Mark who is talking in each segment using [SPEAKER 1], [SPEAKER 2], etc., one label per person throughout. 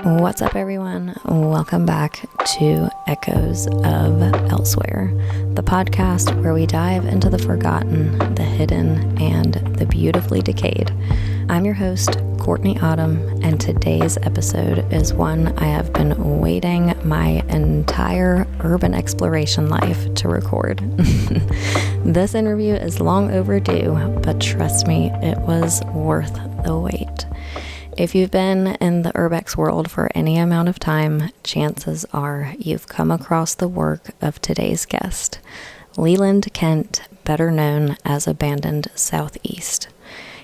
[SPEAKER 1] What's up, everyone? Welcome back to Echoes of Elsewhere, the podcast where we dive into the forgotten, the hidden, and the beautifully decayed. I'm your host, Courtney Autumn, and today's episode is one I have been waiting my entire urban exploration life to record. This interview is long overdue, but trust me, it was worth the wait. If you've been in the Urbex world for any amount of time, chances are you've come across the work of today's guest, Leland Kent, better known as AbandonedSoutheast.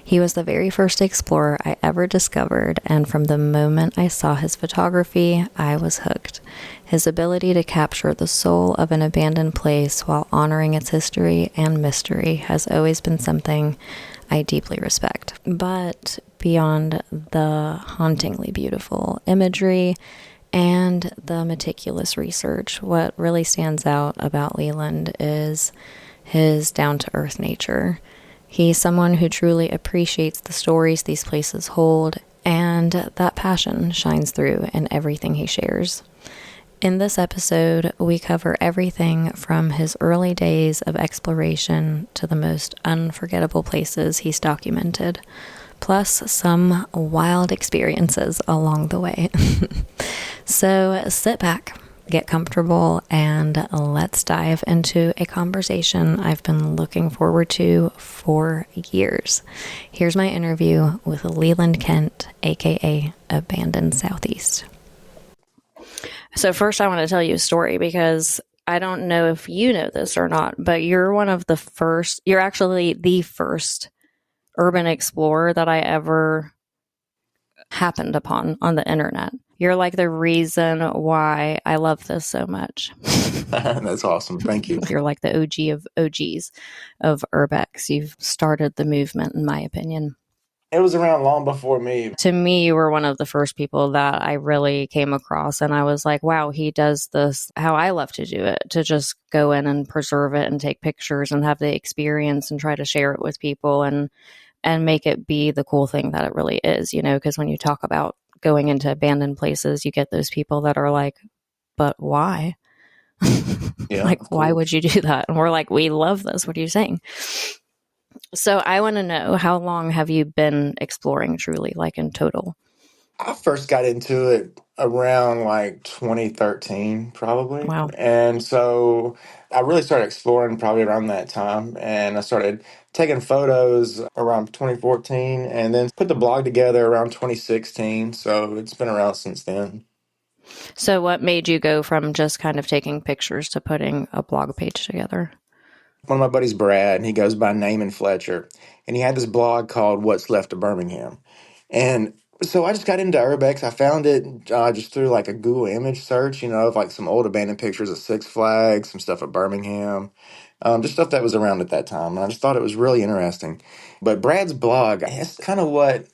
[SPEAKER 1] He was the very first explorer I ever discovered, and from the moment I saw his photography, I was hooked. His ability to capture the soul of an abandoned place while honoring its history and mystery has always been something I deeply respect. But beyond the hauntingly beautiful imagery and the meticulous research, what really stands out about Leland is his down-to-earth nature. He's someone who truly appreciates the stories these places hold, and that passion shines through in everything he shares. In this episode, we cover everything from his early days of exploration to the most unforgettable places he's documented, plus some wild experiences along the way. So sit back, get comfortable, and let's dive into a conversation I've been looking forward to for years. Here's my interview with Leland Kent, aka AbandonedSoutheast. So first I want to tell you a story because I don't know if you know this or not, but you're actually the first urban explorer that I ever happened upon on the internet. You're like the reason why I love this so much.
[SPEAKER 2] That's awesome. Thank you.
[SPEAKER 1] You're like the OG of OGs of Urbex. You've started the movement, in my opinion.
[SPEAKER 2] It was around long before me.
[SPEAKER 1] To me, you were one of the first people that I really came across, and I was like, wow, he does this how I love to do it, to just go in and preserve it and take pictures and have the experience and try to share it with people and make it be the cool thing that it really is, because when you talk about going into abandoned places, you get those people that are like, but why?
[SPEAKER 2] Yeah,
[SPEAKER 1] like, why would you do that? And we're like, we love this. What are you saying? So I want to know, how long have you been exploring truly, like in total?
[SPEAKER 2] I first got into it around like 2013, probably.
[SPEAKER 1] Wow.
[SPEAKER 2] And so I really started exploring probably around that time. And I started taking photos around 2014 and then put the blog together around 2016. So it's been around since then.
[SPEAKER 1] So what made you go from just kind of taking pictures to putting a blog page together?
[SPEAKER 2] One of my buddies, Brad, he goes by Naaman Fletcher, and he had this blog called What's Left of Birmingham. And so I just got into Urbex. I found it just through like a Google image search, of like some old abandoned pictures of Six Flags, some stuff at Birmingham, just stuff that was around at that time. And I just thought it was really interesting. But Brad's blog, that's kind of what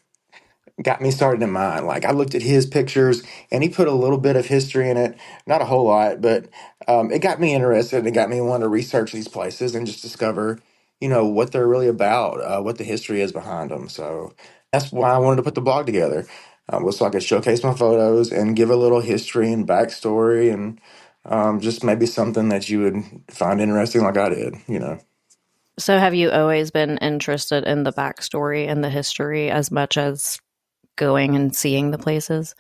[SPEAKER 2] got me started in mine. Like I looked at his pictures and he put a little bit of history in it, not a whole lot, but it got me interested. It got me wanting to research these places and just discover, what they're really about, what the history is behind them. So that's why I wanted to put the blog together, was so I could showcase my photos and give a little history and backstory and just maybe something that you would find interesting like I did.
[SPEAKER 1] So have you always been interested in the backstory and the history as much as going and seeing the places?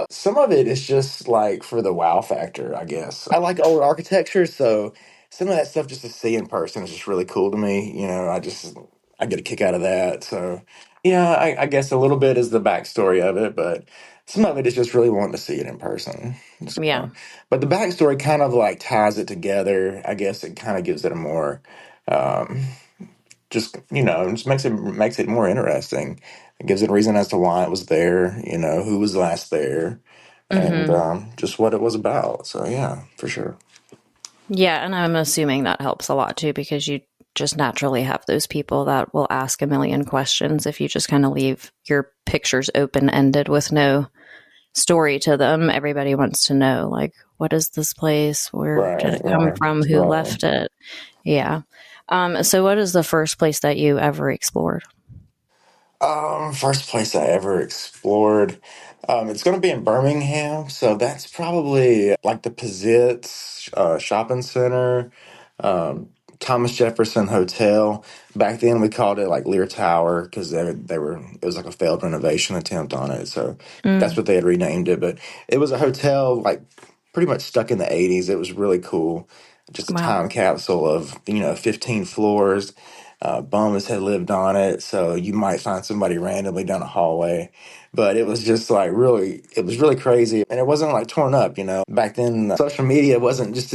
[SPEAKER 2] Some of it is just like for the wow factor, I guess. I like old architecture, so some of that stuff just to see in person is just really cool to me. I get a kick out of that. So, yeah, I guess a little bit is the backstory of it, but some of it is just really wanting to see it in person.
[SPEAKER 1] Yeah.
[SPEAKER 2] But the backstory kind of like ties it together. I guess it kind of gives it a more, um, just makes it more interesting. It gives it a reason as to why it was there, who was last there, and just what it was about. So yeah, for sure.
[SPEAKER 1] Yeah, and I'm assuming that helps a lot too, because you just naturally have those people that will ask a million questions if you just kind of leave your pictures open-ended with no story to them. Everybody wants to know, like, what is this place? Where did it come from? Who left it? Yeah. So what is the first place that you ever explored?
[SPEAKER 2] First place I ever explored. It's going to be in Birmingham, so that's probably like the Pizzitz Shopping Center, um, Thomas Jefferson Hotel. Back then, we called it like Lear Tower because they were it was like a failed renovation attempt on it, so that's
[SPEAKER 1] Mm,
[SPEAKER 2] what they had renamed it. But it was a hotel like pretty much stuck in the '80s. It was really cool, just a
[SPEAKER 1] wow.
[SPEAKER 2] time capsule of 15 floors. Bums had lived on it, so you might find somebody randomly down a hallway. But it was just like really, it was really crazy, and it wasn't like torn up. Back then, social media wasn't just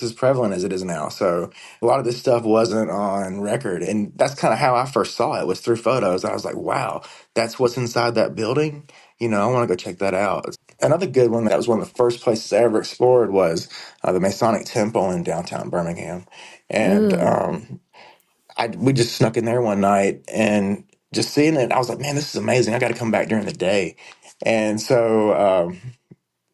[SPEAKER 2] as prevalent as it is now. So a lot of this stuff wasn't on record, and that's kind of how I first saw it was through photos. I was like, wow, that's what's inside that building. I want to go check that out. Another good one that was one of the first places I ever explored was the Masonic Temple in downtown Birmingham, and
[SPEAKER 1] Ooh.
[SPEAKER 2] we just snuck in there one night and just seeing it, I was like, man, this is amazing. I got to come back during the day. And so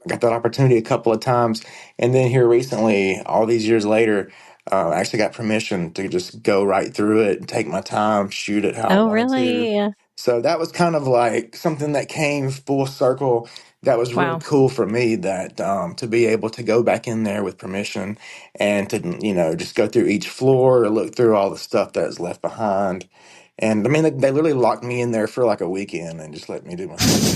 [SPEAKER 2] I got that opportunity a couple of times. And then here recently, all these years later, I actually got permission to just go right through it and take my time, shoot it how I
[SPEAKER 1] Oh,
[SPEAKER 2] wanted to.
[SPEAKER 1] really?
[SPEAKER 2] So that was kind of like something that came full circle. That was really
[SPEAKER 1] Wow.
[SPEAKER 2] cool for me that to be able to go back in there with permission and to, just go through each floor, look through all the stuff that's left behind. And I mean, they literally locked me in there for like a weekend and just let me do my thing.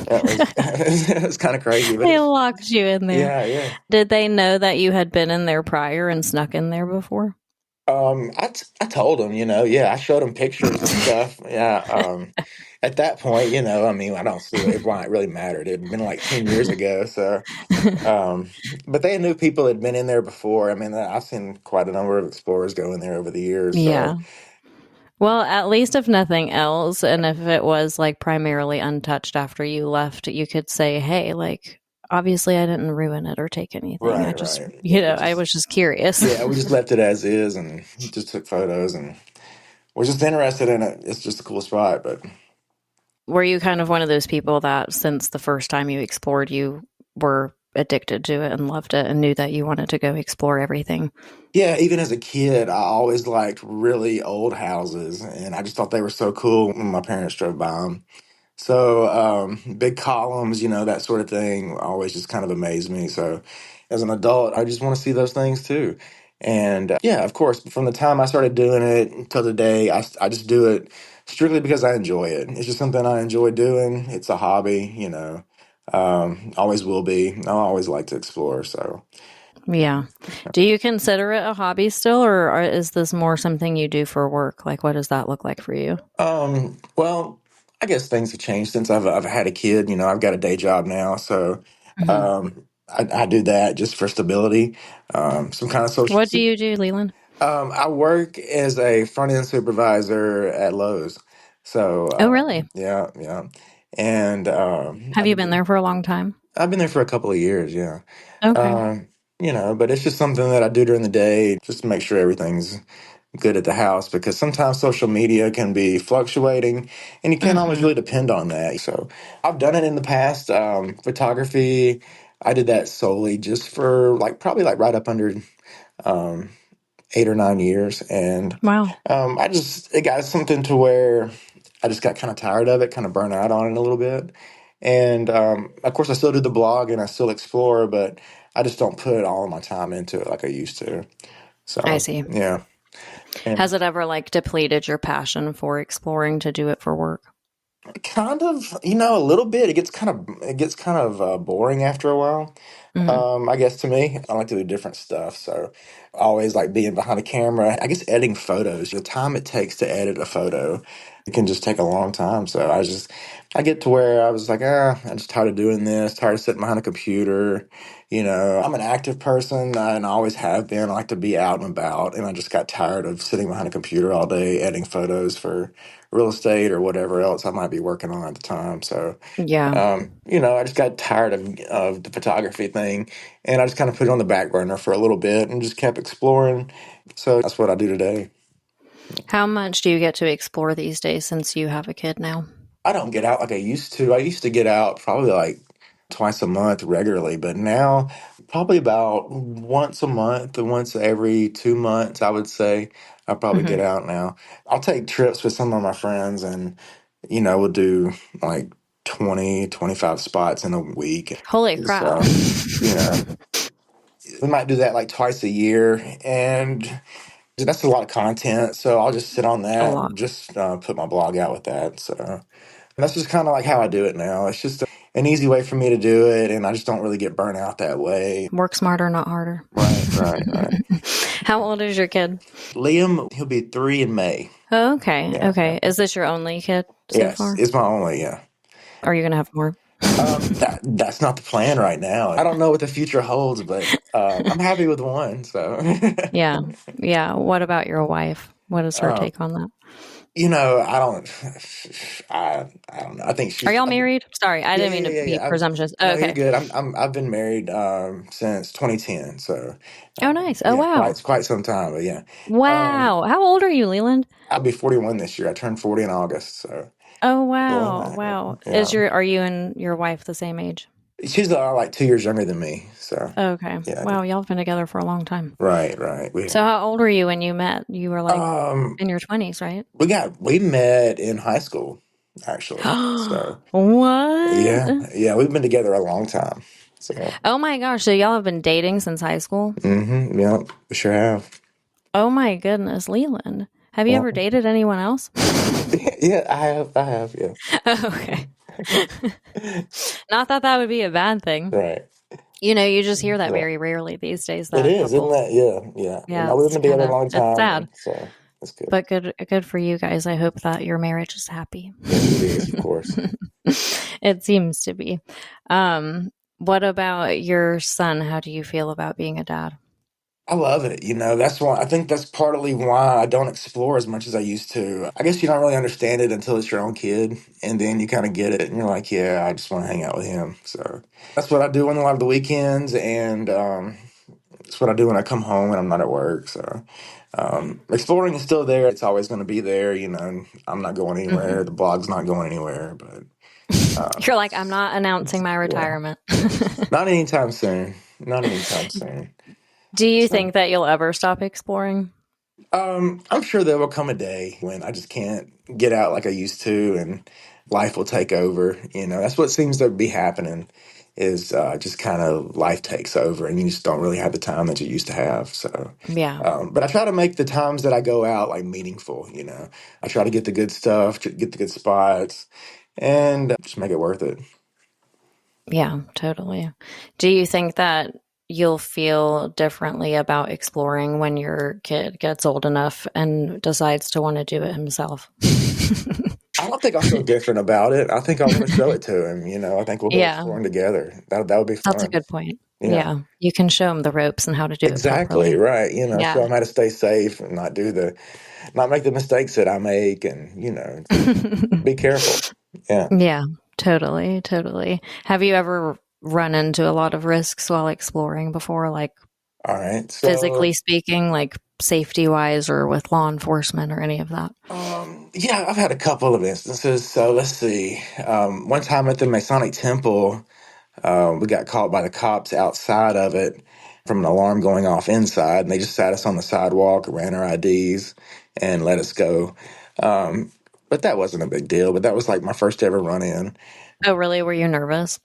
[SPEAKER 2] That was it was kind of crazy, but
[SPEAKER 1] They locked you in there.
[SPEAKER 2] yeah, yeah.
[SPEAKER 1] Did they know that you had been in there prior and snuck in there before?
[SPEAKER 2] I told him, yeah, I showed him pictures and stuff. Yeah. At that point, I mean, I don't see why it really mattered. It had been like 10 years ago. So, um, but they knew people had been in there before. I mean, I've seen quite a number of explorers go in there over the years. So,
[SPEAKER 1] Yeah. Well, at least if nothing else, and if it was like primarily untouched after you left, you could say, hey, like, obviously I didn't ruin it or take anything. I
[SPEAKER 2] right,
[SPEAKER 1] just,
[SPEAKER 2] right. Yeah, we
[SPEAKER 1] I
[SPEAKER 2] just,
[SPEAKER 1] was just curious.
[SPEAKER 2] yeah, we just left it as is and just took photos and we're just interested in it. It's just a cool spot, but
[SPEAKER 1] Were you kind of one of those people that since the first time you explored, you were addicted to it and loved it and knew that you wanted to go explore everything?
[SPEAKER 2] yeah, even as a kid, I always liked really old houses, and I just thought they were so cool when my parents drove by them. So, big columns, that sort of thing always just kind of amazed me. So, as an adult, I just want to see those things too. And yeah, of course, from the time I started doing it until today, I just do it strictly because I enjoy it. It's just something I enjoy doing. It's a hobby, always will be. I always like to explore. So,
[SPEAKER 1] Yeah. Do you consider it a hobby still, or is this more something you do for work? Like, what does that look like for you?
[SPEAKER 2] well, I guess things have changed since I've had a kid. I've got a day job now, so
[SPEAKER 1] Hmm.
[SPEAKER 2] I do that just for stability. Some kind of social.
[SPEAKER 1] What do you do, Leland?
[SPEAKER 2] I work as a front end supervisor at Lowe's, so
[SPEAKER 1] Oh, really?
[SPEAKER 2] yeah, yeah, and
[SPEAKER 1] Have you been there for a long time?
[SPEAKER 2] I've been there for a couple of years, yeah.
[SPEAKER 1] Okay.
[SPEAKER 2] Um, but it's just something that I do during the day just to make sure everything's good at the house because sometimes social media can be fluctuating and you can't always
[SPEAKER 1] Hmm.
[SPEAKER 2] really depend on that. So I've done it in the past. Photography, I did that solely just for like probably like right up under um, 8 or 9 years. And
[SPEAKER 1] Wow.
[SPEAKER 2] it got something to where I just got kind of tired of it, kind of burnt out on it a little bit. And of course, I still do the blog and I still explore, but I just don't put all of my time into it like I used to.
[SPEAKER 1] I
[SPEAKER 2] So,
[SPEAKER 1] see.
[SPEAKER 2] yeah.
[SPEAKER 1] Has it ever like depleted your passion for exploring to do it for work?
[SPEAKER 2] Kind of, a little bit. It gets kind of boring after a while.
[SPEAKER 1] Hmm.
[SPEAKER 2] I guess to me, I like to do different stuff. So, I always like being behind a camera. I guess editing photos. The time it takes to edit a photo, it can just take a long time. So I get to where I was like, I'm just tired of doing this. Tired of sitting behind a computer. I'm an active person and I always have been. I like to be out and about, and I just got tired of sitting behind a computer all day editing photos for real estate or whatever else I might be working on at the time. So,
[SPEAKER 1] Yeah.
[SPEAKER 2] I just got tired of the photography thing and I just kind of put it on the back burner for a little bit and just kept exploring. So that's what I do today.
[SPEAKER 1] How much do you get to explore these days since you have a kid now?
[SPEAKER 2] I don't get out like I used to. I used to get out probably like twice a month regularly, but now probably about once a month, once every 2 months, I would say. I'll probably get
[SPEAKER 1] Hmm.
[SPEAKER 2] out now. I'll take trips with some of my friends, and we'll do like 20, 25 spots in a week.
[SPEAKER 1] Holy crap.
[SPEAKER 2] So, you know, we might do that like twice a year, and that's a lot of content. So I'll just sit on
[SPEAKER 1] A
[SPEAKER 2] that
[SPEAKER 1] lot.
[SPEAKER 2] and just put my blog out with that. So that's just kind of like how I do it now. It's just an easy way for me to do it, and I just don't really get burnt out that way.
[SPEAKER 1] Work smarter, not harder.
[SPEAKER 2] Right, right, right.
[SPEAKER 1] How old is your kid?
[SPEAKER 2] Liam, he'll be 3 in May.
[SPEAKER 1] Oh, okay.
[SPEAKER 2] Yeah, yeah.
[SPEAKER 1] Okay. Is this your only kid so
[SPEAKER 2] Yes,
[SPEAKER 1] far?
[SPEAKER 2] it's my only, yeah.
[SPEAKER 1] Are you going to have more?
[SPEAKER 2] That's not the plan right now. I don't know what the future holds, but I'm happy with one. So,
[SPEAKER 1] Yeah. Yeah. What about your wife? What is her
[SPEAKER 2] um,
[SPEAKER 1] take on that?
[SPEAKER 2] I don't, I don't know. I think
[SPEAKER 1] Are
[SPEAKER 2] she's,
[SPEAKER 1] y'all married? Sorry, I
[SPEAKER 2] yeah,
[SPEAKER 1] didn't
[SPEAKER 2] yeah,
[SPEAKER 1] mean to
[SPEAKER 2] yeah,
[SPEAKER 1] be
[SPEAKER 2] yeah.
[SPEAKER 1] presumptuous. Oh,
[SPEAKER 2] No, you're
[SPEAKER 1] okay.
[SPEAKER 2] good. I've been married since 2010, so
[SPEAKER 1] Oh, nice. Oh,
[SPEAKER 2] yeah,
[SPEAKER 1] wow.
[SPEAKER 2] quite some time. But yeah, um,
[SPEAKER 1] Wow. How old are you, Leland?
[SPEAKER 2] I'll be 41 this year. I turned 40 in August, so
[SPEAKER 1] Oh,
[SPEAKER 2] yeah,
[SPEAKER 1] wow. Wow.
[SPEAKER 2] yeah.
[SPEAKER 1] Are you and your wife the same age?
[SPEAKER 2] She's like 2 years younger than me, so
[SPEAKER 1] Okay.
[SPEAKER 2] yeah.
[SPEAKER 1] Wow. Y'all have been together for a long time.
[SPEAKER 2] Right, right. We
[SPEAKER 1] So
[SPEAKER 2] have.
[SPEAKER 1] how old were you when you met? You were like
[SPEAKER 2] Um,
[SPEAKER 1] in your 20s, right?
[SPEAKER 2] we met in high school, actually. So
[SPEAKER 1] What?
[SPEAKER 2] yeah, we've been together a long time. So
[SPEAKER 1] Oh my gosh. So y'all have been dating since high school?
[SPEAKER 2] yeah, we sure have.
[SPEAKER 1] Oh my goodness, Leland. Have you
[SPEAKER 2] Yeah,
[SPEAKER 1] ever dated anyone else?
[SPEAKER 2] yeah, I have, yeah.
[SPEAKER 1] Okay. Not that that would be a bad thing.
[SPEAKER 2] Right.
[SPEAKER 1] You just hear that
[SPEAKER 2] Yeah.
[SPEAKER 1] very rarely these days
[SPEAKER 2] It
[SPEAKER 1] that
[SPEAKER 2] is, isn't
[SPEAKER 1] couples,
[SPEAKER 2] that? Yeah, yeah.
[SPEAKER 1] yeah,
[SPEAKER 2] No, we've
[SPEAKER 1] it's
[SPEAKER 2] been
[SPEAKER 1] kind
[SPEAKER 2] together a
[SPEAKER 1] of,
[SPEAKER 2] long
[SPEAKER 1] it's
[SPEAKER 2] time,
[SPEAKER 1] sad,
[SPEAKER 2] and so that's good.
[SPEAKER 1] but good for you guys. I hope that your marriage is happy.
[SPEAKER 2] Yes, it is, of course.
[SPEAKER 1] It seems to be. What about your son? How do you feel about being a dad?
[SPEAKER 2] I love it. That's why I think that's partly why I don't explore as much as I used to. I guess you don't really understand it until it's your own kid, and then you kind of get it, and you're like, yeah, I just want to hang out with him. So that's what I do on a lot of the weekends, and it's what I do when I come home and I'm not at work. So exploring is still there. It's always going to be there. And I'm not going
[SPEAKER 1] Hmm.
[SPEAKER 2] anywhere. The blog's not going anywhere, but
[SPEAKER 1] You're like, I'm not announcing my
[SPEAKER 2] yeah,
[SPEAKER 1] retirement.
[SPEAKER 2] not anytime soon. Not anytime soon.
[SPEAKER 1] Do you
[SPEAKER 2] So.
[SPEAKER 1] think that you'll ever stop exploring?
[SPEAKER 2] I'm sure there will come a day when I just can't get out like I used to, and life will take over. That's what seems to be happening. Is just kind of life takes over, and you just don't really have the time that you used to have. So,
[SPEAKER 1] Yeah.
[SPEAKER 2] but I try to make the times that I go out like meaningful. I try to get the good stuff, get the good spots, and just make it worth it.
[SPEAKER 1] Yeah, totally. Do you think that you'll feel differently about exploring when your kid gets old enough and decides to want to do it himself?
[SPEAKER 2] I don't think I feel different about it. I think I want to show it to him. I think we'll go
[SPEAKER 1] Yeah,
[SPEAKER 2] exploring together. That would be
[SPEAKER 1] that's a
[SPEAKER 2] fun.
[SPEAKER 1] good point.
[SPEAKER 2] Yeah.
[SPEAKER 1] Yeah, you can show them the ropes and how to do it
[SPEAKER 2] Exactly,
[SPEAKER 1] properly.
[SPEAKER 2] right. Show
[SPEAKER 1] Yeah.
[SPEAKER 2] them how to stay safe and not make the mistakes that I make, and just be careful. Yeah.
[SPEAKER 1] Yeah, totally, totally. Have you ever run into a lot of risks while exploring before, like
[SPEAKER 2] All right. So,
[SPEAKER 1] physically speaking, like safety wise or with law enforcement or any of that?
[SPEAKER 2] yeah, I've had a couple of instances. So let's see. One time at the Masonic Temple, we got caught by the cops outside of it from an alarm going off inside, and they just sat us on the sidewalk, ran our IDs, and let us go. Um, but that wasn't a big deal. But that was like my first ever run in.
[SPEAKER 1] Oh, really? Were you nervous?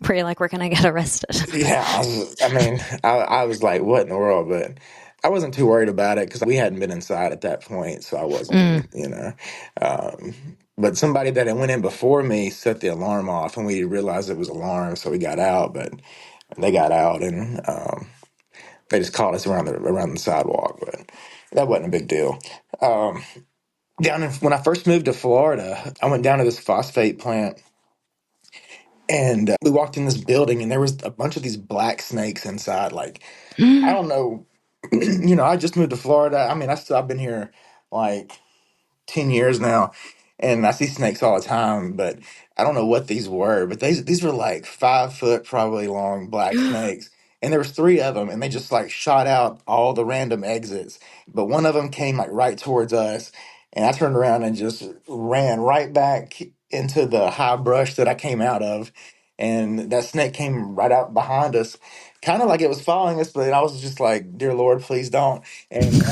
[SPEAKER 1] Were you like, we're going to get arrested?
[SPEAKER 2] Yeah, I was like, what in the world? But I wasn't too worried about it because we hadn't been inside at that point, so I
[SPEAKER 1] Mm.
[SPEAKER 2] wasn't. Um, but somebody that had went in before me set the alarm off, and we realized it was alarm, so we got out. But they got out, and they just caught us around the sidewalk. But that wasn't a big deal. Um, when I first moved to Florida, I went down to this phosphate plant. And we walked in this building, and there was a bunch of these black snakes inside. Like, I don't know, I just moved to Florida. I mean, I've been here like 10 years now, and I see snakes all the time, but I don't know what these were. But these were like 5 foot, probably long black snakes. And there was three of them, and they just like shot out all the random exits. But one of them came like right towards us, and I turned around and just ran right back into the high brush that I came out of. and that snake came right out behind us, kind of like it was following us, but I was just like, "Dear Lord, please don't." And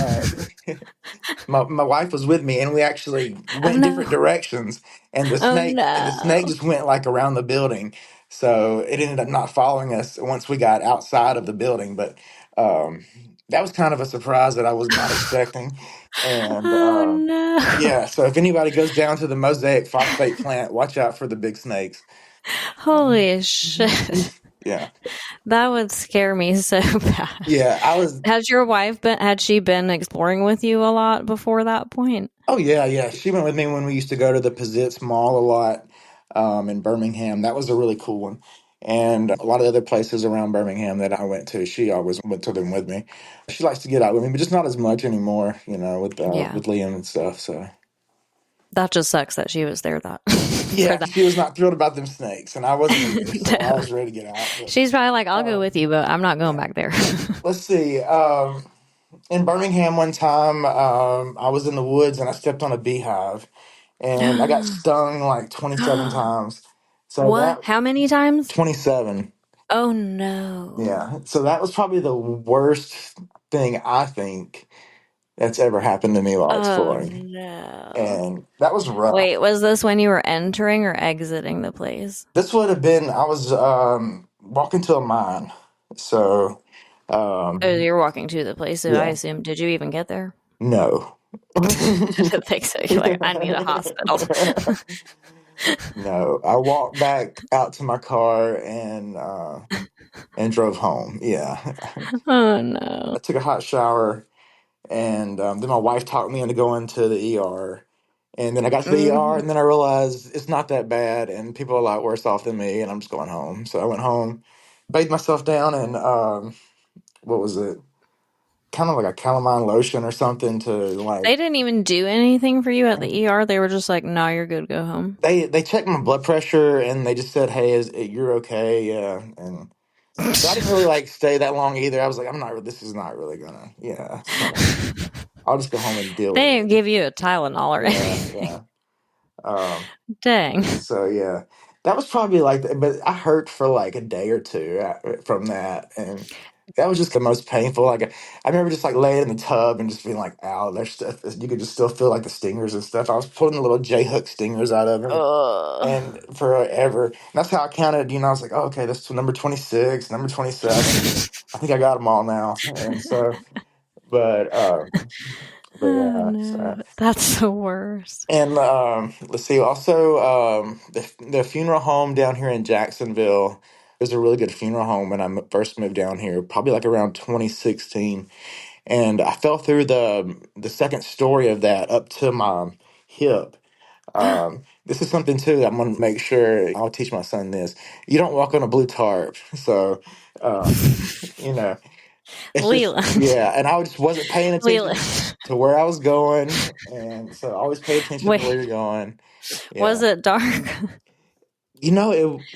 [SPEAKER 2] my wife was with me, and we actually
[SPEAKER 1] Oh
[SPEAKER 2] went different
[SPEAKER 1] no.
[SPEAKER 2] directions, and
[SPEAKER 1] Oh
[SPEAKER 2] the snake
[SPEAKER 1] no.
[SPEAKER 2] just went like around the building, so it ended up not following us once we got outside of the building. But um, that was kind of a surprise that I was not expecting, and
[SPEAKER 1] Oh no.
[SPEAKER 2] yeah. So if anybody goes down to the Mosaic phosphate plant, watch out for the big snakes.
[SPEAKER 1] Holy shit.
[SPEAKER 2] Yeah,
[SPEAKER 1] That would scare me so bad.
[SPEAKER 2] yeah. I was.
[SPEAKER 1] Had she been exploring with you a lot before that point?
[SPEAKER 2] Oh yeah, yeah. She went with me when we used to go to the Pizzitz Mall a lot in Birmingham. That was a really cool one. And a lot of other places around Birmingham that I went to, she always went to them with me. She likes to get out with me, but just not as much anymore,
[SPEAKER 1] Yeah.
[SPEAKER 2] with Liam and stuff. So
[SPEAKER 1] That just sucks that she was there that for
[SPEAKER 2] yeah,
[SPEAKER 1] that.
[SPEAKER 2] she was not thrilled about them snakes, and I wasn't either. So I
[SPEAKER 1] No.
[SPEAKER 2] was ready to get out. But
[SPEAKER 1] She's probably like, I'll go
[SPEAKER 2] um,
[SPEAKER 1] with you, but I'm not going
[SPEAKER 2] yeah,
[SPEAKER 1] back there.
[SPEAKER 2] let's see. In Birmingham one time, I was in the woods and I stepped on a beehive and I got stung like 27 times. So
[SPEAKER 1] What?
[SPEAKER 2] that
[SPEAKER 1] How many times?
[SPEAKER 2] 27.
[SPEAKER 1] Oh no.
[SPEAKER 2] Yeah. So that was probably the worst thing I think that's ever happened to me while
[SPEAKER 1] Oh
[SPEAKER 2] exploring.
[SPEAKER 1] no.
[SPEAKER 2] And that was rough.
[SPEAKER 1] Wait, was this when you were entering or exiting the place?
[SPEAKER 2] This would have been, I was walking to a mine. So,
[SPEAKER 1] Oh,
[SPEAKER 2] um,
[SPEAKER 1] you're walking to the place, so I
[SPEAKER 2] yeah,
[SPEAKER 1] assume, did you even get there?
[SPEAKER 2] no.
[SPEAKER 1] I didn't think so. You're like, I need a hospital.
[SPEAKER 2] No, I walked back out to my car and drove home. Yeah,
[SPEAKER 1] Oh
[SPEAKER 2] I
[SPEAKER 1] no.
[SPEAKER 2] took a hot shower, and then my wife talked me into going to the ER. And then I got to the ER,
[SPEAKER 1] Hmm.
[SPEAKER 2] and then I realized it's not that bad, and people are a lot worse off than me, and I'm just going home. So I went home, bathed myself down, and what was it? Kind of like a calamine lotion or something to
[SPEAKER 1] They
[SPEAKER 2] like.
[SPEAKER 1] didn't even do anything for you at the ER. They were just like, no, you're good, go home.
[SPEAKER 2] They checked my blood pressure, and they just said, "Hey, you're okay?" Yeah, and so I didn't really like stay that long either. I was like, I'm not. This is not really gonna. Yeah, so I'll just go home and deal with
[SPEAKER 1] They didn't
[SPEAKER 2] it.
[SPEAKER 1] give you a Tylenol or
[SPEAKER 2] Yeah,
[SPEAKER 1] anything.
[SPEAKER 2] yeah. Um.
[SPEAKER 1] Dang.
[SPEAKER 2] So yeah, that was probably but I hurt for like a day or two from that, and that was just the most painful. Like I remember just like laying in the tub and just being like, "Ow!" There's stuff. You could just still feel like the stingers and stuff. I was pulling the little J hook stingers out of him.
[SPEAKER 1] Ugh.
[SPEAKER 2] And forever. And that's how I counted. I was like, oh, okay, that's number 26, number 27. I think I got them all now. And so, but,
[SPEAKER 1] Oh
[SPEAKER 2] yeah.
[SPEAKER 1] no.
[SPEAKER 2] So,
[SPEAKER 1] That's the worst.
[SPEAKER 2] and let's see. Also, the funeral home down here in Jacksonville is a really good funeral home when I first moved down here, probably like around 2016. And I fell through the second story of that up to my hip. This is something too that I'm gonna make sure I'll teach my son this. You don't walk on a blue tarp. So, you know, it's just
[SPEAKER 1] Leland.
[SPEAKER 2] yeah. And I just wasn't paying attention
[SPEAKER 1] Leland.
[SPEAKER 2] to where I was going, and so always pay attention to where
[SPEAKER 1] Wait,
[SPEAKER 2] you're going.
[SPEAKER 1] was
[SPEAKER 2] Yeah.
[SPEAKER 1] it dark?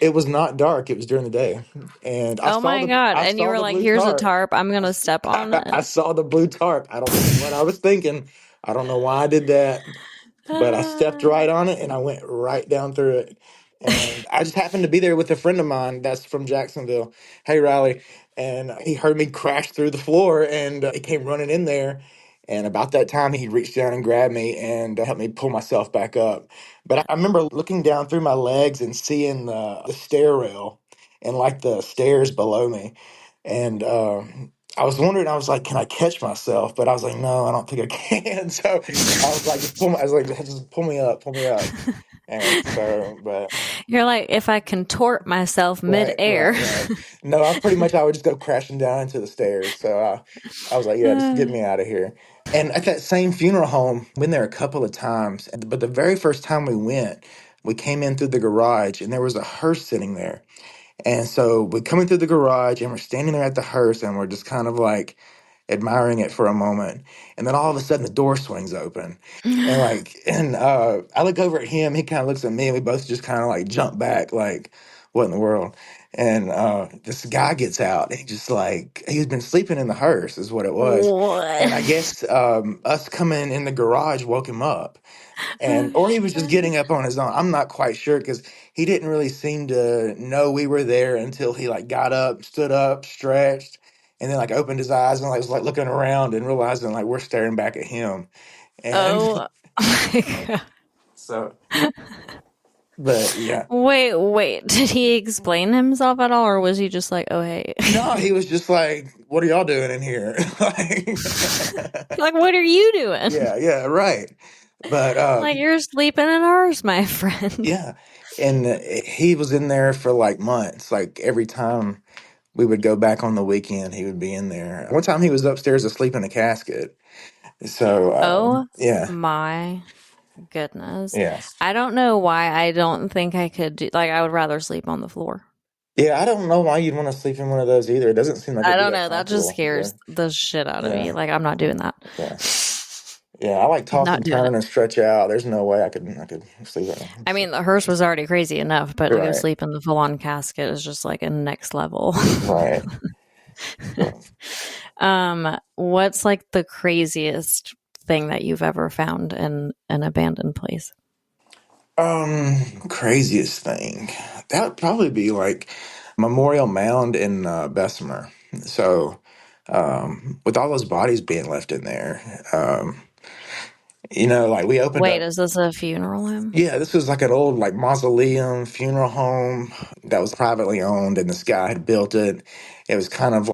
[SPEAKER 2] It was not dark. It was during the day, and
[SPEAKER 1] Oh my god.
[SPEAKER 2] I
[SPEAKER 1] And you
[SPEAKER 2] saw
[SPEAKER 1] were
[SPEAKER 2] the
[SPEAKER 1] like,
[SPEAKER 2] blue
[SPEAKER 1] here's a
[SPEAKER 2] tarp.
[SPEAKER 1] tarp. I'm going to step on
[SPEAKER 2] I
[SPEAKER 1] it.
[SPEAKER 2] saw the blue tarp. I don't know what I was thinking. I don't know why I did that, but I stepped
[SPEAKER 1] Uh,
[SPEAKER 2] right on it and I went right down through it. And I just happened to be there with a friend of mine that's from Jacksonville. Hey, Riley. And he heard me crash through the floor and he came running in there. And about that time, he reached down and grabbed me and helped me pull myself back up. But I remember looking down through my legs and seeing the stair rail and like the stairs below me. And I was wondering, I was like, can I catch myself? But I was like, no, I don't think I can. So I was like, I was like, just pull me up. And so, but
[SPEAKER 1] you're like, if I contort myself
[SPEAKER 2] right,
[SPEAKER 1] midair.
[SPEAKER 2] right, right. No, I would just go crashing down into the stairs. So I was like, yeah, just get
[SPEAKER 1] Uh,
[SPEAKER 2] me out of here. And at that same funeral home, been there a couple of times. But the very first time we went, we came in through the garage and there was a hearse sitting there. And so we're coming through the garage and we're standing there at the hearse and we're just kind of like admiring it for a moment. And then all of a sudden the door swings open. And I look over at him, he kind of looks at me, and we both just kind of like jump back, like, what in the world? And this guy gets out, and he just like he's been sleeping in the hearse, is what it was.
[SPEAKER 1] What?
[SPEAKER 2] And I guess us coming in the garage woke him up, and
[SPEAKER 1] Oh,
[SPEAKER 2] or he was just
[SPEAKER 1] shit.
[SPEAKER 2] getting up on his own. I'm not quite sure because he didn't really seem to know we were there until he like got up, stood up, stretched, and then like opened his eyes and like was like looking around and realizing like we're staring back at him. And
[SPEAKER 1] Oh my God.
[SPEAKER 2] so, but yeah.
[SPEAKER 1] Wait. Did he explain himself at all, or was he just like, oh, hey?
[SPEAKER 2] No, he was just like, "What are y'all doing in here?" Like,
[SPEAKER 1] Like, what are you doing?
[SPEAKER 2] yeah, right. But
[SPEAKER 1] Like, you're sleeping in ours, my friend.
[SPEAKER 2] yeah, and he was in there for like months. Like every time we would go back on the weekend, he would be in there. One time, he was upstairs asleep in a casket. So
[SPEAKER 1] Oh
[SPEAKER 2] yeah,
[SPEAKER 1] my goodness.
[SPEAKER 2] yeah,
[SPEAKER 1] I don't know why I don't think I could do, like, I would rather sleep on the floor.
[SPEAKER 2] yeah. I don't know why you'd want to sleep in one of those either. It doesn't seem like
[SPEAKER 1] I
[SPEAKER 2] it'd be
[SPEAKER 1] don't
[SPEAKER 2] that
[SPEAKER 1] know. That just
[SPEAKER 2] comfortable.
[SPEAKER 1] scares
[SPEAKER 2] Yeah,
[SPEAKER 1] the shit out of me.
[SPEAKER 2] yeah,
[SPEAKER 1] Like, I'm not doing that.
[SPEAKER 2] yeah. Yeah, I like toss
[SPEAKER 1] Not
[SPEAKER 2] and
[SPEAKER 1] doing it.
[SPEAKER 2] turn and stretch out. There's no way I could sleep on.
[SPEAKER 1] I mean, the hearse was already crazy enough, but to go
[SPEAKER 2] Right,
[SPEAKER 1] sleep in the full on casket is just like a next level.
[SPEAKER 2] right. So,
[SPEAKER 1] What's like the craziest thing that you've ever found in an abandoned place?
[SPEAKER 2] craziest thing. That would probably be like Memorial Mound in Bessemer. So, with all those bodies being left in there, like we opened
[SPEAKER 1] Wait,
[SPEAKER 2] up.
[SPEAKER 1] is this a funeral home?
[SPEAKER 2] Yeah, this was like an old like mausoleum funeral home that was privately owned, and this guy had built it. It was kind of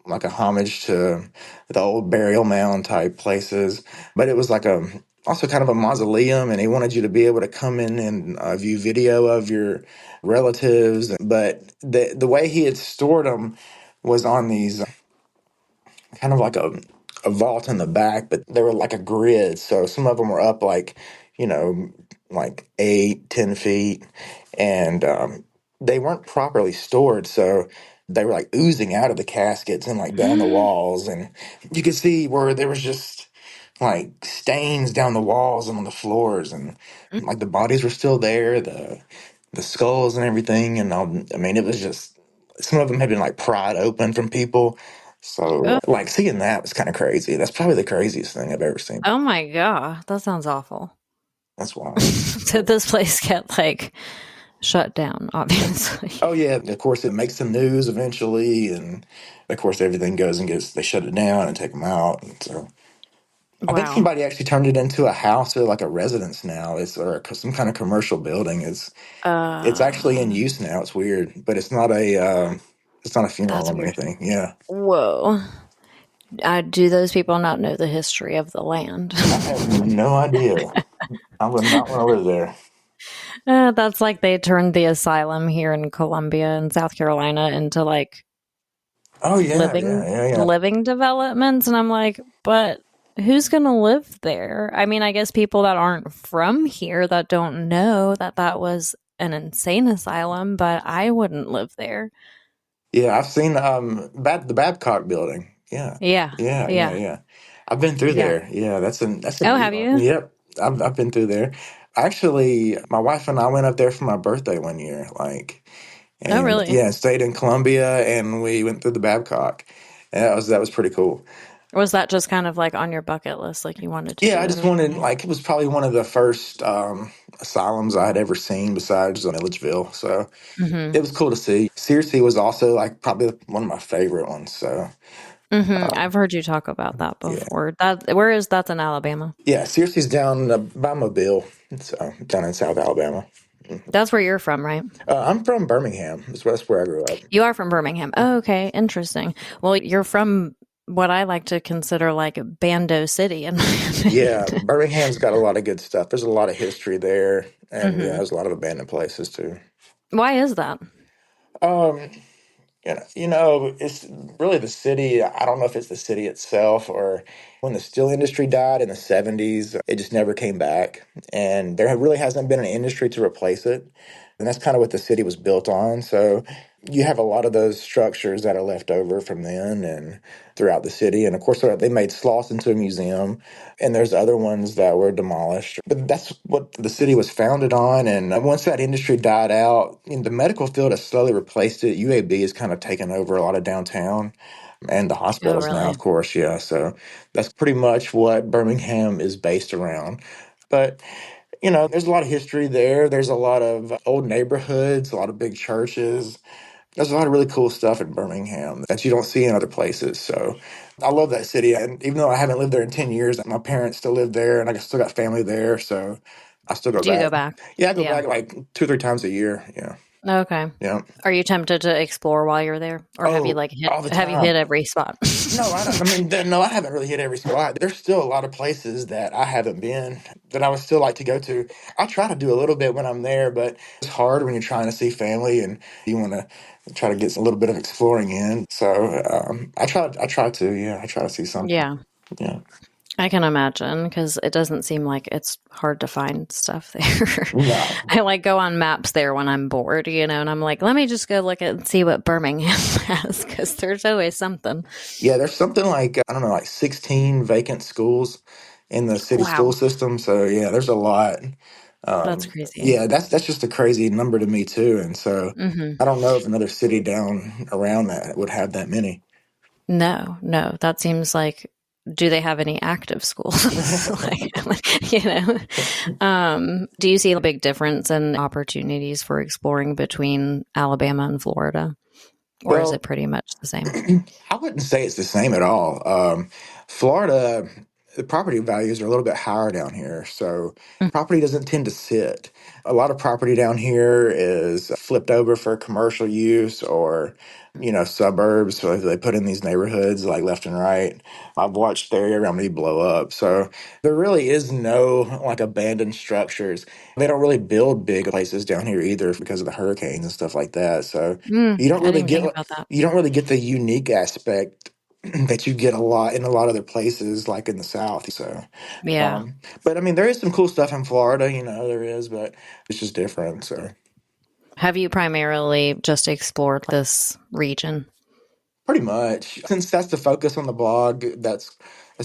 [SPEAKER 2] like a homage to the old burial mound type places, but it was like a also kind of a mausoleum, and he wanted you to be able to come in and view video of your relatives. But the way he had stored them was on these kind of like a vault in the back, but they were like a grid. So some of them were up like, you know, like 8, 10 feet, and they weren't properly stored. So they were like oozing out of the caskets and like down the walls. And you could see where there was just like stains down the walls and on the floors. And like the bodies were still there, the skulls and everything. And I mean, it was just, some of them had been like pried open from people. So,
[SPEAKER 1] Oh,
[SPEAKER 2] like, seeing that was kind of crazy. That's probably the craziest thing I've ever seen.
[SPEAKER 1] oh my God, that sounds awful.
[SPEAKER 2] That's wild.
[SPEAKER 1] Did this place get like shut down, obviously?
[SPEAKER 2] Oh yeah, of course it makes the news eventually, and of course everything goes and gets they shut it down and take them out. And so I think
[SPEAKER 1] Wow.
[SPEAKER 2] somebody actually turned it into a house or like a residence now. It's or some kind of commercial building. It's actually in
[SPEAKER 1] Uh,
[SPEAKER 2] use now. It's weird, but it's not a funeral
[SPEAKER 1] that's
[SPEAKER 2] home or
[SPEAKER 1] weird.
[SPEAKER 2] anything. Yeah,
[SPEAKER 1] Whoa. Do those people not know the history of the land?
[SPEAKER 2] I have no idea. I would not want to live there.
[SPEAKER 1] That's like they turned the asylum here in Columbia and South Carolina into like
[SPEAKER 2] Oh yeah,
[SPEAKER 1] living
[SPEAKER 2] yeah, yeah, yeah.
[SPEAKER 1] living developments, and I'm like, but who's gonna live there? I mean, I guess people that aren't from here that don't know that that was an insane asylum, but I wouldn't live there.
[SPEAKER 2] Yeah, I've seen the Babcock building. Yeah.
[SPEAKER 1] Yeah, yeah,
[SPEAKER 2] Yeah. I've been through
[SPEAKER 1] yeah.
[SPEAKER 2] there. Yeah, that's a
[SPEAKER 1] Oh,
[SPEAKER 2] neat
[SPEAKER 1] have
[SPEAKER 2] one.
[SPEAKER 1] you?
[SPEAKER 2] Yep. I've been through there. Actually, my wife and I went up there for my birthday one year, like,
[SPEAKER 1] Oh,
[SPEAKER 2] and
[SPEAKER 1] really?
[SPEAKER 2] yeah, stayed in Columbia, and we went through the Babcock. And that was pretty cool.
[SPEAKER 1] Or was that just kind of like on your bucket list, like you wanted to
[SPEAKER 2] Yeah,
[SPEAKER 1] do
[SPEAKER 2] I
[SPEAKER 1] it
[SPEAKER 2] just
[SPEAKER 1] or
[SPEAKER 2] wanted
[SPEAKER 1] something?
[SPEAKER 2] like it was probably one of the first asylums I had ever seen besides Milledgeville. So
[SPEAKER 1] Mm-hmm.
[SPEAKER 2] it was cool to see. Searcy was also like probably one of my favorite ones. So
[SPEAKER 1] Mm-hmm. I've heard you talk about that
[SPEAKER 2] yeah.
[SPEAKER 1] before. That where is that's in Alabama?
[SPEAKER 2] Yeah, Searcy's down by Mobile, so down in South Alabama.
[SPEAKER 1] That's where you're from, right?
[SPEAKER 2] I'm from Birmingham. That's where I grew up.
[SPEAKER 1] You are from Birmingham. Oh, okay, interesting. Well, you're from what I like to consider like Bando City, in my
[SPEAKER 2] Yeah,
[SPEAKER 1] opinion.
[SPEAKER 2] Birmingham's got a lot of good stuff. There's a lot of history there, and yeah,
[SPEAKER 1] Hmm.
[SPEAKER 2] there's a lot of abandoned places too.
[SPEAKER 1] Why is that?
[SPEAKER 2] Um, it's really the city. I don't know if it's the city itself or when the steel industry died in the 70s, it just never came back. And there really hasn't been an industry to replace it. And that's kind of what the city was built on. So you have a lot of those structures that are left over from then and throughout the city. And of course, they made Sloss into a museum, and there's other ones that were demolished. But that's what the city was founded on. And once that industry died out, the medical field has slowly replaced it. UAB has kind of taken over a lot of downtown and the
[SPEAKER 1] Oh,
[SPEAKER 2] hospitals now,
[SPEAKER 1] really?
[SPEAKER 2] of course. Yeah. So that's pretty much what Birmingham is based around. But there's a lot of history there. There's a lot of old neighborhoods, a lot of big churches. There's a lot of really cool stuff in Birmingham that you don't see in other places. So I love that city. And even though I haven't lived there in 10 years, my parents still live there and I still got family there. So I still go
[SPEAKER 1] Do you go
[SPEAKER 2] back.
[SPEAKER 1] back?
[SPEAKER 2] Yeah, I go
[SPEAKER 1] Yeah.
[SPEAKER 2] back like 2 or 3 times a year. Yeah.
[SPEAKER 1] Okay.
[SPEAKER 2] Yeah.
[SPEAKER 1] Are you tempted to explore while you're there, or
[SPEAKER 2] Oh, all the
[SPEAKER 1] have you
[SPEAKER 2] time.
[SPEAKER 1] hit every spot?
[SPEAKER 2] No, I don't. I mean, no, I haven't really hit every spot. There's still a lot of places that I haven't been that I would still like to go to. I try to do a little bit when I'm there, but it's hard when you're trying to see family and you want to try to get a little bit of exploring in. So I try to, yeah, I try to see something.
[SPEAKER 1] Yeah.
[SPEAKER 2] Yeah.
[SPEAKER 1] I can imagine, because it doesn't seem like it's hard to find stuff there.
[SPEAKER 2] No.
[SPEAKER 1] I like go on maps there when I'm bored, and I'm like, let me just go look at and see what Birmingham has, because there's always something.
[SPEAKER 2] Yeah, there's something like, I don't know, like 16 vacant schools in the city school
[SPEAKER 1] Wow,
[SPEAKER 2] system. So yeah, there's a lot.
[SPEAKER 1] that's crazy.
[SPEAKER 2] Yeah, that's just a crazy number to me too. And so
[SPEAKER 1] Hmm.
[SPEAKER 2] I don't know if another city down around that would have that many.
[SPEAKER 1] No, no, that seems like. Do they have any active schools? like, do you see a big difference in opportunities for exploring between Alabama and Florida, or is it
[SPEAKER 2] Well,
[SPEAKER 1] pretty much the same?
[SPEAKER 2] I wouldn't say it's the same at all. Florida, the property values are a little bit higher down here, so property doesn't tend to sit. A lot of property down here is flipped over for commercial use or, suburbs. So they put in these neighborhoods like left and right. I've watched the area around me blow up. So there really is no like abandoned structures. They don't really build big places down here either because of the hurricanes and stuff like that. So you don't
[SPEAKER 1] I didn't
[SPEAKER 2] really
[SPEAKER 1] even
[SPEAKER 2] get
[SPEAKER 1] think about that.
[SPEAKER 2] you don't really get the unique aspect that you get a lot in a lot of other places like in the South. So,
[SPEAKER 1] Yeah.
[SPEAKER 2] but I mean, there is some cool stuff in Florida, there is, but it's just different. So
[SPEAKER 1] Have you primarily just explored this region?
[SPEAKER 2] pretty much, since that's the focus on the blog, that's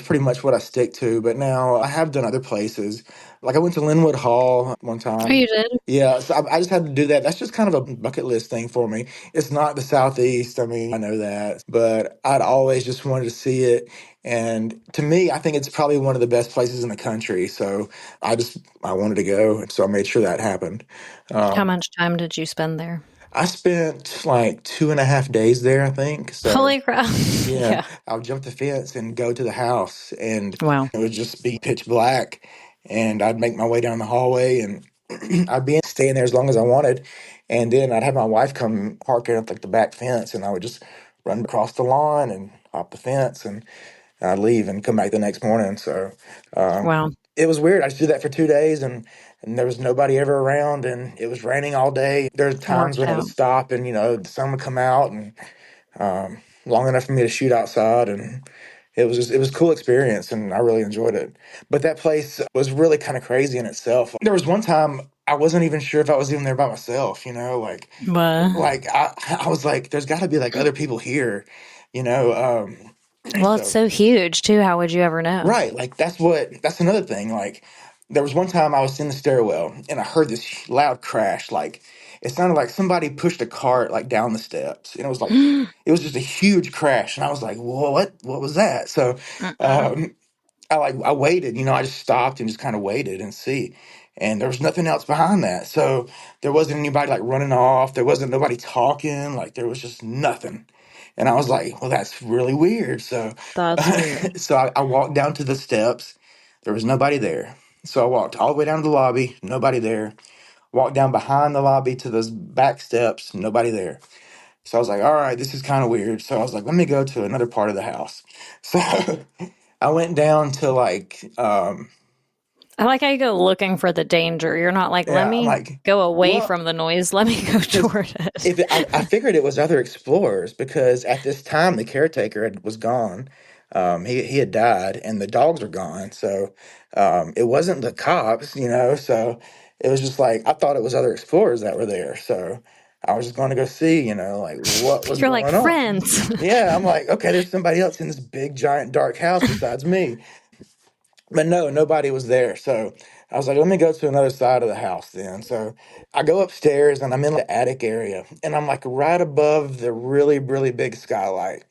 [SPEAKER 2] pretty much what I stick to. But now I have done other places. Like I went to Linwood Hall one
[SPEAKER 1] Oh,
[SPEAKER 2] time.
[SPEAKER 1] you did?
[SPEAKER 2] Yeah, so I just had to do that. That's just kind of a bucket list thing for me. It's not the Southeast. I mean, I know that, but I'd always just wanted to see it. And to me, I think it's probably one of the best places in the country. So I wanted to go. So I made sure that happened.
[SPEAKER 1] How
[SPEAKER 2] Um,
[SPEAKER 1] much time did you spend there?
[SPEAKER 2] I spent like 2.5 days there, I think. So
[SPEAKER 1] Holy crap.
[SPEAKER 2] yeah,
[SPEAKER 1] Yeah.
[SPEAKER 2] I would jump the fence and go to the house, and
[SPEAKER 1] Wow.
[SPEAKER 2] it would just be pitch black. And I'd make my way down the hallway, and I'd be staying there as long as I wanted. And then I'd have my wife come park at like the back fence, and I would just run across the lawn and hop the fence, and I'd leave and come back the next morning. So
[SPEAKER 1] Wow.
[SPEAKER 2] it was weird. I just did that for 2 days, and there was nobody ever around, and it was raining all day. There's times
[SPEAKER 1] Worked
[SPEAKER 2] when it would
[SPEAKER 1] out.
[SPEAKER 2] stop, and the sun would come out, and long enough for me to shoot outside, and it was a cool experience, and I really enjoyed it. But that place was really kind of crazy in itself. There was one time I wasn't even sure if I was even there by myself,
[SPEAKER 1] What?
[SPEAKER 2] like I was like, there's got to be like other people here, you know.
[SPEAKER 1] Well, it's
[SPEAKER 2] So
[SPEAKER 1] so huge, too. How would you ever know?
[SPEAKER 2] right, like that's another thing. Like there was one time I was in the stairwell and I heard this loud crash, like it sounded like somebody pushed a cart like down the steps, and it was just a huge crash, and I was like, "Whoa, what was that?" So
[SPEAKER 1] Uh-uh.
[SPEAKER 2] um, I waited, I just stopped and just kind of waited and see. And there was nothing else behind that. So there wasn't anybody like running off. There wasn't nobody talking. Like there was just nothing. And I was like, well, that's really weird. So,
[SPEAKER 1] That's weird.
[SPEAKER 2] so I walked down to the steps. There was nobody there. So I walked all the way down to the lobby, nobody there. Walked down behind the lobby to those back steps, nobody there. So I was like, all right, this is kind of weird. So I was like, let me go to another part of the house. So I went down to like,
[SPEAKER 1] I like how you go looking for the danger. You're not like, let
[SPEAKER 2] yeah, I'm
[SPEAKER 1] me
[SPEAKER 2] like,
[SPEAKER 1] go away
[SPEAKER 2] well,
[SPEAKER 1] from the noise. Let me go
[SPEAKER 2] because
[SPEAKER 1] toward it.
[SPEAKER 2] if I figured it was other explorers because at this time the caretaker was gone. He had died and the dogs were gone. So it wasn't the cops. So it was just like I thought it was other explorers that were there. So I was just going to go see, like what was
[SPEAKER 1] You're like
[SPEAKER 2] going on.
[SPEAKER 1] friends.
[SPEAKER 2] Yeah, I'm like, okay, there's somebody else in this big giant dark house besides me. But no, nobody was there. So I was like, let me go to another side of the house then. So I go upstairs and I'm in the attic area and I'm like right above the really, really big skylight.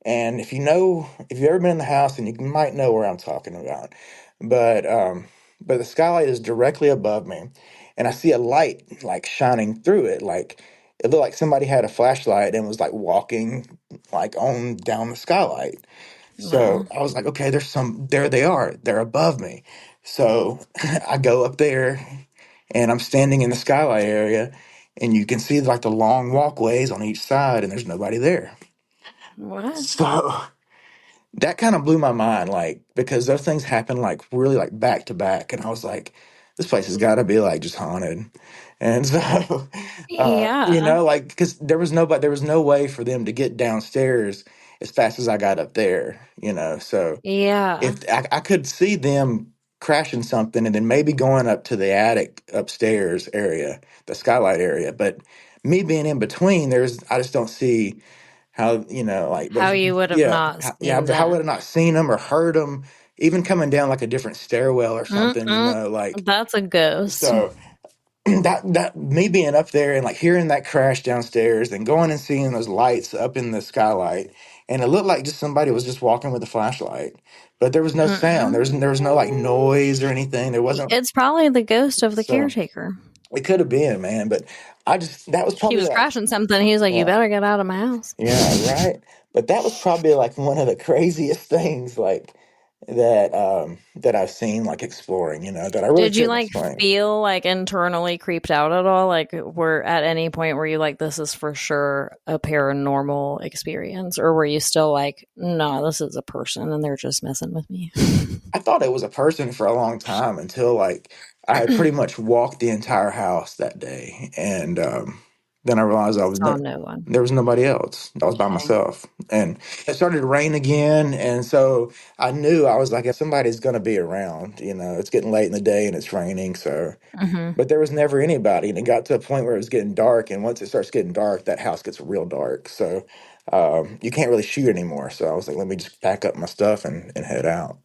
[SPEAKER 2] And if you've ever been in the house, and you might know where I'm talking about, but the skylight is directly above me, and I see a light like shining through it, like it looked like somebody had a flashlight and was like walking like on down the skylight. So
[SPEAKER 1] Wow.
[SPEAKER 2] I was like, okay, there they are, they're above me. So I go up there, and I'm standing in the skylight area, and you can see like the long walkways on each side, and there's nobody there.
[SPEAKER 1] What?
[SPEAKER 2] So that kind of blew my mind, like, because those things happen like really like back to back. And I was like, this place has got to be like just haunted. And so,
[SPEAKER 1] Yeah.
[SPEAKER 2] like, because there was no way for them to get downstairs as fast as I got up there, So
[SPEAKER 1] Yeah.
[SPEAKER 2] if I could see them crashing something and then maybe going up to the attic upstairs area, the skylight area. But me being in between, I just don't see how, like
[SPEAKER 1] How
[SPEAKER 2] there's,
[SPEAKER 1] you would have
[SPEAKER 2] yeah,
[SPEAKER 1] not
[SPEAKER 2] yeah,
[SPEAKER 1] seen
[SPEAKER 2] but how would I
[SPEAKER 1] them.
[SPEAKER 2] not seen them or heard them, even coming down like a different stairwell or something,
[SPEAKER 1] Mm-mm.
[SPEAKER 2] like,
[SPEAKER 1] That's a ghost.
[SPEAKER 2] so that me being up there and like hearing that crash downstairs and going and seeing those lights up in the skylight, and it looked like just somebody was just walking with a flashlight, but there was no sound,
[SPEAKER 1] Mm-mm.
[SPEAKER 2] there was no like noise or anything, there wasn't.
[SPEAKER 1] It's probably the ghost of the
[SPEAKER 2] So
[SPEAKER 1] caretaker.
[SPEAKER 2] it could have been, man, but that was
[SPEAKER 1] He
[SPEAKER 2] probably
[SPEAKER 1] was
[SPEAKER 2] like,
[SPEAKER 1] crashing something. He was like, "You
[SPEAKER 2] yeah.
[SPEAKER 1] better get out of my house."
[SPEAKER 2] Yeah, right. But that was probably like one of the craziest things like that I've seen like exploring, that I really
[SPEAKER 1] Did you
[SPEAKER 2] couldn't
[SPEAKER 1] like
[SPEAKER 2] explain.
[SPEAKER 1] feel like internally creeped out at all? Like, were at any point were you like, "This is for sure a paranormal experience," or were you still like, "No, this is a person and they're just messing with me"?
[SPEAKER 2] I thought it was a person for a long time until like I had pretty much walked the entire house that day, and then I realized
[SPEAKER 1] Saw no one.
[SPEAKER 2] there was nobody else. I was by
[SPEAKER 1] Dang.
[SPEAKER 2] myself, and it started to rain again, and so I knew I was like, if somebody's going to be around, it's getting late in the day and it's raining, so.
[SPEAKER 1] Hmm.
[SPEAKER 2] But there was never anybody, and it got to a point where it was getting dark. And once it starts getting dark, that house gets real dark. So you can't really shoot anymore. So I was like, let me just pack up my stuff and head out.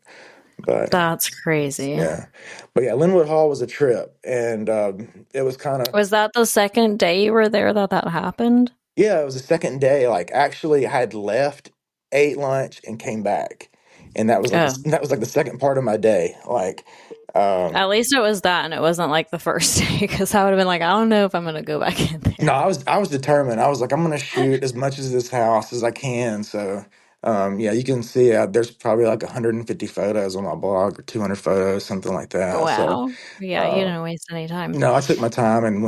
[SPEAKER 2] But
[SPEAKER 1] That's crazy.
[SPEAKER 2] yeah, but yeah, Linwood Hall was a trip, and it was kind of
[SPEAKER 1] Was that the second day you were there that happened?
[SPEAKER 2] yeah, it was the second day. Like actually, I had left, ate lunch, and came back, and
[SPEAKER 1] Oh,
[SPEAKER 2] that was like the second part of my day. Like.
[SPEAKER 1] at least it was that, and it wasn't like the first day, because I would have been like, I don't know if I'm gonna go back in
[SPEAKER 2] No,
[SPEAKER 1] there.
[SPEAKER 2] I was determined. I was like, I'm gonna shoot as much of this house as I can. So, yeah, you can see there's probably like 150 photos on my blog or 200 photos, something like that. So,
[SPEAKER 1] Wow. Yeah, you
[SPEAKER 2] uh,
[SPEAKER 1] didn't waste any time.
[SPEAKER 2] no, I took my time and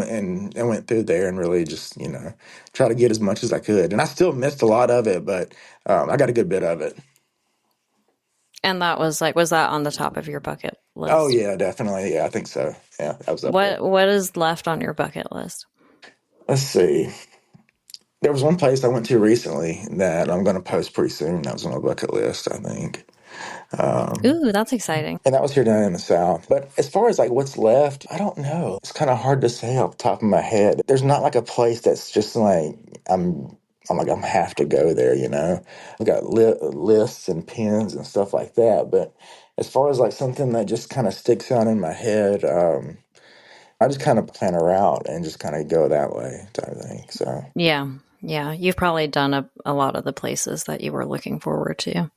[SPEAKER 2] went through there and really just try to get as much as I could. And I still missed a lot of it, but I got a good bit of it.
[SPEAKER 1] And that was like, was that on the top of your bucket
[SPEAKER 2] Oh
[SPEAKER 1] list?
[SPEAKER 2] yeah, definitely. Yeah, I think so. Yeah, that was up there.
[SPEAKER 1] What is left on your bucket list?
[SPEAKER 2] Let's see. There was one place I went to recently that I'm going to post pretty soon. That was on my bucket list, I think. Um,
[SPEAKER 1] Ooh, that's exciting.
[SPEAKER 2] and that was here down in the South. But as far as like what's left, I don't know. It's kind of hard to say off the top of my head. There's not like a place that's just like I'm like I'm have to go there. I've got lists and pins and stuff like that. But as far as like something that just kind of sticks out in my head, I just kind of plan a route and just kind of go that way type of thing. So.
[SPEAKER 1] Yeah. Yeah. You've probably done a lot of the places that you were looking forward to.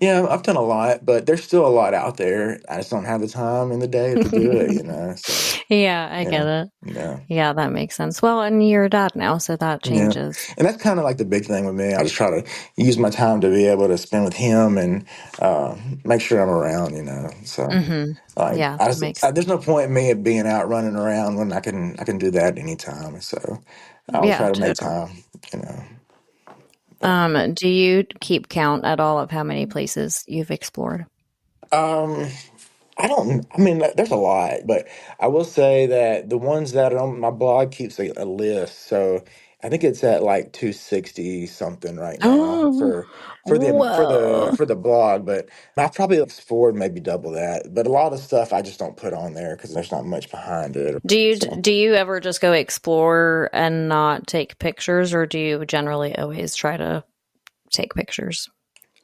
[SPEAKER 2] Yeah, I've done a lot, but there's still a lot out there. I just don't have the time in the day to do it. So,
[SPEAKER 1] Yeah, I
[SPEAKER 2] yeah,
[SPEAKER 1] get it.
[SPEAKER 2] yeah,
[SPEAKER 1] Yeah, that makes sense. Well, and you're a dad now, so that
[SPEAKER 2] yeah.
[SPEAKER 1] changes.
[SPEAKER 2] And that's kind of like the big thing with me. I just try to use my time to be able to spend with him and make sure I'm around. So,
[SPEAKER 1] Hmm.
[SPEAKER 2] like,
[SPEAKER 1] Yeah, that makes
[SPEAKER 2] there's no point in me being out running around when I can do that anytime. So, I'll
[SPEAKER 1] yeah,
[SPEAKER 2] try to make
[SPEAKER 1] totally.
[SPEAKER 2] time. You know. But,
[SPEAKER 1] Do you keep count at all of how many places you've explored?
[SPEAKER 2] um, I don't. I mean, there's a lot, but I will say that the ones that are on my blog keeps a list. So I think it's at like 260 something right now
[SPEAKER 1] Oh,
[SPEAKER 2] for the
[SPEAKER 1] whoa.
[SPEAKER 2] for the blog, but I'll probably afford maybe double that. But a lot of stuff I just don't put on there because there's not much behind it. So
[SPEAKER 1] Do you ever just go explore and not take pictures, or do you generally always try to take pictures?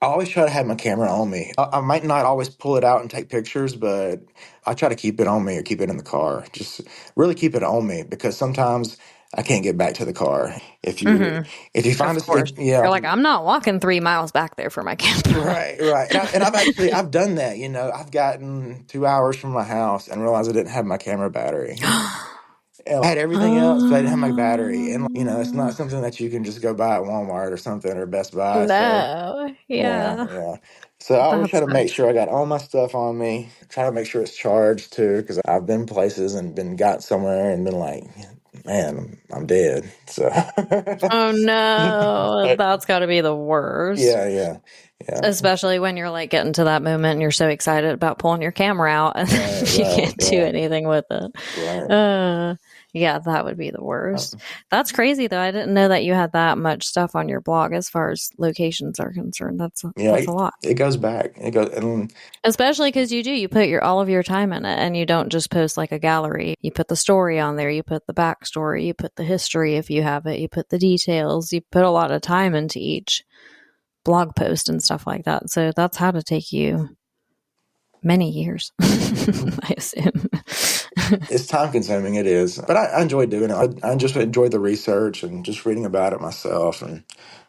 [SPEAKER 2] I always try to have my camera on me. I might not always pull it out and take pictures, but I try to keep it on me or keep it in the car. Just really keep it on me because sometimes I can't get back to the car.
[SPEAKER 1] Hmm.
[SPEAKER 2] If you
[SPEAKER 1] Of
[SPEAKER 2] find us,
[SPEAKER 1] course.
[SPEAKER 2] yeah,
[SPEAKER 1] You're like, I'm not walking 3 miles back there for my camera.
[SPEAKER 2] right, right. And I've actually I've done that. I've gotten 2 hours from my house and realized I didn't have my camera battery. And I had everything else, but I didn't have my battery. And it's not something that you can just go buy at Walmart or something or Best Buy. So
[SPEAKER 1] No.
[SPEAKER 2] yeah,
[SPEAKER 1] Yeah.
[SPEAKER 2] yeah. So I always try
[SPEAKER 1] That's
[SPEAKER 2] to make
[SPEAKER 1] nice.
[SPEAKER 2] sure I got all my stuff on me. Try to make sure it's charged too, because I've been places and been got somewhere and been like, man, I'm dead. So
[SPEAKER 1] Oh no,
[SPEAKER 2] but
[SPEAKER 1] that's got to be the worst.
[SPEAKER 2] yeah, yeah, yeah.
[SPEAKER 1] Especially when you're like getting to that moment and you're so excited about pulling your camera out and
[SPEAKER 2] Right,
[SPEAKER 1] you
[SPEAKER 2] right,
[SPEAKER 1] can't do
[SPEAKER 2] right,
[SPEAKER 1] anything with it.
[SPEAKER 2] right.
[SPEAKER 1] Uh, yeah, that would be the worst.
[SPEAKER 2] Uh,
[SPEAKER 1] That's crazy though. I didn't know that you had that much stuff on your blog as far as locations are concerned.
[SPEAKER 2] yeah,
[SPEAKER 1] That's a lot.
[SPEAKER 2] it goes back. It goes, and
[SPEAKER 1] Especially because you put your all of your time in it, and you don't just post like a gallery. You put the story on there, you put the backstory, you put the history if you have it, you put the details, you put a lot of time into each blog post and stuff like that. So that's how to take you many years, I assume.
[SPEAKER 2] it's time consuming. It is, but I enjoy doing it. I just enjoy the research and just reading about it myself and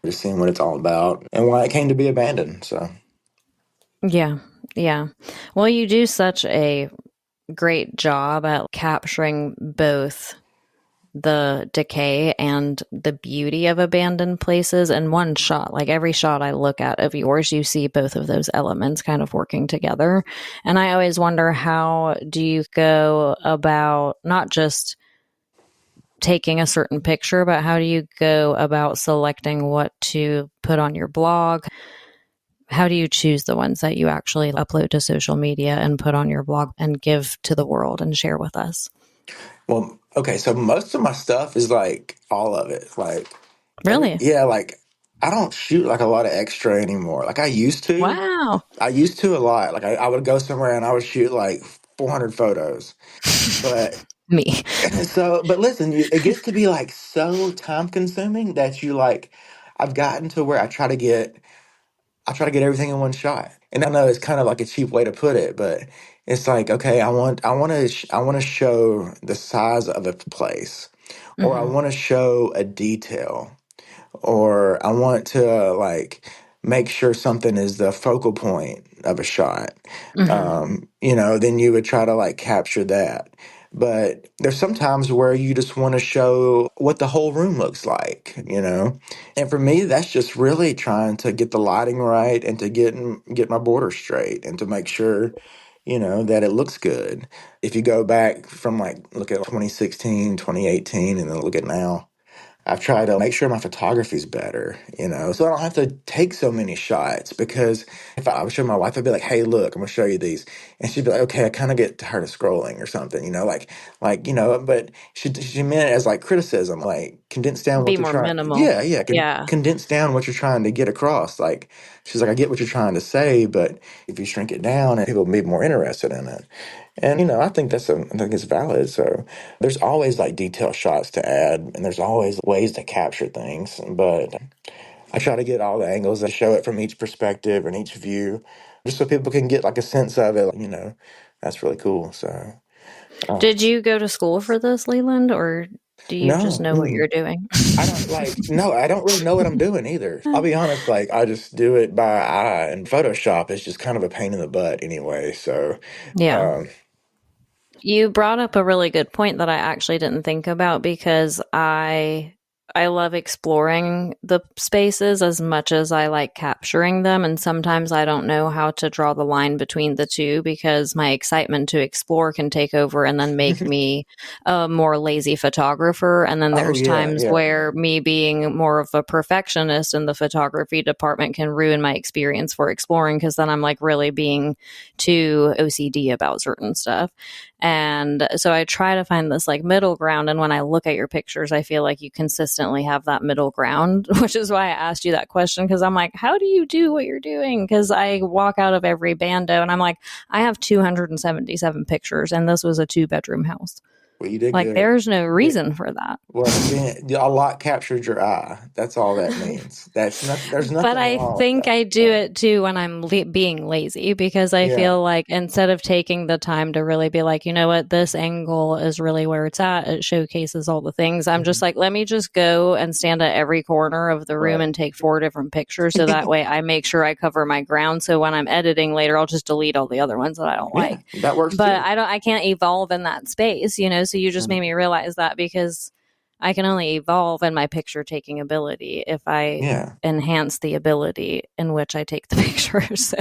[SPEAKER 2] just seeing what it's all about and why it came to be abandoned. So.
[SPEAKER 1] Yeah, yeah. Well, you do such a great job at capturing both the decay and the beauty of abandoned places in one shot. Like every shot I look at of yours, you see both of those elements kind of working together. And I always wonder, how do you go about not just taking a certain picture, but how do you go about selecting what to put on your blog? How do you choose the ones that you actually upload to social media and put on your blog and give to the world and share with us?
[SPEAKER 2] Well, okay, so most of my stuff is like all of it. Like
[SPEAKER 1] Really?
[SPEAKER 2] yeah, like I don't shoot like a lot of extra anymore. Like I used to.
[SPEAKER 1] Wow.
[SPEAKER 2] I used to a lot. Like I would go somewhere and I would shoot like 400 photos. But
[SPEAKER 1] Me.
[SPEAKER 2] but listen, it gets to be like so time consuming that you like I've gotten to where I try to get everything in one shot. And I know it's kind of like a cheap way to put it, but it's like, okay, I want to show the size of a place, or I
[SPEAKER 1] Hmm.
[SPEAKER 2] want to show a detail, or I want to like make sure something is the focal point of a shot.
[SPEAKER 1] Hmm.
[SPEAKER 2] Then you would try to like capture that. But there's sometimes where you just want to show what the whole room looks like. And for me, that's just really trying to get the lighting right and to get my border straight and to make sure, that it looks good. If you go back from like look at 2016, 2018, and then look at now, I've tried to make sure my photography's better, so I don't have to take so many shots. Because if I would show my wife, I'd be like, "Hey, look, I'm gonna show you these," and she'd be like, "Okay, I kind of get tired of scrolling or something, But she meant it as like criticism, like condense down
[SPEAKER 1] Be
[SPEAKER 2] what you're
[SPEAKER 1] more
[SPEAKER 2] trying.
[SPEAKER 1] minimal.
[SPEAKER 2] Yeah, yeah,
[SPEAKER 1] Yeah.
[SPEAKER 2] condense down what you're trying to get across. Like she's like, I get what you're trying to say, but if you shrink it down, and people will be more interested in it. And I think I think it's valid. So there's always like detail shots to add, and there's always ways to capture things. But I try to get all the angles and show it from each perspective and each view, just so people can get like a sense of it. That's really cool. So
[SPEAKER 1] Did you go to school for this, Leland, or do you just
[SPEAKER 2] no,
[SPEAKER 1] know what you're doing?
[SPEAKER 2] I don't like. No, I don't really know what I'm doing either. I'll be honest. Like I just do it by eye, and Photoshop is just kind of a pain in the butt anyway. So
[SPEAKER 1] Yeah.
[SPEAKER 2] um,
[SPEAKER 1] You brought up a really good point that I actually didn't think about, because I love exploring the spaces as much as I like capturing them, and sometimes I don't know how to draw the line between the two, because my excitement to explore can take over and then make me a more lazy photographer, and then
[SPEAKER 2] oh
[SPEAKER 1] there's
[SPEAKER 2] yeah,
[SPEAKER 1] times
[SPEAKER 2] yeah.
[SPEAKER 1] where me being more of a perfectionist in the photography department can ruin my experience for exploring, because then I'm like really being too OCD about certain stuff. And so I try to find this like middle ground. And when I look at your pictures, I feel like you consistently constantly have that middle ground, which is why I asked you that question. Cause I'm like, how do you do what you're doing? Cause I walk out of every bando and I'm like, I have 277 pictures and this was a 2-bedroom house.
[SPEAKER 2] Well, you did
[SPEAKER 1] Like
[SPEAKER 2] good.
[SPEAKER 1] there's no reason for that.
[SPEAKER 2] Well, then a lot captured your eye. That's all that means. That's not. There's
[SPEAKER 1] But
[SPEAKER 2] nothing
[SPEAKER 1] I
[SPEAKER 2] wrong with
[SPEAKER 1] think
[SPEAKER 2] that.
[SPEAKER 1] I do it too when I'm being lazy, because I
[SPEAKER 2] Yeah.
[SPEAKER 1] feel like instead of taking the time to really be like, you know what, this angle is really where it's at. It showcases all the things. I'm just
[SPEAKER 2] Mhm.
[SPEAKER 1] like, let me just go and stand at every corner of the room
[SPEAKER 2] Right.
[SPEAKER 1] and take 4 different pictures. So that way I make sure I cover my ground. So when I'm editing later, I'll just delete all the other ones that I don't
[SPEAKER 2] Yeah,
[SPEAKER 1] like.
[SPEAKER 2] that works
[SPEAKER 1] But
[SPEAKER 2] too.
[SPEAKER 1] I can't evolve in that space, you know? So you just made
[SPEAKER 2] Mhm.
[SPEAKER 1] me realize that, because I can only evolve in my picture taking ability if I
[SPEAKER 2] Yeah.
[SPEAKER 1] enhance the ability in which I take the picture. So,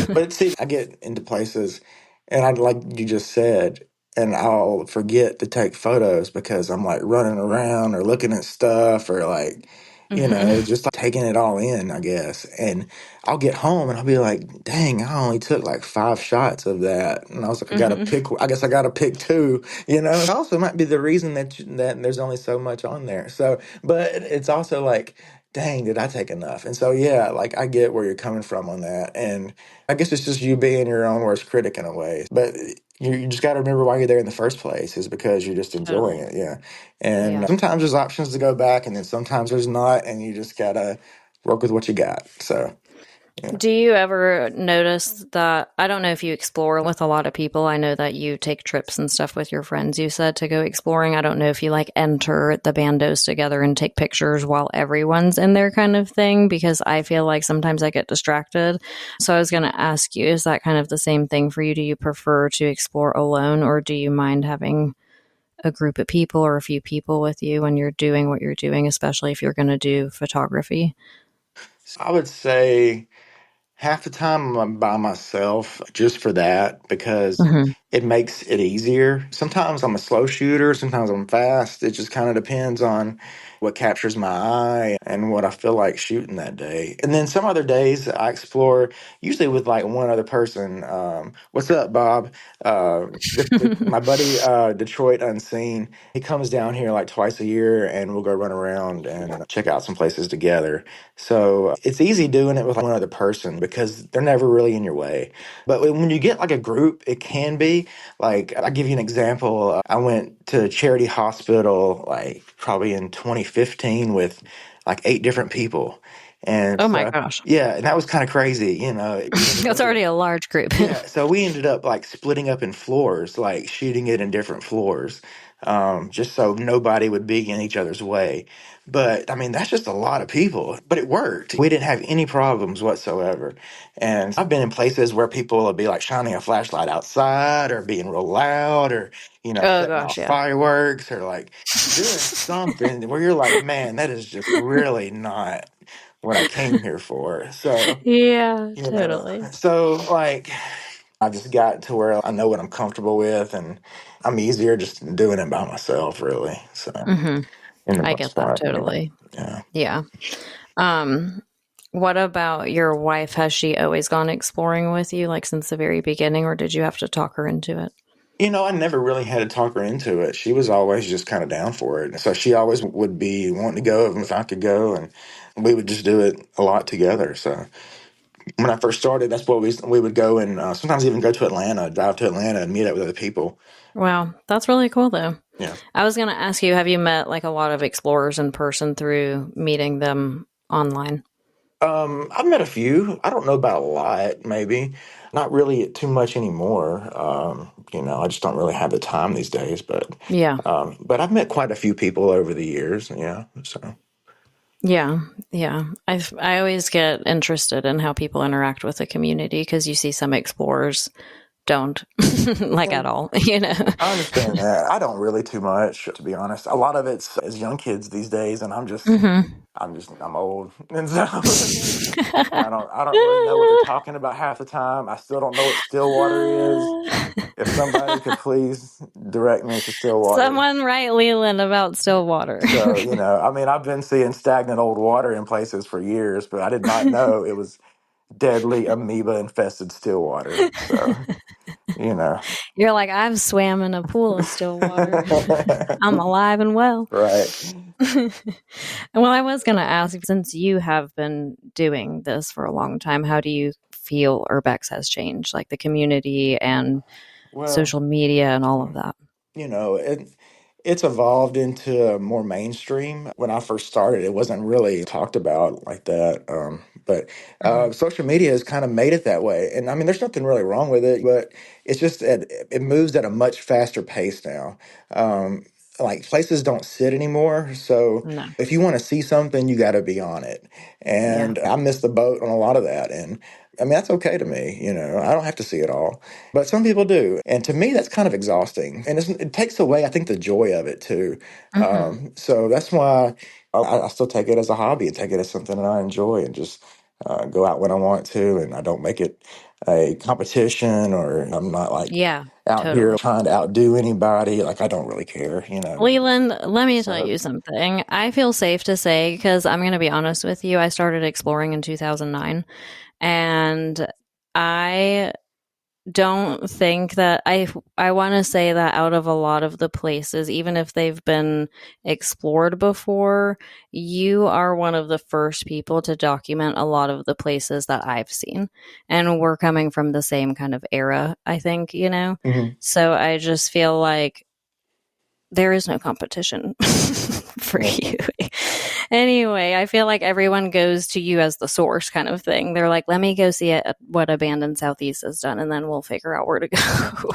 [SPEAKER 2] But see, I get into places and I like you just said, and I'll forget to take photos because I'm like running around or looking at stuff or like,
[SPEAKER 1] mhm.
[SPEAKER 2] just like taking it all in, I guess. And I'll get home and I'll be like, dang, I only took like 5 shots of that. And I was like,
[SPEAKER 1] Mhm.
[SPEAKER 2] I guess I got to pick two, you know? Also might be the reason that there's only so much on there. So, but it's also like, dang, did I take enough? And so, yeah, like I get where you're coming from on that. And I guess it's just you being your own worst critic in a way. But you just got to remember why you're there in the first place is because you're just enjoying
[SPEAKER 1] Totally.
[SPEAKER 2] it. Yeah. And
[SPEAKER 1] Yeah.
[SPEAKER 2] sometimes there's options to go back, and then sometimes there's not. And you just got to work with what you got. So, yeah.
[SPEAKER 1] Do you ever notice that? I don't know if you explore with a lot of people. I know that you take trips and stuff with your friends, you said, to go exploring. I don't know if you like enter the bandos together and take pictures while everyone's in there kind of thing, because I feel like sometimes I get distracted. So I was going to ask you, is that kind of the same thing for you? Do you prefer to explore alone, or do you mind having a group of people or a few people with you when you're doing what you're doing, especially if you're going to do photography?
[SPEAKER 2] I would say half the time I'm by myself just for that because
[SPEAKER 1] Hmm.
[SPEAKER 2] it makes it easier. Sometimes I'm a slow shooter, sometimes I'm fast. It just kind of depends on what captures my eye and what I feel like shooting that day. And then some other days I explore, usually with like one other person. What's up, Bob? My buddy Detroit Unseen, he comes down here like twice a year and we'll go run around and check out some places together. So it's easy doing it with like one other person because they're never really in your way. But when you get like a group, it can be like, I'll give you an example. I went to Charity Hospital like probably in 2015 with like 8 different people. And
[SPEAKER 1] Oh my
[SPEAKER 2] so,
[SPEAKER 1] gosh.
[SPEAKER 2] yeah, and that was kind of crazy. We ended
[SPEAKER 1] That's
[SPEAKER 2] up
[SPEAKER 1] already a large group.
[SPEAKER 2] yeah, so we ended up like splitting up in floors, like shooting it in different floors, just so nobody would be in each other's way. But I mean, that's just a lot of people, but it worked. We didn't have any problems whatsoever. And I've been in places where people will be like shining a flashlight outside or being real loud or,
[SPEAKER 1] Oh
[SPEAKER 2] setting
[SPEAKER 1] gosh,
[SPEAKER 2] off
[SPEAKER 1] yeah.
[SPEAKER 2] fireworks or like doing something where you're like, man, that is just really not what I came here for. So,
[SPEAKER 1] Yeah, totally.
[SPEAKER 2] so like I just got to where I know what I'm comfortable with, and I'm easier just doing it by myself, really. So,
[SPEAKER 1] Hmm.
[SPEAKER 2] in the
[SPEAKER 1] I
[SPEAKER 2] most
[SPEAKER 1] get that
[SPEAKER 2] part, yeah,
[SPEAKER 1] totally.
[SPEAKER 2] yeah.
[SPEAKER 1] Yeah. Um, what about your wife? Has she always gone exploring with you, like since the very beginning, or did you have to talk her into it?
[SPEAKER 2] I never really had to talk her into it. She was always just kind of down for it. So she always would be wanting to go if I could go, and we would just do it a lot together. So when I first started, that's what we would go and sometimes even go to Atlanta, drive to Atlanta and meet up with other people.
[SPEAKER 1] Wow, that's really cool though.
[SPEAKER 2] Yeah.
[SPEAKER 1] I was going to ask you, have you met like a lot of explorers in person through meeting them online?
[SPEAKER 2] I've met a few. I don't know about a lot, maybe. Not really too much anymore. I just don't really have the time these days,
[SPEAKER 1] Yeah.
[SPEAKER 2] but I've met quite a few people over the years, yeah. So
[SPEAKER 1] Yeah, yeah. I always get interested in how people interact with the community, because you see some explorers don't like
[SPEAKER 2] yeah,
[SPEAKER 1] at all, you know.
[SPEAKER 2] I understand that. I don't really too much, to be honest. A lot of it's as young kids these days, and
[SPEAKER 1] Hmm.
[SPEAKER 2] I'm old. And so I don't really know what they're talking about half the time. I still don't know what Stillwater is. If somebody could please direct me to Stillwater.
[SPEAKER 1] Someone write Leland about Stillwater.
[SPEAKER 2] So, I mean, I've been seeing stagnant old water in places for years, but I did not know it was deadly amoeba infested still water. So, you know.
[SPEAKER 1] You're like, I've swam in a pool of still water. I'm alive and well.
[SPEAKER 2] Right.
[SPEAKER 1] Well, I was going to ask, since you have been doing this for a long time, how do you feel Urbex has changed, like the community and
[SPEAKER 2] Well,
[SPEAKER 1] social media and all of that?
[SPEAKER 2] you know, it's evolved into more mainstream. When I first started, it wasn't really talked about like that. But
[SPEAKER 1] Hmm.
[SPEAKER 2] social media has kind of made it that way. And I mean, there's nothing really wrong with it, but it's just that it moves at a much faster pace now. Um, like places don't sit anymore. So
[SPEAKER 1] No.
[SPEAKER 2] if you want to see something, you got to be on it.
[SPEAKER 1] Yeah.
[SPEAKER 2] And I missed the boat on a lot of that. And I mean, that's okay to me. I don't have to see it all. But some people do. And to me, that's kind of exhausting. And it takes away, I think, the joy of it too.
[SPEAKER 1] Hmm.
[SPEAKER 2] So that's why I still take it as a hobby and take it as something that I enjoy and just go out when I want to. And I don't make it a competition or I'm not like
[SPEAKER 1] Yeah,
[SPEAKER 2] out here
[SPEAKER 1] totally.
[SPEAKER 2] trying to outdo anybody. Like, I don't really care.
[SPEAKER 1] Leland, let me tell
[SPEAKER 2] So,
[SPEAKER 1] you something. I feel safe to say, because I'm going to be honest with you, I started exploring in 2009, and I don't think that I want to say that out of a lot of the places, even if they've been explored before, you are one of the first people to document a lot of the places that I've seen. And we're coming from the same kind of era, I think, you know?
[SPEAKER 2] mhm,
[SPEAKER 1] So I just feel like there is no competition for
[SPEAKER 2] yeah.
[SPEAKER 1] you. Anyway, I feel like everyone goes to you as the source kind of thing. They're like, let me go see it, what Abandoned Southeast has done, and then we'll figure out where to go.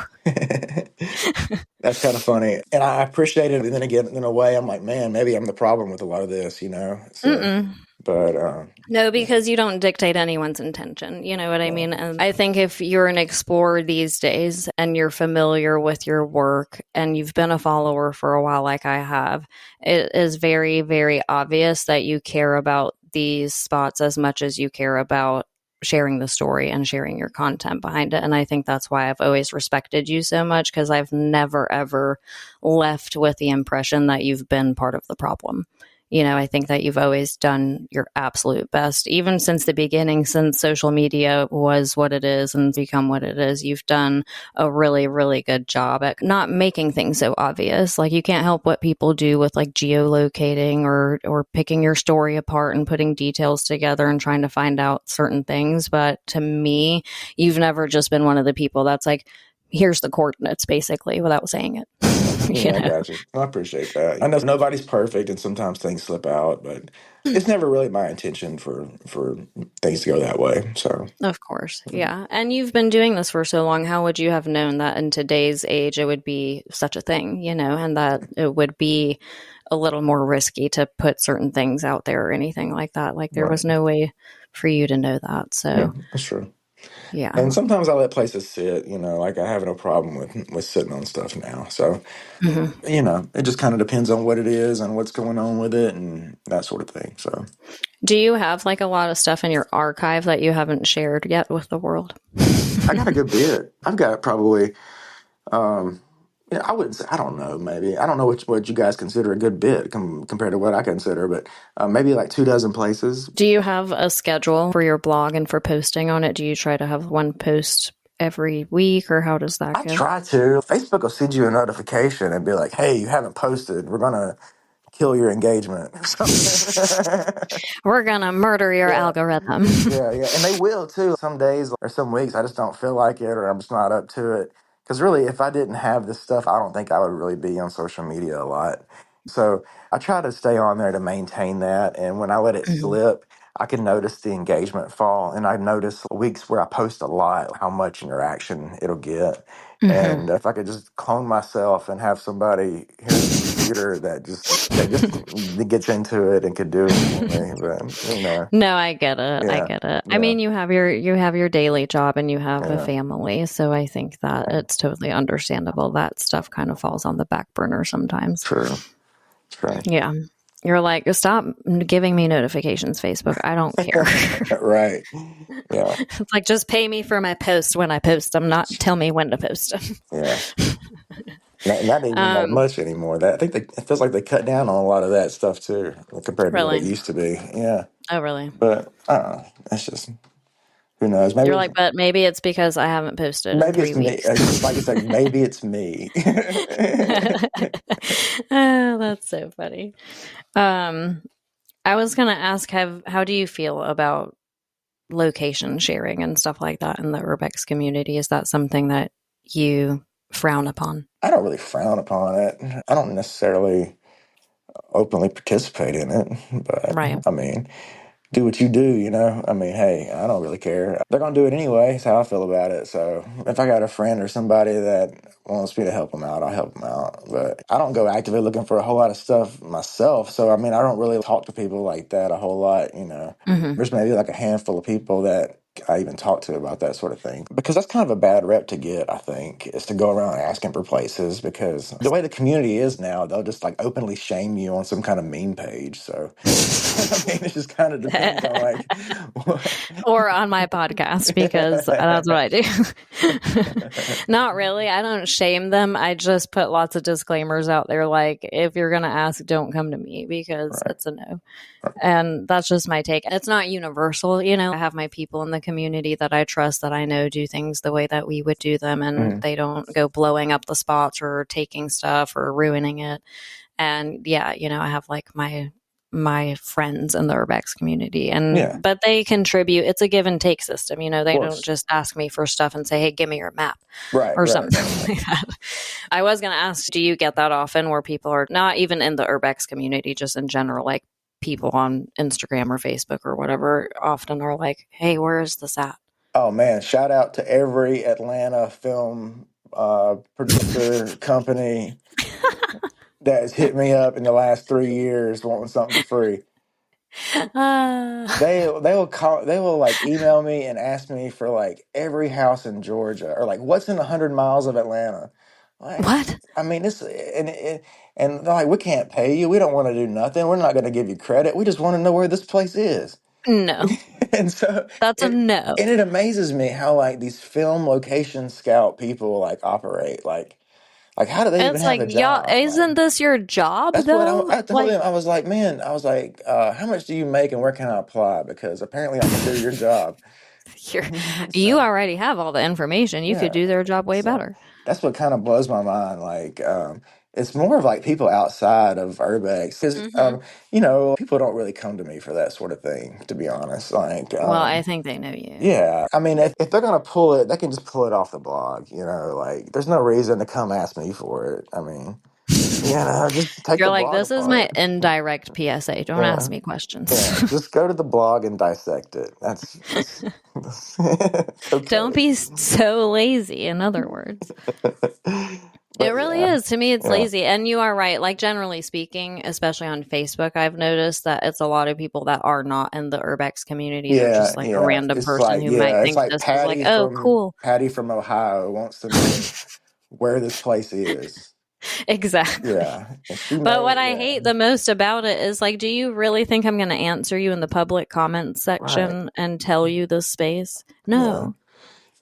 [SPEAKER 2] That's kind of funny. And I appreciate it. And then again, in a way, I'm like, man, maybe I'm the problem with a lot of this. So,
[SPEAKER 1] Mm-mm.
[SPEAKER 2] but
[SPEAKER 1] No,
[SPEAKER 2] yeah,
[SPEAKER 1] because you don't dictate anyone's intention. You know what I
[SPEAKER 2] yeah,
[SPEAKER 1] mean? And I think if you're an explorer these days and you're familiar with your work and you've been a follower for a while, like I have, it is very, very obvious that you care about these spots as much as you care about sharing the story and sharing your content behind it. And I think that's why I've always respected you so much, because I've never, ever left with the impression that you've been part of the problem. You know, I think that you've always done your absolute best, even since the beginning, since social media was what it is and become what it is. You've done a really, really good job at not making things so obvious. Like, you can't help what people do with like geolocating or picking your story apart and putting details together and trying to find out certain things. But to me, you've never just been one of the people that's like, here's the coordinates, basically, without saying it. you
[SPEAKER 2] yeah, I
[SPEAKER 1] know?
[SPEAKER 2] got you. I appreciate that. I know nobody's perfect, and sometimes things slip out, but it's never really my intention for things to go that way. So,
[SPEAKER 1] Of course. Yeah. And you've been doing this for so long. How would you have known that in today's age it would be such a thing, you know, and that it would be a little more risky to put certain things out there or anything like that? Like, there
[SPEAKER 2] right,
[SPEAKER 1] was no way for you to know that.
[SPEAKER 2] yeah,
[SPEAKER 1] So,
[SPEAKER 2] that's true. And
[SPEAKER 1] yeah.
[SPEAKER 2] sometimes I let places sit. Like I have no problem with sitting on stuff now. So,
[SPEAKER 1] Hmm.
[SPEAKER 2] it just kind of depends on what it is and what's going on with it and that sort of thing. So,
[SPEAKER 1] Do you have like a lot of stuff in your archive that you haven't shared yet with the world?
[SPEAKER 2] I got a good bit. I've got probably, I wouldn't say, I don't know, maybe. I don't know what you guys consider a good bit compared to what I consider, but maybe like 2 dozen places.
[SPEAKER 1] Do you have a schedule for your blog and for posting on it? Do you try to have one post every week, or how does that
[SPEAKER 2] I
[SPEAKER 1] go?
[SPEAKER 2] try to. Facebook will send you a notification and be like, hey, you haven't posted. We're going to kill your engagement or something.
[SPEAKER 1] We're going to murder your
[SPEAKER 2] Yeah.
[SPEAKER 1] algorithm.
[SPEAKER 2] Yeah, yeah, and they will too. Some days or some weeks, I just don't feel like it, or I'm just not up to it. Because really, if I didn't have this stuff, I don't think I would really be on social media a lot. So I try to stay on there to maintain that. And when I let it
[SPEAKER 1] Mhm.
[SPEAKER 2] slip, I can notice the engagement fall. And I notice weeks where I post a lot, how much interaction it'll get.
[SPEAKER 1] Mhm.
[SPEAKER 2] And if I could just clone myself and have somebody here at the computer that just gets into it and could do it for me, but.
[SPEAKER 1] No, I get it. I
[SPEAKER 2] Yeah,
[SPEAKER 1] get it. I
[SPEAKER 2] yeah,
[SPEAKER 1] mean, you have your daily job and you have a
[SPEAKER 2] yeah.
[SPEAKER 1] family, so I think that
[SPEAKER 2] Yeah.
[SPEAKER 1] it's totally understandable that stuff kind of falls on the back burner sometimes.
[SPEAKER 2] True, true.
[SPEAKER 1] Yeah. You're like, stop giving me notifications, Facebook. I don't care.
[SPEAKER 2] Right. Yeah,
[SPEAKER 1] It's like, just pay me for my post when I post them, not tell me when to post them.
[SPEAKER 2] yeah. Not even that
[SPEAKER 1] um,
[SPEAKER 2] much anymore. That I think it feels like they cut down on a lot of that stuff too, compared to what it
[SPEAKER 1] really?
[SPEAKER 2] used to be. Yeah,
[SPEAKER 1] Oh, really?
[SPEAKER 2] but I don't know. That's just Who knows?
[SPEAKER 1] You're like, but maybe it's because I haven't posted in
[SPEAKER 2] Maybe
[SPEAKER 1] 3
[SPEAKER 2] it's me.
[SPEAKER 1] weeks.
[SPEAKER 2] Like it's like maybe it's me.
[SPEAKER 1] Oh, that's so funny. Um, I was gonna ask, how do you feel about location sharing and stuff like that in the Urbex community? Is that something that you frown upon?
[SPEAKER 2] I don't really frown upon it. I don't necessarily openly participate in it, but
[SPEAKER 1] Right.
[SPEAKER 2] I mean, do what you do, you know? I mean, hey, I don't really care. They're going to do it anyway. That's how I feel about it. So if I got a friend or somebody that wants me to help them out, I'll help them out. But I don't go actively looking for a whole lot of stuff myself. So, I mean, I don't really talk to people like that a whole lot, you know?
[SPEAKER 1] Mm-hmm.
[SPEAKER 2] There's maybe like a handful of people that I even talk to about that sort of thing. Because that's kind of a bad rep to get, I think, is to go around asking for places because the way the community is now, they'll just like openly shame you on some kind of meme page. So, I mean, it just kind of depends on like what.
[SPEAKER 1] Or on my podcast, because that's what I do. Not really. I don't shame them. I just put lots of disclaimers out there like, if you're going to ask, don't come to me because
[SPEAKER 2] Right.
[SPEAKER 1] it's a no. And that's just my take. It's not universal. I have my people in the community that I trust, that I know do things the way that we would do them, and
[SPEAKER 2] Mhm.
[SPEAKER 1] they don't go blowing up the spots or taking stuff or ruining it. And yeah, I have like my friends in the Urbex community,
[SPEAKER 2] Yeah,
[SPEAKER 1] but they contribute. It's a give and take system.
[SPEAKER 2] of
[SPEAKER 1] They don't
[SPEAKER 2] course.
[SPEAKER 1] just ask me for stuff and say, hey, give me your map
[SPEAKER 2] Right,
[SPEAKER 1] or
[SPEAKER 2] right.
[SPEAKER 1] something like that. I was going to ask, do you get that often where people are not even in the Urbex community, just in general, like people on Instagram or Facebook or whatever often are like, hey, where is this at?
[SPEAKER 2] Oh man, shout out to every Atlanta film producer company that has hit me up in the last 3 years wanting something for free.
[SPEAKER 1] Uh,
[SPEAKER 2] They will like email me and ask me for like every house in Georgia or like what's in 100 miles of Atlanta. Like,
[SPEAKER 1] what?
[SPEAKER 2] I mean, this and they're like, we can't pay you. We don't want to do nothing. We're not going to give you credit. We just want to know where this place is.
[SPEAKER 1] No,
[SPEAKER 2] And so
[SPEAKER 1] that's a
[SPEAKER 2] it
[SPEAKER 1] no.
[SPEAKER 2] and it amazes me how like these film location scout people like operate. Like how do they even
[SPEAKER 1] It's
[SPEAKER 2] have
[SPEAKER 1] like,
[SPEAKER 2] a
[SPEAKER 1] y'all,
[SPEAKER 2] job? Like
[SPEAKER 1] isn't this your job
[SPEAKER 2] that's what
[SPEAKER 1] though?
[SPEAKER 2] I told
[SPEAKER 1] Like,
[SPEAKER 2] him. I was like, man, I was like, how much do you make and where can I apply? Because apparently I can do your job.
[SPEAKER 1] you're, you
[SPEAKER 2] So
[SPEAKER 1] already have all the information. You could
[SPEAKER 2] yeah.
[SPEAKER 1] do their job way
[SPEAKER 2] So
[SPEAKER 1] better.
[SPEAKER 2] that's what kind of blows my mind. Like, it's more of like people outside of Urbex because,
[SPEAKER 1] Hmm.
[SPEAKER 2] people don't really come to me for that sort of thing, to be honest. Like,
[SPEAKER 1] Well, I think they know you.
[SPEAKER 2] yeah, I mean, if they're gonna pull it, they can just pull it off the blog. Like, there's no reason to come ask me for it. I mean, just take
[SPEAKER 1] You're
[SPEAKER 2] the
[SPEAKER 1] like,
[SPEAKER 2] blog
[SPEAKER 1] this is my
[SPEAKER 2] apart.
[SPEAKER 1] indirect PSA. Don't ask
[SPEAKER 2] Yeah,
[SPEAKER 1] me questions.
[SPEAKER 2] yeah, just go to the blog and dissect it. That's it's
[SPEAKER 1] Don't
[SPEAKER 2] okay.
[SPEAKER 1] be so lazy, in other words. It
[SPEAKER 2] But
[SPEAKER 1] really
[SPEAKER 2] yeah,
[SPEAKER 1] is. To me, it's
[SPEAKER 2] yeah,
[SPEAKER 1] lazy. And you are right. Like, generally speaking, especially on Facebook, I've noticed that it's a lot of people that are not in the Urbex community. They're just like a
[SPEAKER 2] yeah.
[SPEAKER 1] random person who might
[SPEAKER 2] It's
[SPEAKER 1] think
[SPEAKER 2] like
[SPEAKER 1] this is like, oh, cool.
[SPEAKER 2] Patty from Ohio wants to know where this place is.
[SPEAKER 1] Exactly.
[SPEAKER 2] Yeah, and she
[SPEAKER 1] But
[SPEAKER 2] may,
[SPEAKER 1] what I
[SPEAKER 2] yeah,
[SPEAKER 1] hate the most about it is like, do you really think I'm going to answer you in the public comments
[SPEAKER 2] right,
[SPEAKER 1] section and tell you the space?
[SPEAKER 2] yeah.
[SPEAKER 1] No.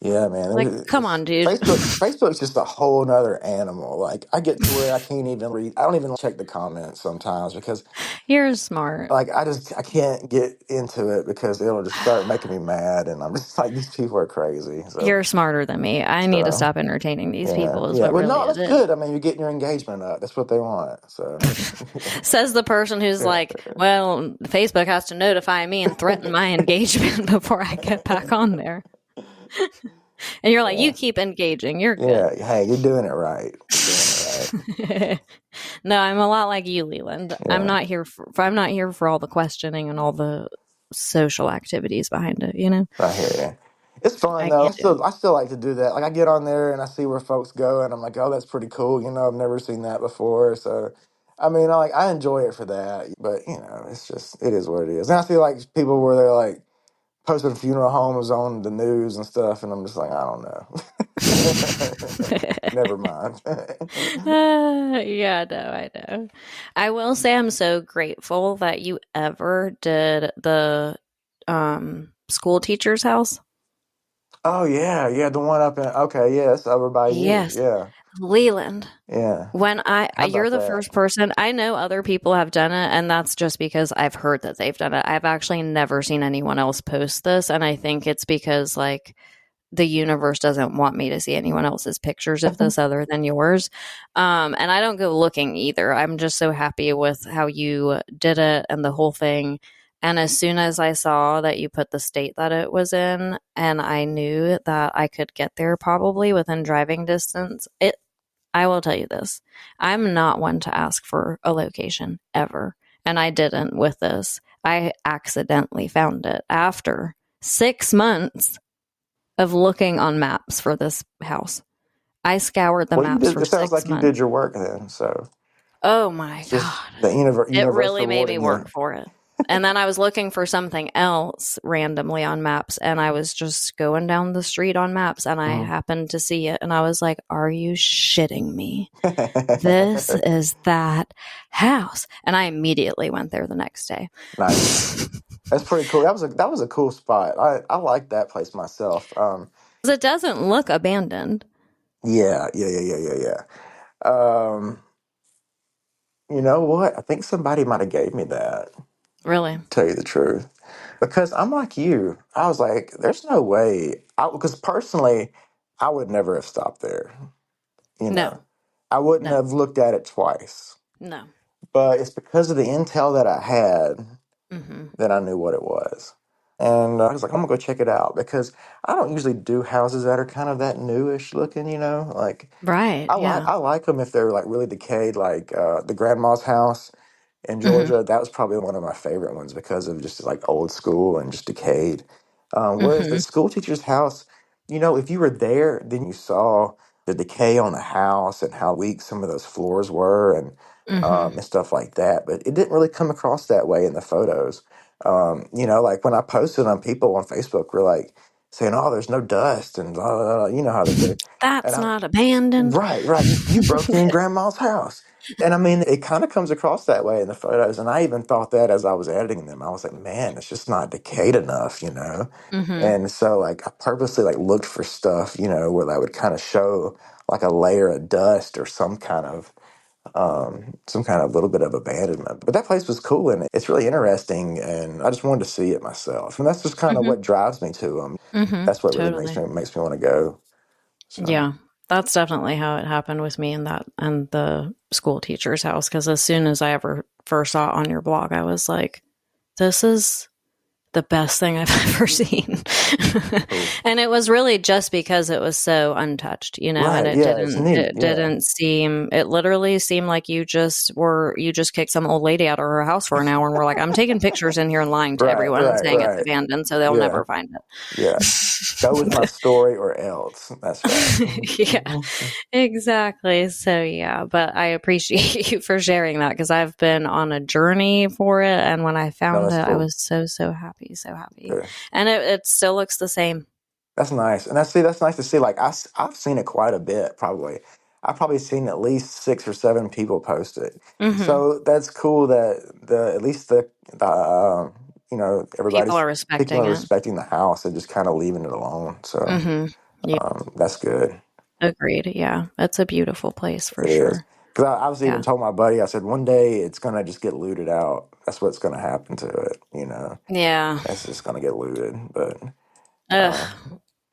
[SPEAKER 2] Yeah, man.
[SPEAKER 1] Like, come on, dude.
[SPEAKER 2] Facebook's just a whole nother animal. Like I get to where I can't even read. I don't even check the comments sometimes because
[SPEAKER 1] You're smart.
[SPEAKER 2] like I can't get into it because it'll just start making me mad, and I'm just like these people are crazy. So
[SPEAKER 1] You're smarter than me. I need to
[SPEAKER 2] so
[SPEAKER 1] stop entertaining these
[SPEAKER 2] yeah,
[SPEAKER 1] people, is
[SPEAKER 2] yeah.
[SPEAKER 1] what
[SPEAKER 2] Well,
[SPEAKER 1] really
[SPEAKER 2] no,
[SPEAKER 1] it
[SPEAKER 2] that's
[SPEAKER 1] is.
[SPEAKER 2] good. I mean, you're getting your engagement up. That's what they want. So
[SPEAKER 1] Says the person who's
[SPEAKER 2] yeah,
[SPEAKER 1] like, well, Facebook has to notify me and threaten my engagement before I get back on there. And you're like, you
[SPEAKER 2] yeah,
[SPEAKER 1] keep engaging. You're good.
[SPEAKER 2] yeah. Hey, you're doing it right. You're doing it right.
[SPEAKER 1] No, I'm a lot like you, Leland. I'm
[SPEAKER 2] Yeah.
[SPEAKER 1] not here I'm not here for all the questioning and all the social activities behind it.
[SPEAKER 2] I hear you. It's fun
[SPEAKER 1] I
[SPEAKER 2] though.
[SPEAKER 1] can't do it.
[SPEAKER 2] I still like to do that. Like I get on there and I see where folks go, and I'm like, oh, that's pretty cool. I've never seen that before. So, I mean, I enjoy it for that. But it's just it is what it is. And I see like people where they're like posting funeral homes on the news and stuff, and I'm just like, I don't know. Never mind.
[SPEAKER 1] Yeah, no, I know. I will say I'm so grateful that you ever did the school teacher's house.
[SPEAKER 2] Oh yeah, yeah, the one up in okay, yeah, it's over by you.
[SPEAKER 1] Yes,
[SPEAKER 2] Yeah,
[SPEAKER 1] Leland.
[SPEAKER 2] yeah.
[SPEAKER 1] When
[SPEAKER 2] How
[SPEAKER 1] you're
[SPEAKER 2] about
[SPEAKER 1] the
[SPEAKER 2] that?
[SPEAKER 1] first person, I know other people have done it, and that's just because I've heard that they've done it. I've actually never seen anyone else post this, and I think it's because, like, the universe doesn't want me to see anyone else's pictures of this other than yours. And I don't go looking either. I'm just so happy with how you did it and the whole thing. And as soon as I saw that you put the state that it was in, and I knew that I could get there probably within driving distance, I will tell you this. I'm not one to ask for a location ever. And I didn't with this. I accidentally found it after 6 months of looking on maps for this house. I scoured the
[SPEAKER 2] Well, you
[SPEAKER 1] maps
[SPEAKER 2] did.
[SPEAKER 1] for
[SPEAKER 2] It sounds
[SPEAKER 1] six
[SPEAKER 2] like you did
[SPEAKER 1] months.
[SPEAKER 2] your work then. So
[SPEAKER 1] Oh my
[SPEAKER 2] it's just
[SPEAKER 1] God.
[SPEAKER 2] the
[SPEAKER 1] It
[SPEAKER 2] universe
[SPEAKER 1] really made me
[SPEAKER 2] rewarding you.
[SPEAKER 1] work for it. And then I was looking for something else randomly on maps, and I was just going down the street on maps, and I
[SPEAKER 2] Mhm.
[SPEAKER 1] happened to see it, and I was like, are you shitting me? This is that house. And I immediately went there the next day.
[SPEAKER 2] Nice. That's pretty cool. That was a cool spot. I like that place myself.
[SPEAKER 1] 'Cause it doesn't look abandoned.
[SPEAKER 2] Yeah, yeah, yeah, yeah, yeah, yeah. You know what? I think somebody might have gave me that.
[SPEAKER 1] Really?
[SPEAKER 2] To tell you the truth, because I'm like you. I was like, "There's no way." Because personally, I would never have stopped there. You
[SPEAKER 1] No,
[SPEAKER 2] know, I wouldn't
[SPEAKER 1] no,
[SPEAKER 2] have looked at it twice.
[SPEAKER 1] no.
[SPEAKER 2] But it's because of the intel that I had
[SPEAKER 1] Hmm.
[SPEAKER 2] that I knew what it was. And I was like, I'm gonna go check it out because I don't usually do houses that are kind of that newish looking, Like
[SPEAKER 1] Right. Yeah.
[SPEAKER 2] I like them if they're like really decayed, like the grandma's house in
[SPEAKER 1] Hmm.
[SPEAKER 2] Georgia. That was probably one of my favorite ones because of just like old school and just decayed. Whereas the
[SPEAKER 1] Hmm.
[SPEAKER 2] school teacher's house, if you were there, then you saw the decay on the house and how weak some of those floors were
[SPEAKER 1] Hmm.
[SPEAKER 2] and stuff like that. But it didn't really come across that way in the photos. Like when I posted on people on Facebook were like saying, "Oh, there's no dust," and blah, blah, blah, you know how they say. And
[SPEAKER 1] That's
[SPEAKER 2] I,
[SPEAKER 1] not abandoned.
[SPEAKER 2] right, right, you broke in grandma's house. And I mean, it kind of comes across that way in the photos. And I even thought that as I was editing them, I was like, man, it's just not decayed enough.
[SPEAKER 1] Hmm.
[SPEAKER 2] And so, like, I purposely like looked for stuff, where that would kind of show like a layer of dust or some kind of little bit of abandonment. But that place was cool and it's really interesting. And I just wanted to see it myself. And that's just kind of
[SPEAKER 1] Hmm.
[SPEAKER 2] what drives me to them.
[SPEAKER 1] Hmm.
[SPEAKER 2] That's what really makes
[SPEAKER 1] Totally.
[SPEAKER 2] me want to go. So
[SPEAKER 1] Yeah. That's definitely how it happened with me and that and the school teacher's house. Because as soon as I ever first saw it on your blog, I was like, this is the best thing I've ever seen.
[SPEAKER 2] cool.
[SPEAKER 1] And it was really just because it was so untouched, and
[SPEAKER 2] Right.
[SPEAKER 1] it
[SPEAKER 2] Yeah. It's
[SPEAKER 1] didn't
[SPEAKER 2] neat.
[SPEAKER 1] it
[SPEAKER 2] Yeah.
[SPEAKER 1] didn't seem it literally seemed like you just kicked some old lady out of her house for an hour and were like, I'm taking pictures in here and lying to
[SPEAKER 2] Right.
[SPEAKER 1] everyone and
[SPEAKER 2] Right.
[SPEAKER 1] saying it's
[SPEAKER 2] Right.
[SPEAKER 1] abandoned so they'll
[SPEAKER 2] Yeah.
[SPEAKER 1] never find
[SPEAKER 2] Yeah. Go with my
[SPEAKER 1] it.
[SPEAKER 2] story or else. That's right.
[SPEAKER 1] Yeah, exactly. So yeah, but I appreciate you for sharing that because I've been on a journey for it, and when I
[SPEAKER 2] No,
[SPEAKER 1] found
[SPEAKER 2] that's
[SPEAKER 1] it, I
[SPEAKER 2] cool.
[SPEAKER 1] was so happy, so happy,
[SPEAKER 2] Good.
[SPEAKER 1] and it still looks the same.
[SPEAKER 2] That's nice. And that's nice to see. Like I've seen it quite a bit. Probably, I've probably seen at least 6 or 7 people post it.
[SPEAKER 1] Hmm.
[SPEAKER 2] So that's cool that the at least
[SPEAKER 1] People
[SPEAKER 2] everybody's
[SPEAKER 1] are
[SPEAKER 2] people
[SPEAKER 1] respecting
[SPEAKER 2] are
[SPEAKER 1] it.
[SPEAKER 2] respecting the house and just kind of leaving it alone. So
[SPEAKER 1] Hmm. Yeah,
[SPEAKER 2] that's good.
[SPEAKER 1] agreed. Yeah, it's a beautiful place for
[SPEAKER 2] It is.
[SPEAKER 1] sure.
[SPEAKER 2] Because I was even
[SPEAKER 1] Yeah,
[SPEAKER 2] told my buddy, I said, one day it's going to just get looted out. That's what's going to happen to it.
[SPEAKER 1] yeah.
[SPEAKER 2] It's just going to get looted. But, uh,
[SPEAKER 1] Ugh,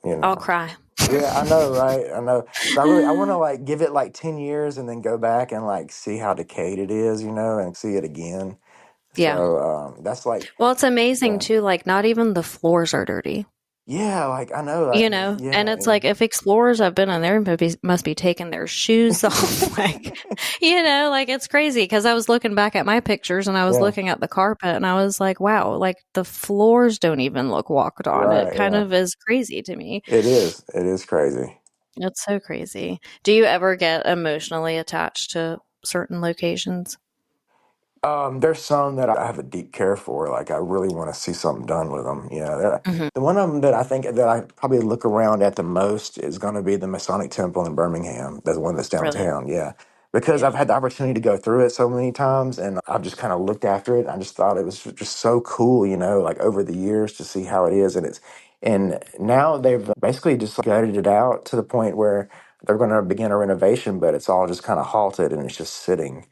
[SPEAKER 2] you
[SPEAKER 1] I'll
[SPEAKER 2] know.
[SPEAKER 1] cry.
[SPEAKER 2] Yeah, I know, right? I know. So I want to like give it like 10 years and then go back and like see how decayed it is, and see it again.
[SPEAKER 1] Yeah.
[SPEAKER 2] So that's like,
[SPEAKER 1] Well, it's amazing
[SPEAKER 2] yeah.
[SPEAKER 1] too. Like, not even the floors are dirty.
[SPEAKER 2] Yeah, like I know that.
[SPEAKER 1] And
[SPEAKER 2] Yeah.
[SPEAKER 1] it's like if explorers have been in there, must be taking their shoes off. Like, like it's crazy because I was looking back at my pictures and I was
[SPEAKER 2] Yeah.
[SPEAKER 1] looking at the carpet and I was like, wow, like the floors don't even look walked on. It
[SPEAKER 2] Right.
[SPEAKER 1] kind
[SPEAKER 2] Yeah.
[SPEAKER 1] of is crazy to me.
[SPEAKER 2] It is. It is crazy.
[SPEAKER 1] It's so crazy. Do you ever get emotionally attached to certain locations?
[SPEAKER 2] There's some that I have a deep care for. Like I really want to see something done with them.
[SPEAKER 1] Hmm.
[SPEAKER 2] The one of them that I think that I probably look around at the most is going to be the Masonic Temple in Birmingham. That's the one that's
[SPEAKER 1] Really?
[SPEAKER 2] downtown. Yeah, because
[SPEAKER 1] Yeah.
[SPEAKER 2] I've had the opportunity to go through it so many times, and I've just kind of looked after it. I just thought it was just so cool, like over the years to see how it is, and now they've basically just gutted it out to the point where they're going to begin a renovation, but it's all just kind of halted and it's just sitting.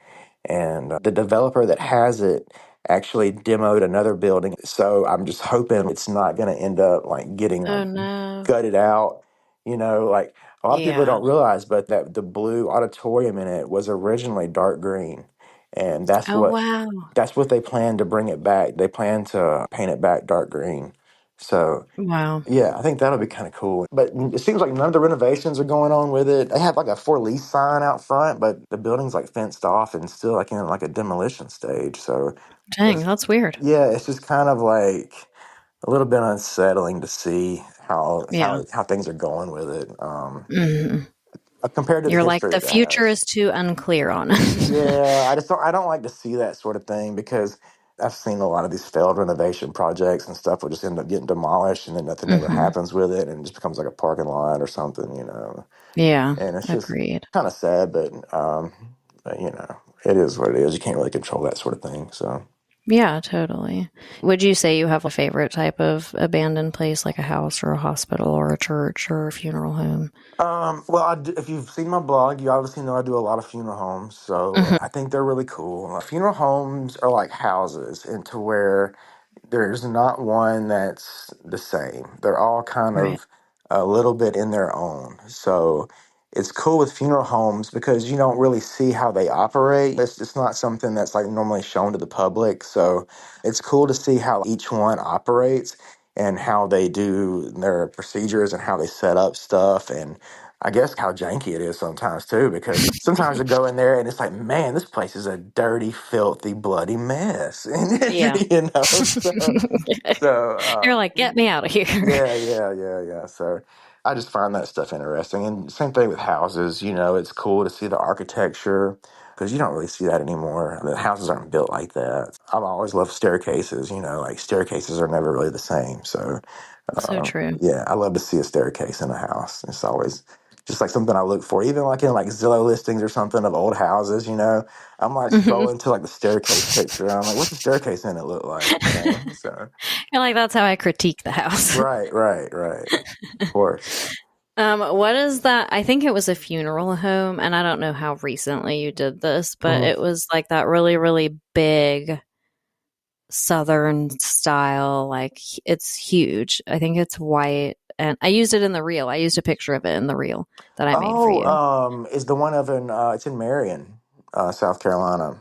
[SPEAKER 2] And the developer that has it actually demoed another building, so I'm just hoping it's not going to end up like getting
[SPEAKER 1] Oh
[SPEAKER 2] like
[SPEAKER 1] no.
[SPEAKER 2] gutted out. Like a lot of people
[SPEAKER 1] Yeah.
[SPEAKER 2] don't realize, but that the blue auditorium in it was originally dark green, and that's
[SPEAKER 1] Oh
[SPEAKER 2] what
[SPEAKER 1] wow.
[SPEAKER 2] that's what they plan to bring it back. They plan to paint it back dark green. So
[SPEAKER 1] Wow.
[SPEAKER 2] yeah, I think that'll be kind of cool. But it seems like none of the renovations are going on with it. They have like a for lease sign out front, but the building's like fenced off and still like in like a demolition stage. So
[SPEAKER 1] Dang,
[SPEAKER 2] it's
[SPEAKER 1] that's weird.
[SPEAKER 2] yeah, it's just kind of like a little bit unsettling to see how
[SPEAKER 1] Yeah.
[SPEAKER 2] how how things are going with it.
[SPEAKER 1] Mhm.
[SPEAKER 2] Compared to the
[SPEAKER 1] You're like,
[SPEAKER 2] history
[SPEAKER 1] the
[SPEAKER 2] it
[SPEAKER 1] future
[SPEAKER 2] has.
[SPEAKER 1] is too unclear on it.
[SPEAKER 2] Yeah, I don't like to see that sort of thing because I've seen a lot of these failed renovation projects and stuff will just end up getting demolished and then nothing ever
[SPEAKER 1] Hmm.
[SPEAKER 2] happens with it and it just becomes like a parking lot or something.
[SPEAKER 1] Yeah,
[SPEAKER 2] And it's just
[SPEAKER 1] agreed.
[SPEAKER 2] kind of sad, but it is what it is. You can't really control that sort of thing. So.
[SPEAKER 1] Yeah, totally. Would you say you have a favorite type of abandoned place, like a house or a hospital or a church or a funeral home?
[SPEAKER 2] Well, if you've seen my blog, you obviously know I do a lot of funeral homes, so
[SPEAKER 1] Hmm.
[SPEAKER 2] I think they're really cool. Funeral homes are like houses, and to where there's not one that's the same. They're all kind
[SPEAKER 1] Right.
[SPEAKER 2] of a little bit in their own. So it's cool with funeral homes because you don't really see how they operate. It's not something that's like normally shown to the public. So it's cool to see how each one operates and how they do their procedures and how they set up stuff and I guess how janky it is sometimes too, because sometimes you go in there and it's like, man, this place is a dirty, filthy, bloody mess, and
[SPEAKER 1] Yeah.
[SPEAKER 2] so
[SPEAKER 1] You're like, get me out of here.
[SPEAKER 2] yeah, yeah, yeah, yeah. So I just find that stuff interesting. And same thing with houses. It's cool to see the architecture because you don't really see that anymore. The houses aren't built like that. I've always loved staircases. Like staircases are never really the same. So
[SPEAKER 1] So true.
[SPEAKER 2] yeah, I love to see a staircase in a house. It's always just like something I look for, even like in like Zillow listings or something of old houses. I'm like
[SPEAKER 1] Hmm.
[SPEAKER 2] scrolling to like the staircase picture. And I'm like, what's the staircase in it look like? So.
[SPEAKER 1] You're like, that's how I critique the house.
[SPEAKER 2] Right, right, right. Of course.
[SPEAKER 1] What is that? I think it was a funeral home, and I don't know how recently you did this, but
[SPEAKER 2] Mhm.
[SPEAKER 1] it was like that really, really big Southern style. Like, it's huge. I think it's white, and I used it in the reel. I used a picture of it in the reel that I made for
[SPEAKER 2] Oh,
[SPEAKER 1] you.
[SPEAKER 2] is the one of in it's in Marion, South Carolina.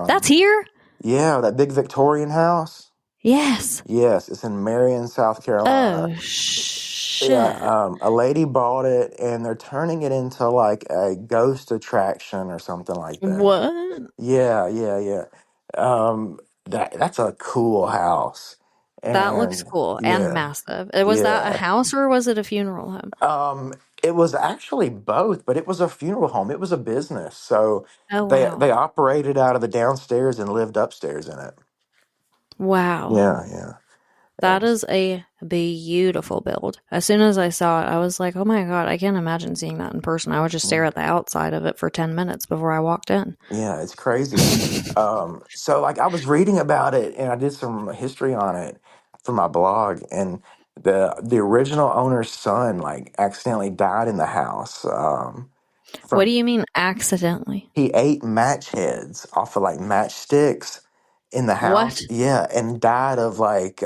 [SPEAKER 1] That's here?
[SPEAKER 2] Yeah, that big Victorian house.
[SPEAKER 1] Yes.
[SPEAKER 2] Yes, it's in Marion, South Carolina.
[SPEAKER 1] Oh,
[SPEAKER 2] Yeah,
[SPEAKER 1] shit.
[SPEAKER 2] a lady bought it and they're turning it into like a ghost attraction or something like that.
[SPEAKER 1] What?
[SPEAKER 2] Yeah, yeah, yeah. That's a cool house.
[SPEAKER 1] That looks
[SPEAKER 2] And
[SPEAKER 1] cool and
[SPEAKER 2] yeah,
[SPEAKER 1] massive. Was that a
[SPEAKER 2] yeah.
[SPEAKER 1] house or was it a funeral home?
[SPEAKER 2] Um, it was actually both, but it was a funeral home. It was a business. So
[SPEAKER 1] Oh,
[SPEAKER 2] they
[SPEAKER 1] wow.
[SPEAKER 2] operated out of the downstairs and lived upstairs in it.
[SPEAKER 1] Wow.
[SPEAKER 2] Yeah, yeah.
[SPEAKER 1] That
[SPEAKER 2] And
[SPEAKER 1] is a beautiful build. As soon as I saw it, I was like, oh my God, I can't imagine seeing that in person. I would just stare
[SPEAKER 2] mm,
[SPEAKER 1] at the outside of it for 10 minutes before I walked in.
[SPEAKER 2] yeah, it's crazy. So like I was reading about it and I did some history on it for my blog and the original owner's son like accidentally died in the house.
[SPEAKER 1] What do
[SPEAKER 2] From
[SPEAKER 1] you mean accidentally?
[SPEAKER 2] He ate match heads off of like matchsticks in the house.
[SPEAKER 1] What?
[SPEAKER 2] Yeah, and died of like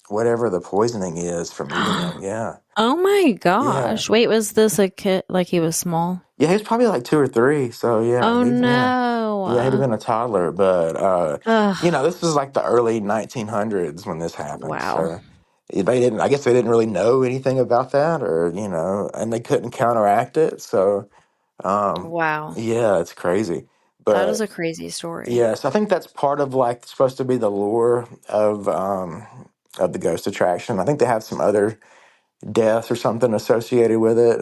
[SPEAKER 2] whatever the poisoning is from eating them. Yeah.
[SPEAKER 1] Oh my
[SPEAKER 2] Yeah.
[SPEAKER 1] gosh. Wait, was this a kid like he was small?
[SPEAKER 2] Yeah, he was probably like 2 or 3. So yeah,
[SPEAKER 1] Oh
[SPEAKER 2] yeah. Yeah, he'd have
[SPEAKER 1] no.
[SPEAKER 2] been a toddler, but
[SPEAKER 1] Ugh.
[SPEAKER 2] this was like the early 1900s when this happened.
[SPEAKER 1] Wow.
[SPEAKER 2] So I guess they didn't really know anything about that or and they couldn't counteract it. So um
[SPEAKER 1] Wow.
[SPEAKER 2] yeah, it's crazy.
[SPEAKER 1] That is
[SPEAKER 2] But
[SPEAKER 1] a crazy story.
[SPEAKER 2] yes, I think that's part of like supposed to be the lure of the ghost attraction. I think they have some other deaths or something associated with it.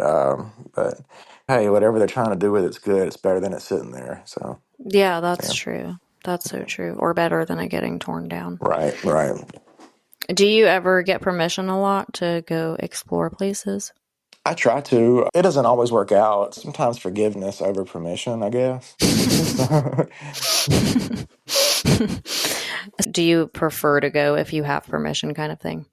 [SPEAKER 2] But hey, whatever they're trying to do with it's good. It's better than it sitting there. So
[SPEAKER 1] Yeah, that's
[SPEAKER 2] yeah,
[SPEAKER 1] true. That's so true. Or better than it getting torn down.
[SPEAKER 2] right, right.
[SPEAKER 1] Do you ever get permission a lot to go explore places?
[SPEAKER 2] I try to. It doesn't always work out. Sometimes forgiveness over permission, I guess. So,
[SPEAKER 1] Do you prefer to go if you have permission, kind of thing?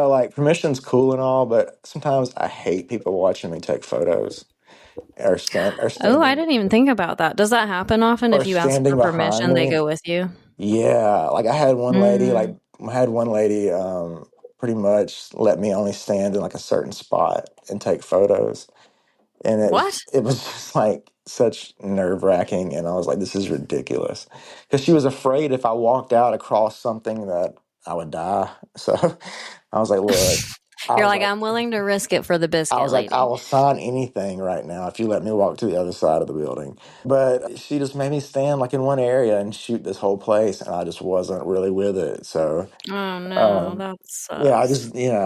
[SPEAKER 2] like permission's cool and all, but sometimes I hate people watching me take photos or stand or
[SPEAKER 1] Oh, I
[SPEAKER 2] standing
[SPEAKER 1] didn't even think about that. Does that happen often?
[SPEAKER 2] or
[SPEAKER 1] If you ask
[SPEAKER 2] standing
[SPEAKER 1] for
[SPEAKER 2] behind
[SPEAKER 1] permission, they
[SPEAKER 2] me.
[SPEAKER 1] go with you?
[SPEAKER 2] Yeah, like
[SPEAKER 1] Mm.
[SPEAKER 2] I had one lady pretty much let me only stand in like a certain spot and take photos. And
[SPEAKER 1] What?
[SPEAKER 2] it was just like such nerve-wracking, and I was like, this is ridiculous. Because she was afraid if I walked out across something that I would die. So I was like, look, I
[SPEAKER 1] You're
[SPEAKER 2] was
[SPEAKER 1] like,
[SPEAKER 2] like
[SPEAKER 1] I'm willing to risk it for the
[SPEAKER 2] I
[SPEAKER 1] biscuit
[SPEAKER 2] was like, I
[SPEAKER 1] lady.
[SPEAKER 2] will sign anything right now if you let me walk to the other side of the building. But she just made me stand like in one area and shoot this whole place, and I just wasn't really with it. So,
[SPEAKER 1] Oh no,
[SPEAKER 2] um,
[SPEAKER 1] that
[SPEAKER 2] yeah,
[SPEAKER 1] sucks.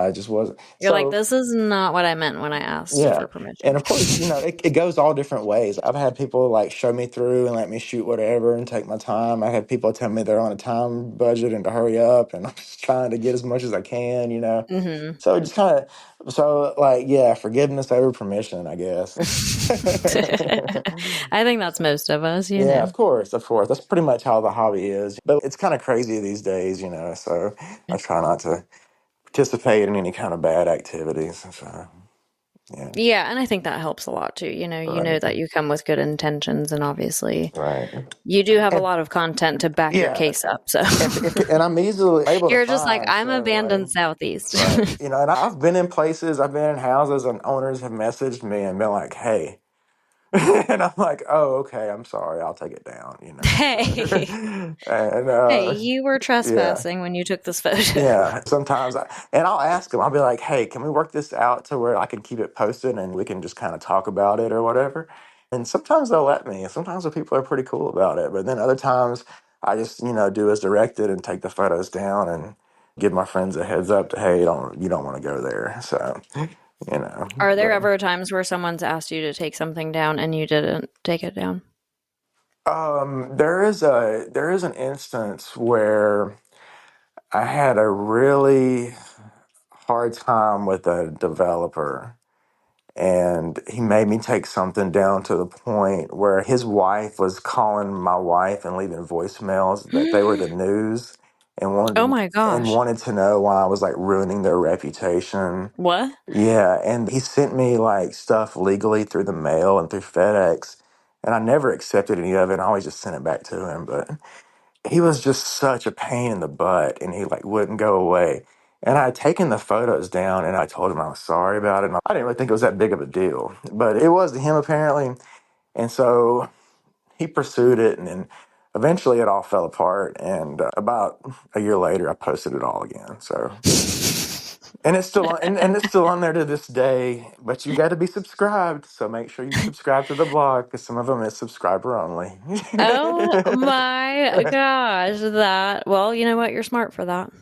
[SPEAKER 2] I just wasn't.
[SPEAKER 1] You're like,
[SPEAKER 2] So,
[SPEAKER 1] this is not what I meant when I asked
[SPEAKER 2] yeah.
[SPEAKER 1] for
[SPEAKER 2] And
[SPEAKER 1] permission.
[SPEAKER 2] of course, it goes all different ways. I've had people like show me through and let me shoot whatever and take my time. I had people tell me they're on a time budget and to hurry up, and I'm just trying to get as much as I can.
[SPEAKER 1] Hmm.
[SPEAKER 2] So it just kind of, so like, yeah, forgiveness over permission, I guess.
[SPEAKER 1] I think that's most of us, you
[SPEAKER 2] Yeah,
[SPEAKER 1] know.
[SPEAKER 2] of course, of course. That's pretty much how the hobby is. But it's kind of crazy these days. So I try not to participate in any kind of bad activities. So, yeah,
[SPEAKER 1] Yeah, and I think that helps a lot too. You know
[SPEAKER 2] right,
[SPEAKER 1] that you come with good intentions, and obviously
[SPEAKER 2] right.
[SPEAKER 1] you do have a
[SPEAKER 2] And
[SPEAKER 1] lot of content to back your
[SPEAKER 2] yeah,
[SPEAKER 1] case up. So
[SPEAKER 2] and I'm easily able to
[SPEAKER 1] you're just like,
[SPEAKER 2] find.
[SPEAKER 1] I'm
[SPEAKER 2] So, like,
[SPEAKER 1] abandoned Southeast.
[SPEAKER 2] right. And I've been in places, I've been in houses, and owners have messaged me and been like, hey, and I'm like, oh, okay, I'm sorry, I'll take it down. So,
[SPEAKER 1] Hey,
[SPEAKER 2] and
[SPEAKER 1] hey, you were
[SPEAKER 2] yeah,
[SPEAKER 1] trespassing when you took this photo.
[SPEAKER 2] yeah. Sometimes, and I'll ask them, I'll be like, hey, can we work this out to where I can keep it posted and we can just kind of talk about it or whatever? And sometimes they'll let me. Sometimes the people are pretty cool about it, but then other times I just, do as directed and take the photos down and give my friends a heads up to, hey, you don't want to go there. So,
[SPEAKER 1] Are there
[SPEAKER 2] but.
[SPEAKER 1] ever times where someone's asked you to take something down and you didn't take it down?
[SPEAKER 2] There is an instance where I had a really hard time with a developer, and he made me take something down to the point where his wife was calling my wife and leaving voicemails that they were the news and
[SPEAKER 1] Oh
[SPEAKER 2] wanted
[SPEAKER 1] my
[SPEAKER 2] and
[SPEAKER 1] gosh.
[SPEAKER 2] wanted to know why I was like ruining their reputation.
[SPEAKER 1] What?
[SPEAKER 2] Yeah, and he sent me like stuff legally through the mail and through FedEx, and I never accepted any of it. I always just sent it back to him, but he was just such a pain in the butt, and he like wouldn't go away. And I had taken the photos down, and I told him I was sorry about it. And I didn't really think it was that big of a deal, but it was to him apparently. And so he pursued it, and then eventually it all fell apart. And about a year later, I posted it all again. So, and it's still on, and it's still on there to this day. But you got to be subscribed, so make sure you subscribe to the blog because some of them is subscriber only.
[SPEAKER 1] Oh my gosh. Well, you know what? You're smart for that.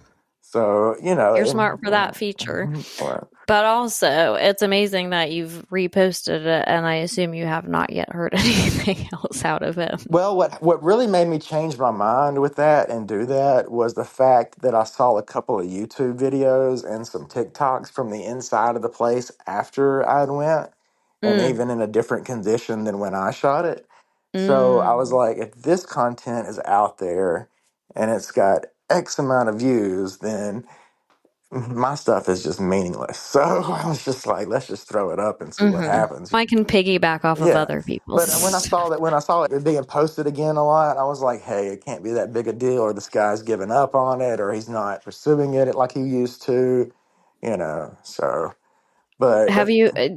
[SPEAKER 2] So,
[SPEAKER 1] You're smart for that feature.
[SPEAKER 2] well,
[SPEAKER 1] But also, it's amazing that you've reposted it, and I assume you have not yet heard anything else out of it.
[SPEAKER 2] what really made me change my mind with that and do that was the fact that I saw a couple of YouTube videos and some TikToks from the inside of the place after I'd went, and
[SPEAKER 1] Mm,
[SPEAKER 2] even in a different condition than when I shot it. So I was
[SPEAKER 1] mm,
[SPEAKER 2] like, if this content is out there and it's got X amount of views, then my stuff is just meaningless. So I was just like, let's just throw it up and see what
[SPEAKER 1] mm-hmm.
[SPEAKER 2] happens.
[SPEAKER 1] I can piggyback off of
[SPEAKER 2] Yeah.
[SPEAKER 1] other
[SPEAKER 2] But when I
[SPEAKER 1] people's.
[SPEAKER 2] saw that, when I saw it being posted again a lot, I was like, hey, it can't be that big a deal, or this guy's given up on it, or he's not pursuing it like he used to. So, but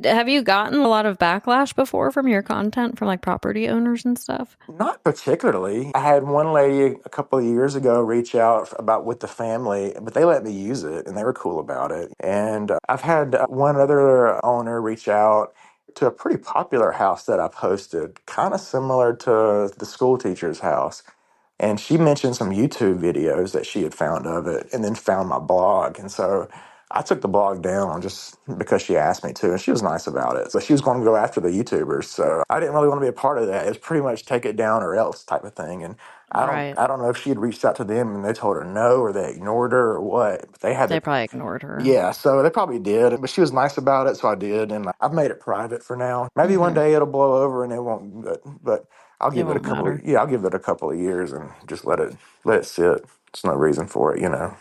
[SPEAKER 1] Have you gotten a lot of backlash before from your content from like property owners and stuff?
[SPEAKER 2] not particularly. I had one lady a couple of years ago reach out about with the family, but they let me use it and they were cool about it. And I've had one other owner reach out to a pretty popular house that I posted, kind of similar to the school teacher's house. And she mentioned some YouTube videos that she had found of it and then found my blog. And so I took the blog down just because she asked me to. And she was nice about it. So she was going to go after the YouTubers. So I didn't really want to be a part of that. It's pretty much take it down or else type of thing. And
[SPEAKER 1] Right.
[SPEAKER 2] I don't know if she had reached out to them and they told her no, or they ignored her, or what. But they had
[SPEAKER 1] They
[SPEAKER 2] to,
[SPEAKER 1] probably ignored her.
[SPEAKER 2] yeah. So they probably did, but she was nice about it, so I did, and I've made it private for now. Maybe one
[SPEAKER 1] Hmm.
[SPEAKER 2] day it'll blow over and it won't, but I'll
[SPEAKER 1] It
[SPEAKER 2] give it a
[SPEAKER 1] won't
[SPEAKER 2] couple of,
[SPEAKER 1] matter.
[SPEAKER 2] yeah, I'll give it a couple of years and just let it sit. There's no reason for it, you know.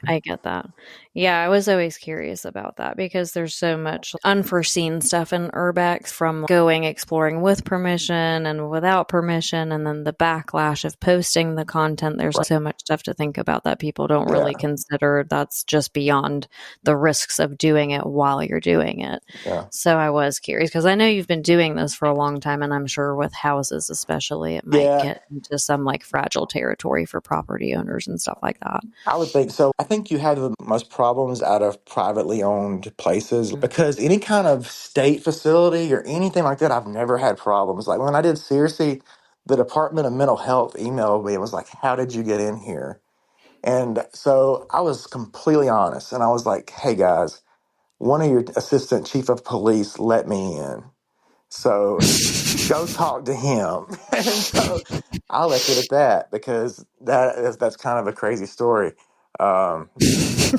[SPEAKER 1] I get that. Yeah, I was always curious about that because there's so much unforeseen stuff in Urbex, from going exploring with permission and without permission, and then the backlash of posting the content. There's
[SPEAKER 2] Right.
[SPEAKER 1] so much stuff to think about that people don't really
[SPEAKER 2] Yeah.
[SPEAKER 1] consider. That's just beyond the risks of doing it while you're doing it.
[SPEAKER 2] Yeah.
[SPEAKER 1] So I was curious because I know you've been doing this for a long time, and I'm sure with houses especially, it might
[SPEAKER 2] Yeah.
[SPEAKER 1] get into some like fragile territory for property owners and stuff like that.
[SPEAKER 2] I would think so. I think you have the most problems out of privately owned places because any kind of state facility or anything like that, I've never had problems. Like when I did Searcy, the Department of Mental Health emailed me and was like, "How did you get in here?" And so I was completely honest. And I was like, "Hey guys, one of your assistant chief of police let me in. So go talk to him." And so I left it at that because that's kind of a crazy story. Um,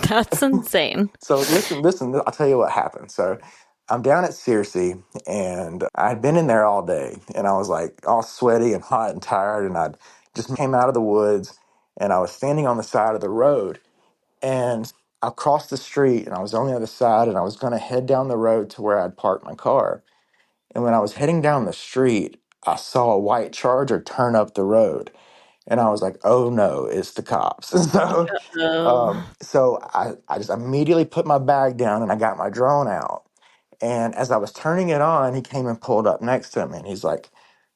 [SPEAKER 1] That's insane.
[SPEAKER 2] so listen, I'll tell you what happened. So I'm down at Searcy and I'd been in there all day and I was like all sweaty and hot and tired, and I just came out of the woods and I was standing on the side of the road, and I crossed the street and I was on the other side and I was going to head down the road to where I'd parked my car. And when I was heading down the street, I saw a white Charger turn up the road. And I was like, oh no, it's the cops. And so,
[SPEAKER 1] Oh,
[SPEAKER 2] I just immediately put my bag down and I got my drone out. And as I was turning it on, he came and pulled up next to me. And he's like,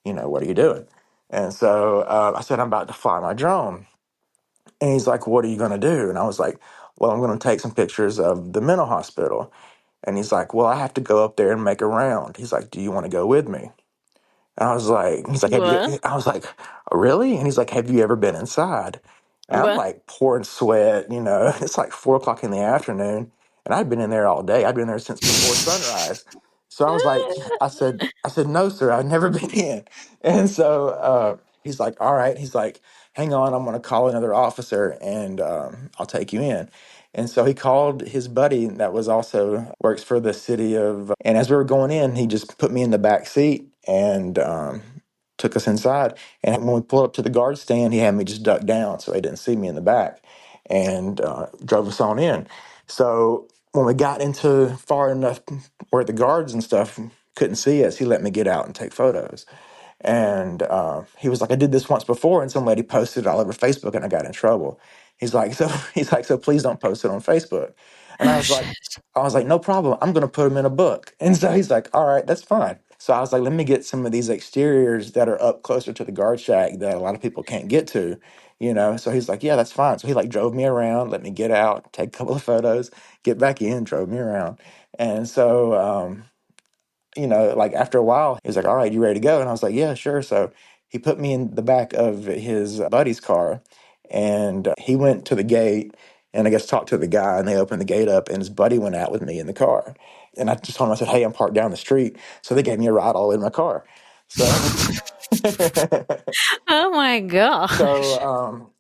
[SPEAKER 2] what are you doing? And so I said, I'm about to fly my drone. And he's like, what are you going to do? And I was like, well, I'm going to take some pictures of the mental hospital. And he's like, well, I have to go up there and make a round. He's like, do you want to go with me? And I was like, he's like, have you?
[SPEAKER 1] what?
[SPEAKER 2] I was like, really? And he's like, have you ever been inside? And I'm
[SPEAKER 1] What?
[SPEAKER 2] like pouring sweat, it's like 4 o'clock in the afternoon. And I'd been in there all day. I'd been there since before sunrise. So I was like, I said, no, sir, I've never been in. And so he's like, all right. He's like, hang on, I'm going to call another officer and I'll take you in. And so he called his buddy that was also works for the city of, and as we were going in, he just put me in the back seat and took us inside. And when we pulled up to the guard stand, he had me just duck down so they didn't see me in the back, and drove us on in. So when we got into far enough where the guards and stuff couldn't see us, he let me get out and take photos. And he was like, I did this once before, and some lady posted it all over Facebook, and I got in trouble. He's like, so please don't post it on Facebook. And
[SPEAKER 1] Oh shit.
[SPEAKER 2] I was like, no problem. I'm gonna put them in a book. And so he's like, all right, that's fine. So I was like, let me get some of these exteriors that are up closer to the guard shack that a lot of people can't get to. So he's like, yeah, that's fine. So he like drove me around, let me get out, take a couple of photos, get back in, drove me around. And so like after a while, he was like, all right, you ready to go? And I was like, yeah, sure. So he put me in the back of his buddy's car, and he went to the gate and I guess talked to the guy, and they opened the gate up and his buddy went out with me in the car. And I just told him, I said, hey, I'm parked down the street. So they gave me a ride all in my car. So,
[SPEAKER 1] Oh my
[SPEAKER 2] so,
[SPEAKER 1] gosh.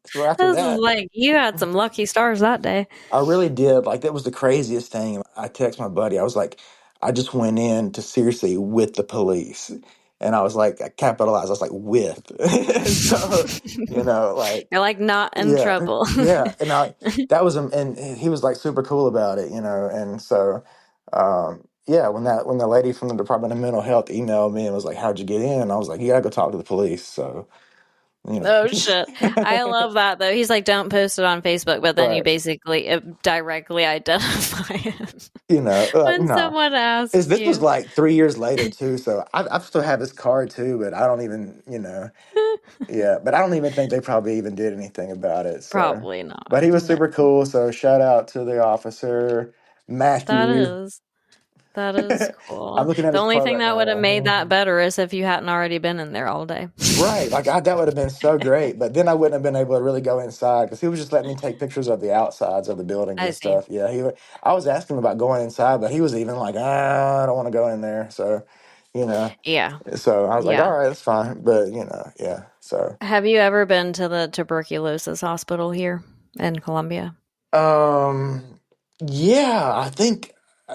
[SPEAKER 2] so after
[SPEAKER 1] This is
[SPEAKER 2] that,
[SPEAKER 1] like you had some lucky stars that day.
[SPEAKER 2] I really did. Like, that was the craziest thing. I text my buddy. I was like, I just went in to seriously with the police. And I was like, I capitalized. I was like, with. And so, like,
[SPEAKER 1] You're like not in
[SPEAKER 2] yeah,
[SPEAKER 1] trouble.
[SPEAKER 2] yeah. That was, and he was like super cool about it. And so, yeah, when the lady from the Department of Mental Health emailed me and was like, how'd you get in? I was like, you gotta go talk to the police. So, you know,
[SPEAKER 1] Oh shit. I love that though. He's like, don't post it on Facebook, but then you
[SPEAKER 2] right.
[SPEAKER 1] basically directly identify it
[SPEAKER 2] Like,
[SPEAKER 1] when
[SPEAKER 2] no.
[SPEAKER 1] someone asks
[SPEAKER 2] This was
[SPEAKER 1] you.
[SPEAKER 2] like 3 years later too, so I still have his card too, but I don't even, yeah, but I don't even think they probably even did anything about it. So,
[SPEAKER 1] Probably not.
[SPEAKER 2] but he was
[SPEAKER 1] No.
[SPEAKER 2] super cool. So shout out to the officer,
[SPEAKER 1] That
[SPEAKER 2] Matthew.
[SPEAKER 1] is. That is
[SPEAKER 2] I'm
[SPEAKER 1] cool.
[SPEAKER 2] looking at
[SPEAKER 1] The
[SPEAKER 2] his
[SPEAKER 1] only
[SPEAKER 2] card
[SPEAKER 1] thing
[SPEAKER 2] right
[SPEAKER 1] that would have made
[SPEAKER 2] now.
[SPEAKER 1] that better is if you hadn't already been in there all day.
[SPEAKER 2] Right, like that would have been so great, but then I wouldn't have been able to really go inside because he was just letting me take pictures of the outsides of the buildings
[SPEAKER 1] I
[SPEAKER 2] and
[SPEAKER 1] see.
[SPEAKER 2] stuff. Yeah, I was asking him about going inside, but he was even like, I don't want to go in there. So, you know.
[SPEAKER 1] Yeah.
[SPEAKER 2] So I was like, all
[SPEAKER 1] Yeah.
[SPEAKER 2] right, that's fine. But, yeah. So,
[SPEAKER 1] Have you ever been to the tuberculosis hospital here in Columbia?
[SPEAKER 2] um, yeah, I think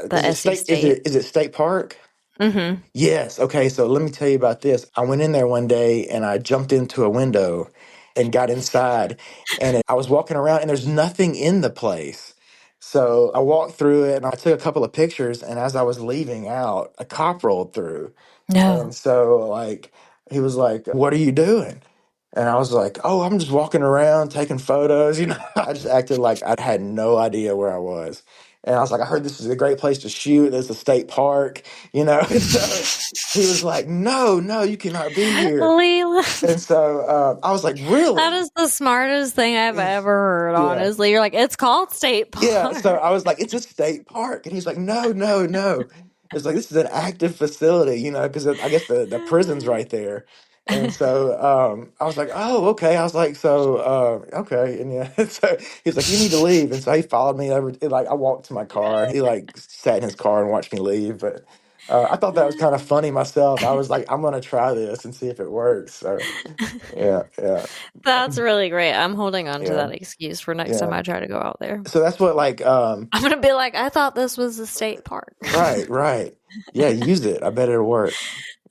[SPEAKER 1] The SC State?
[SPEAKER 2] is it State Park?
[SPEAKER 1] Mm-hmm.
[SPEAKER 2] Yes. Okay. So let me tell you about this. I went in there one day and I jumped into a window and got inside. I was walking around and there's nothing in the place. So I walked through it and I took a couple of pictures. And as I was leaving out, a cop rolled through. And
[SPEAKER 1] No.
[SPEAKER 2] so, like, he was like, "What are you doing?" And I was like, "Oh, I'm just walking around taking photos." I just acted like I had no idea where I was. And I was like, "I heard this is a great place to shoot. There's a state park, you know." And so he was like, "No, no, you cannot be here."
[SPEAKER 1] Leland.
[SPEAKER 2] And so I was like,
[SPEAKER 1] That
[SPEAKER 2] "Really?"
[SPEAKER 1] is the smartest thing I've ever heard,
[SPEAKER 2] Yeah.
[SPEAKER 1] honestly. You're like, it's called State
[SPEAKER 2] Yeah, so
[SPEAKER 1] Park.
[SPEAKER 2] I was like, "It's a state park," and he's like, "No, no, no." It's like this is an active facility, because I guess the prison's right there, and so I was like, "Oh, okay." I was like, "So, okay," and yeah, so he's like, "You need to leave," and so he followed me over. Like I walked to my car, and he like sat in his car and watched me leave. But I thought that was kind of funny myself. I was like, "I'm gonna try this and see if it works." So yeah, yeah,
[SPEAKER 1] That's really great. I'm holding on to
[SPEAKER 2] yeah,
[SPEAKER 1] that excuse for next time
[SPEAKER 2] yeah.
[SPEAKER 1] I try to go out there.
[SPEAKER 2] So that's what like
[SPEAKER 1] I'm gonna be like, I thought this was a state park.
[SPEAKER 2] Right, right. Yeah, use it. I bet it'll work.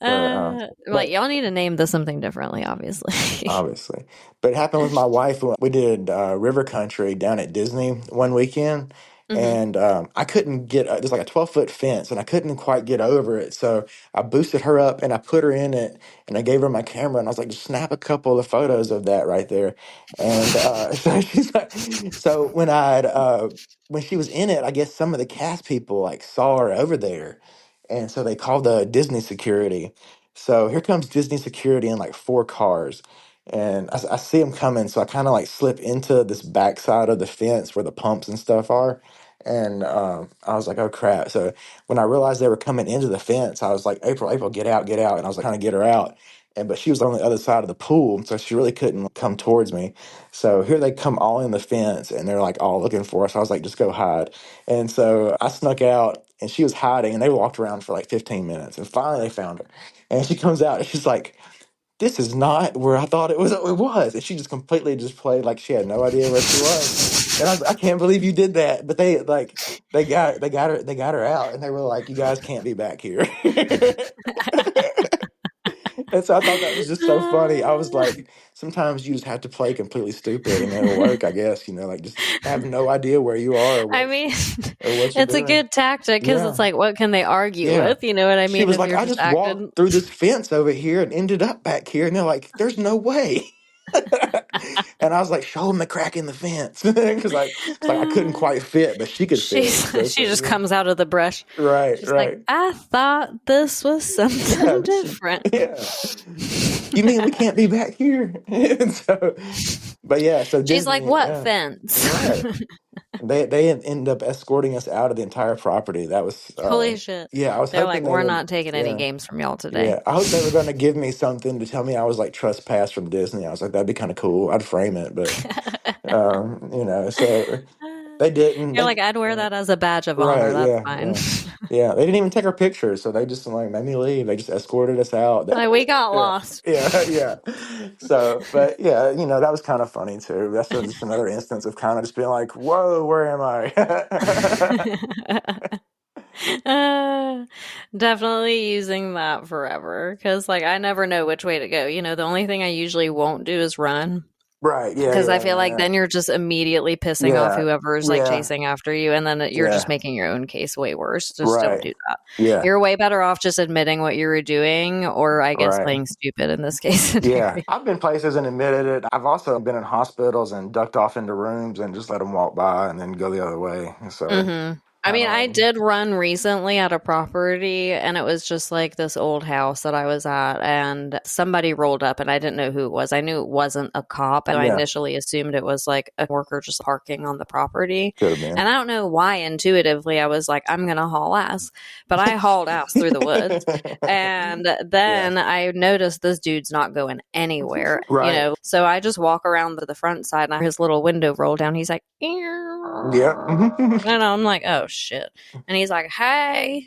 [SPEAKER 2] But
[SPEAKER 1] Like y'all need to name this something differently, obviously.
[SPEAKER 2] obviously. But it happened with my wife when we did river country down at Disney one weekend.
[SPEAKER 1] Hmm.
[SPEAKER 2] And I couldn't get, there's like a 12-foot fence, and I couldn't quite get over it. So I boosted her up and I put her in it and I gave her my camera and I was like, just snap a couple of photos of that right there. And so she's like, so when she was in it, I guess some of the cast people like saw her over there. And so they called the Disney security. So here comes Disney security in like four cars. And I see them coming. So I kind of like slip into this backside of the fence where the pumps and stuff are. And I was like, oh crap. So when I realized they were coming into the fence, I was like, April, April, get out, get out. And I was like, trying to get her out. But she was on the other side of the pool. So she really couldn't come towards me. So here they come all in the fence and they're like all looking for us. I was like, just go hide. And so I snuck out and she was hiding and they walked around for like 15 minutes. And finally they found her. And she comes out and she's like, this is not where I thought it was. And she just completely just played like she had no idea where she was. And I was I can't believe you did that. But they got her out and they were like, you guys can't be back here. And so I thought that was just so funny. I was like, sometimes you just have to play completely stupid and it'll work, I guess, like just have no idea where you are
[SPEAKER 1] I mean,
[SPEAKER 2] or what you're
[SPEAKER 1] it's a
[SPEAKER 2] doing.
[SPEAKER 1] good tactic because it's
[SPEAKER 2] Yeah.
[SPEAKER 1] like, what can they argue
[SPEAKER 2] Yeah.
[SPEAKER 1] with? You know what I
[SPEAKER 2] She
[SPEAKER 1] mean?
[SPEAKER 2] was
[SPEAKER 1] If
[SPEAKER 2] like,
[SPEAKER 1] you're
[SPEAKER 2] I
[SPEAKER 1] just
[SPEAKER 2] just walked
[SPEAKER 1] acting.
[SPEAKER 2] through this fence over here and ended up back here. And they're like, there's no way. And I was like, show them the crack in the fence. Because it's like I couldn't quite fit, but she could fit.
[SPEAKER 1] She just
[SPEAKER 2] Yeah.
[SPEAKER 1] comes out of the brush.
[SPEAKER 2] Right,
[SPEAKER 1] She's like,
[SPEAKER 2] right.
[SPEAKER 1] I thought this was
[SPEAKER 2] Yeah,
[SPEAKER 1] something different.
[SPEAKER 2] yeah. You mean we can't be back here? And so, but yeah, so
[SPEAKER 1] She's like,
[SPEAKER 2] Disney,
[SPEAKER 1] what
[SPEAKER 2] yeah,
[SPEAKER 1] fence?
[SPEAKER 2] right. They ended up escorting us out of the entire property. That was,
[SPEAKER 1] Holy shit.
[SPEAKER 2] yeah, I was
[SPEAKER 1] They're
[SPEAKER 2] hoping
[SPEAKER 1] like,
[SPEAKER 2] they
[SPEAKER 1] we're
[SPEAKER 2] would,
[SPEAKER 1] not taking any
[SPEAKER 2] yeah.
[SPEAKER 1] games from y'all today.
[SPEAKER 2] Yeah, I hope they were going to give me something to tell me I was like trespassed from Disney. I was like, that'd be kind of cool. I'd frame it, but so they didn't.
[SPEAKER 1] You're like, I'd wear that as a badge of honor.
[SPEAKER 2] Right,
[SPEAKER 1] That's
[SPEAKER 2] yeah,
[SPEAKER 1] fine.
[SPEAKER 2] yeah, yeah. They didn't even take our pictures, so they just like made me leave. They just escorted us out.
[SPEAKER 1] Like, we got
[SPEAKER 2] Yeah,
[SPEAKER 1] lost.
[SPEAKER 2] yeah, yeah. So, but yeah, that was kind of funny too. That's just another instance of kind of just being like, "Whoa, where am I?"
[SPEAKER 1] Uh, Definitely using that forever because, like, I never know which way to go. The only thing I usually won't do is run
[SPEAKER 2] Right, yeah,
[SPEAKER 1] because I
[SPEAKER 2] yeah,
[SPEAKER 1] feel like
[SPEAKER 2] yeah,
[SPEAKER 1] then you're just immediately pissing off
[SPEAKER 2] yeah,
[SPEAKER 1] whoever's like
[SPEAKER 2] yeah,
[SPEAKER 1] chasing after you, and then you're just
[SPEAKER 2] yeah.
[SPEAKER 1] making your own case way worse. Just don't
[SPEAKER 2] Right,
[SPEAKER 1] do that.
[SPEAKER 2] yeah,
[SPEAKER 1] You're way better off just admitting what you were doing, or I guess
[SPEAKER 2] right.
[SPEAKER 1] playing stupid in this case
[SPEAKER 2] Yeah,
[SPEAKER 1] scenario.
[SPEAKER 2] I've been places and admitted it. I've also been in hospitals and ducked off into rooms and just let them walk by and then go the other way. So
[SPEAKER 1] Mm-hmm. I
[SPEAKER 2] kind
[SPEAKER 1] mean,
[SPEAKER 2] of
[SPEAKER 1] I
[SPEAKER 2] like,
[SPEAKER 1] did run recently at a property and it was just like this old house that I was at and somebody rolled up and I didn't know who it was. I knew it wasn't a cop and I
[SPEAKER 2] yeah,
[SPEAKER 1] initially assumed it was like a worker just parking on the property.
[SPEAKER 2] could have been.
[SPEAKER 1] And I don't know why intuitively I was like, I'm going to haul ass, but I hauled ass through the woods. And
[SPEAKER 2] Yeah,
[SPEAKER 1] then I noticed this dude's not going anywhere,
[SPEAKER 2] right.
[SPEAKER 1] So I just walk around to the front side and his little window rolled down. He's like, "Ew."
[SPEAKER 2] Yeah.
[SPEAKER 1] And I'm like, oh shit. And he's like, hey.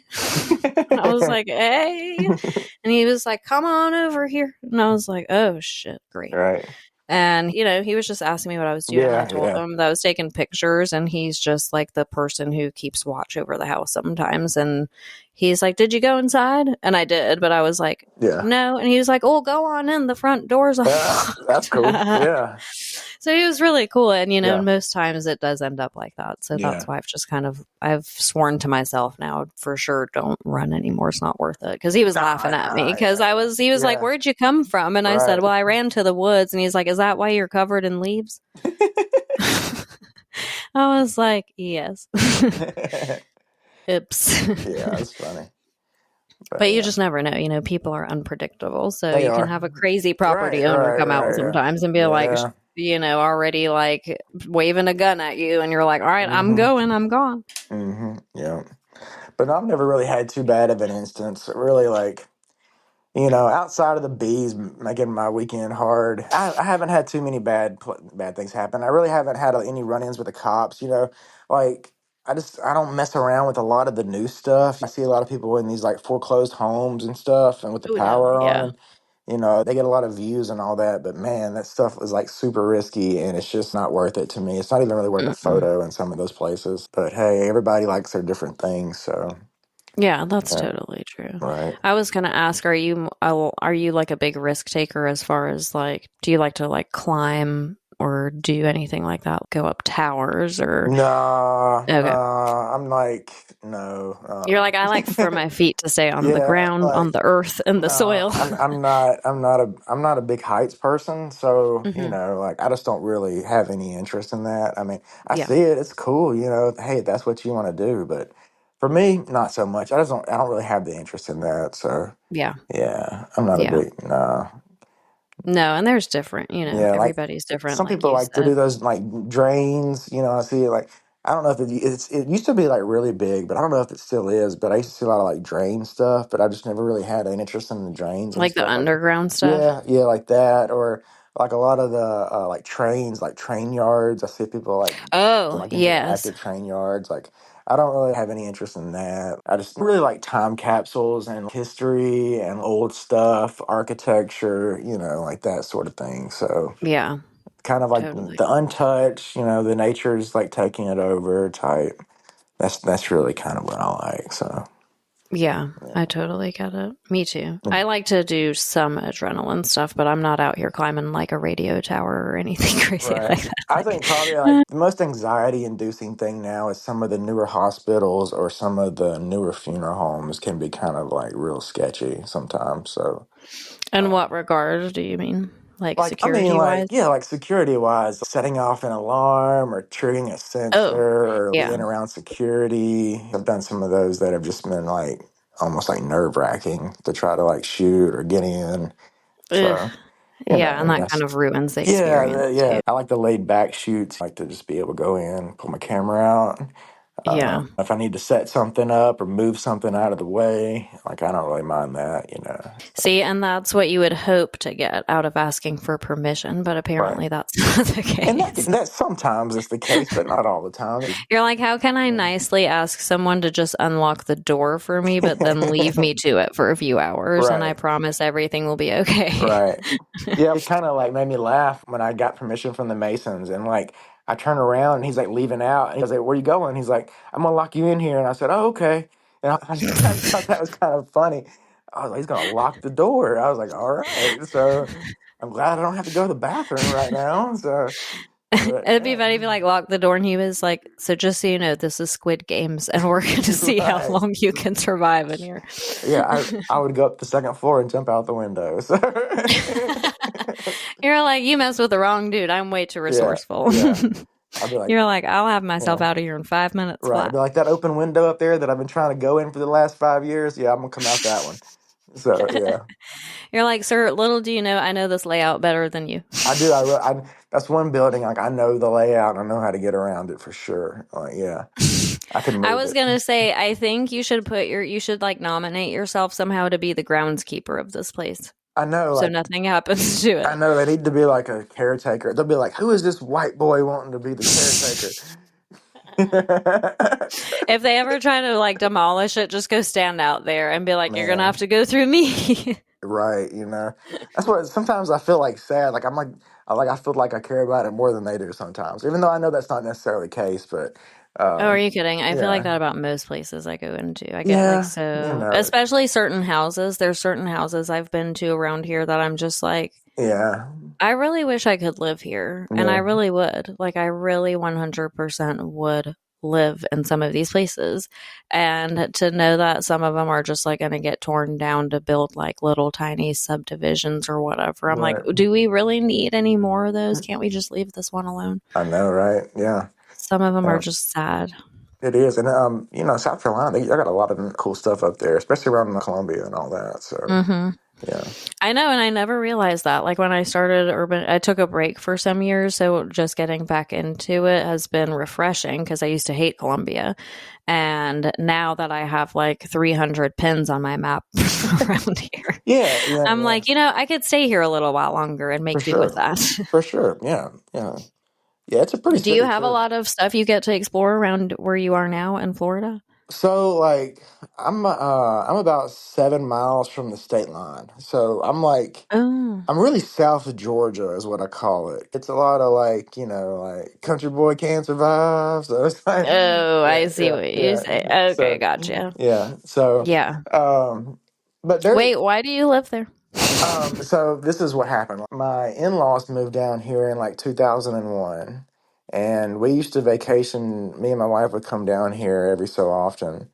[SPEAKER 1] And I was like, hey. And he was like, come on over here. And I was like, oh shit, great.
[SPEAKER 2] Right.
[SPEAKER 1] And, he was just asking me what I was doing. And I
[SPEAKER 2] Yeah.
[SPEAKER 1] told
[SPEAKER 2] Yeah.
[SPEAKER 1] him that I was taking pictures, and he's just like the person who keeps watch over the house sometimes. And he's like, did you go inside? And I did, but I was like,
[SPEAKER 2] Yeah.
[SPEAKER 1] no. And he was like, oh, go on in. The front door's
[SPEAKER 2] That's
[SPEAKER 1] unlocked.
[SPEAKER 2] cool. Yeah.
[SPEAKER 1] So he was really cool. And,
[SPEAKER 2] Yeah.
[SPEAKER 1] most times it does end up like that. So
[SPEAKER 2] Yeah.
[SPEAKER 1] that's why I've sworn to myself now, for sure, don't run anymore. It's not worth it. Because he was laughing at me because he was like,
[SPEAKER 2] Yeah.
[SPEAKER 1] where'd you come from? And I said,
[SPEAKER 2] Right.
[SPEAKER 1] well, I ran to the woods. And he's like, is that why you're covered in leaves? I was like, yes. Oops.
[SPEAKER 2] Yeah, that's funny.
[SPEAKER 1] But you
[SPEAKER 2] yeah.
[SPEAKER 1] just never know. People are unpredictable. So
[SPEAKER 2] They
[SPEAKER 1] you can
[SPEAKER 2] are.
[SPEAKER 1] have a crazy property owner come out
[SPEAKER 2] Right.
[SPEAKER 1] sometimes and be like,
[SPEAKER 2] Yeah.
[SPEAKER 1] already like waving a gun at you. And you're like, all right, I'm gone.
[SPEAKER 2] Yeah. But I've never really had too bad of an instance. Really, like, outside of the bees making my weekend hard, I haven't had too many bad things happen. I really haven't had any run-ins with the cops. Like I don't mess around with a lot of the new stuff. I see a lot of people in these like foreclosed homes and stuff, and with the
[SPEAKER 1] Oh, no.
[SPEAKER 2] power on
[SPEAKER 1] Yeah.
[SPEAKER 2] them. They get a lot of views and all that, but man, that stuff is like super risky, and it's just not worth it to me. It's not even really worth a
[SPEAKER 1] Mm-mm.
[SPEAKER 2] photo in some of those places. But hey, everybody likes their different things, so
[SPEAKER 1] Yeah, that's
[SPEAKER 2] yeah,
[SPEAKER 1] totally true.
[SPEAKER 2] right.
[SPEAKER 1] I was gonna ask, are you like a big risk taker as far as like, do you like to like climb or do anything like that? Go up towers or
[SPEAKER 2] No,
[SPEAKER 1] okay.
[SPEAKER 2] I'm like, no.
[SPEAKER 1] You're like, I like for my feet to stay on the
[SPEAKER 2] Yeah,
[SPEAKER 1] ground, on
[SPEAKER 2] like
[SPEAKER 1] the earth and the
[SPEAKER 2] no,
[SPEAKER 1] soil.
[SPEAKER 2] I'm not a big heights person, so
[SPEAKER 1] Hmm.
[SPEAKER 2] like I just don't really have any interest in that. I mean, I
[SPEAKER 1] Yeah.
[SPEAKER 2] see it, it's cool, hey, that's what you want to do, but for me, not so much. I don't really have the interest in that, so
[SPEAKER 1] Yeah.
[SPEAKER 2] yeah, I'm not a
[SPEAKER 1] Yeah.
[SPEAKER 2] big no.
[SPEAKER 1] No, and there's different,
[SPEAKER 2] Yeah, like
[SPEAKER 1] everybody's different,
[SPEAKER 2] some
[SPEAKER 1] like
[SPEAKER 2] people
[SPEAKER 1] you
[SPEAKER 2] like to
[SPEAKER 1] said.
[SPEAKER 2] do those like drains. I see it like I don't know if it used to be like really big, but I don't know if it still is. But I used to see a lot of like drain stuff, but I just never really had an interest in the drains and
[SPEAKER 1] Like the
[SPEAKER 2] stuff like that.
[SPEAKER 1] underground stuff.
[SPEAKER 2] Yeah, like that, or like a lot of the like trains, like train yards. I see people like
[SPEAKER 1] Oh,
[SPEAKER 2] like into
[SPEAKER 1] yes.
[SPEAKER 2] active train yards. Like I don't really have any interest in that. I just really like time capsules and history and old stuff, architecture, like that sort of thing. So
[SPEAKER 1] Yeah,
[SPEAKER 2] kind of like
[SPEAKER 1] totally.
[SPEAKER 2] the untouched, the nature's like taking it over type. That's really kind of what I like. So
[SPEAKER 1] Yeah, I
[SPEAKER 2] yeah.
[SPEAKER 1] totally get it. Me too. I like to do some adrenaline stuff, but I'm not out here climbing like a radio tower or anything crazy
[SPEAKER 2] Right.
[SPEAKER 1] like that.
[SPEAKER 2] I think probably like the most anxiety inducing thing now is some of the newer hospitals or some of the newer funeral homes can be kind of like real sketchy sometimes. So
[SPEAKER 1] In
[SPEAKER 2] uh,
[SPEAKER 1] what regards do you mean? Like
[SPEAKER 2] like, I mean,
[SPEAKER 1] security
[SPEAKER 2] like,
[SPEAKER 1] wise?
[SPEAKER 2] yeah, like security wise, setting off an alarm or triggering a sensor
[SPEAKER 1] Oh,
[SPEAKER 2] or
[SPEAKER 1] yeah.
[SPEAKER 2] being around security. I've done some of those that have just been like almost like nerve wracking to try to like shoot or get in.
[SPEAKER 1] Ugh.
[SPEAKER 2] So,
[SPEAKER 1] Yeah, and that kind
[SPEAKER 2] that's,
[SPEAKER 1] of ruins the experience
[SPEAKER 2] yeah.
[SPEAKER 1] too.
[SPEAKER 2] I like the laid back shoots. I like to just be able to go in, pull my camera out.
[SPEAKER 1] Yeah.
[SPEAKER 2] If I need to set something up or move something out of the way, like I don't really mind that. So,
[SPEAKER 1] See, and that's what you would hope to get out of asking for permission, but
[SPEAKER 2] right.
[SPEAKER 1] apparently that's not the
[SPEAKER 2] And that
[SPEAKER 1] case.
[SPEAKER 2] that sometimes is the case, but not all the time.
[SPEAKER 1] You're like, how can I
[SPEAKER 2] Yeah.
[SPEAKER 1] nicely ask someone to just unlock the door for me, but then leave me to it for a few hours, and I
[SPEAKER 2] Right,
[SPEAKER 1] promise everything will be okay?
[SPEAKER 2] right. Yeah, it kind of like made me laugh when I got permission from the Masons, and like I turn around and he's like leaving out, and he's like, "Where you going?" He's like, "I'm gonna lock you in here," and I said, "Oh, okay." And I thought that was kind of funny. I was like, "He's gonna lock the door." I was like, "All right." So I'm glad I don't have to go to the bathroom right now. So, but
[SPEAKER 1] It'd be
[SPEAKER 2] yeah,
[SPEAKER 1] funny if you like locked the door and he was like, so just so you know, this is Squid Games and we're going to see how
[SPEAKER 2] right.
[SPEAKER 1] long you can survive in here.
[SPEAKER 2] Yeah, I would go up the second floor and jump out the window. So
[SPEAKER 1] You're like, you messed with the wrong dude. I'm way too
[SPEAKER 2] yeah,
[SPEAKER 1] resourceful.
[SPEAKER 2] yeah. I'd be like,
[SPEAKER 1] You're like, I'll have myself
[SPEAKER 2] yeah.
[SPEAKER 1] out of here in 5 minutes
[SPEAKER 2] Right.
[SPEAKER 1] flat.
[SPEAKER 2] But like that open window up there that I've been trying to go in for the last 5 years, yeah, I'm gonna come out that one. So yeah,
[SPEAKER 1] You're like, sir, little do you know, I know this layout better than you.
[SPEAKER 2] I do. That's one building like I know the layout and I know how to get around it for sure. Yeah, I can
[SPEAKER 1] I
[SPEAKER 2] move
[SPEAKER 1] was
[SPEAKER 2] it.
[SPEAKER 1] gonna say, I think you should you should like nominate yourself somehow to be the groundskeeper of this place,
[SPEAKER 2] I know,
[SPEAKER 1] so
[SPEAKER 2] like
[SPEAKER 1] nothing happens to
[SPEAKER 2] I
[SPEAKER 1] it.
[SPEAKER 2] know they need to be like a caretaker. They'll be like, "Who is this white boy wanting to be the caretaker?"
[SPEAKER 1] If they ever try to like demolish it, just go stand out there and be like, you're gonna have
[SPEAKER 2] Man,
[SPEAKER 1] to go through me.
[SPEAKER 2] right, that's what sometimes I feel like sad. Like I'm like I feel like I care about it more than they do sometimes, even though I know that's not necessarily the case. But
[SPEAKER 1] Oh, are
[SPEAKER 2] um,
[SPEAKER 1] you kidding? I feel like
[SPEAKER 2] yeah,
[SPEAKER 1] that about most places I go into. I get like
[SPEAKER 2] yeah,
[SPEAKER 1] so, especially certain houses. There's certain houses I've been to around here that I'm just like,
[SPEAKER 2] yeah,
[SPEAKER 1] I really wish I could live here. And I
[SPEAKER 2] yeah.
[SPEAKER 1] really would. Like, I really 100% would live in some of these places. And to know that some of them are just like going to get torn down to build like little tiny subdivisions or whatever. I'm like,
[SPEAKER 2] Right.
[SPEAKER 1] do we really need any more of those? Can't we just leave this one alone?
[SPEAKER 2] I know, right? Yeah.
[SPEAKER 1] Some of them are
[SPEAKER 2] Yeah.
[SPEAKER 1] just sad.
[SPEAKER 2] It is. And South Carolina, they got a lot of cool stuff up there, especially around Columbia and all that. So
[SPEAKER 1] Hmm.
[SPEAKER 2] yeah.
[SPEAKER 1] I know, and I never realized that. Like when I started urban, I took a break for some years, so just getting back into it has been refreshing because I used to hate Columbia. And now that I have like 300 pins on my map around here,
[SPEAKER 2] Yeah, yeah,
[SPEAKER 1] I'm
[SPEAKER 2] yeah.
[SPEAKER 1] like, I could stay here a little while longer and
[SPEAKER 2] For
[SPEAKER 1] make do with
[SPEAKER 2] sure.
[SPEAKER 1] that.
[SPEAKER 2] For sure. Yeah. Yeah. Yeah, it's a pretty
[SPEAKER 1] Do you
[SPEAKER 2] city
[SPEAKER 1] have a
[SPEAKER 2] too.
[SPEAKER 1] lot of stuff you get to explore around where you are now in Florida?
[SPEAKER 2] So like I'm about 7 miles from the state line. So
[SPEAKER 1] Oh,
[SPEAKER 2] I'm really south of Georgia is what I call it. It's a lot of like country boy can't survive. So it's like
[SPEAKER 1] oh,
[SPEAKER 2] yeah,
[SPEAKER 1] I see
[SPEAKER 2] yeah,
[SPEAKER 1] what you
[SPEAKER 2] yeah.
[SPEAKER 1] say. Okay,
[SPEAKER 2] So
[SPEAKER 1] gotcha.
[SPEAKER 2] yeah. So
[SPEAKER 1] Yeah.
[SPEAKER 2] but there's
[SPEAKER 1] Wait, why do you live there?
[SPEAKER 2] so this is what happened. My in-laws moved down here in like 2001, and we used to vacation. Me and my wife would come down here every so often.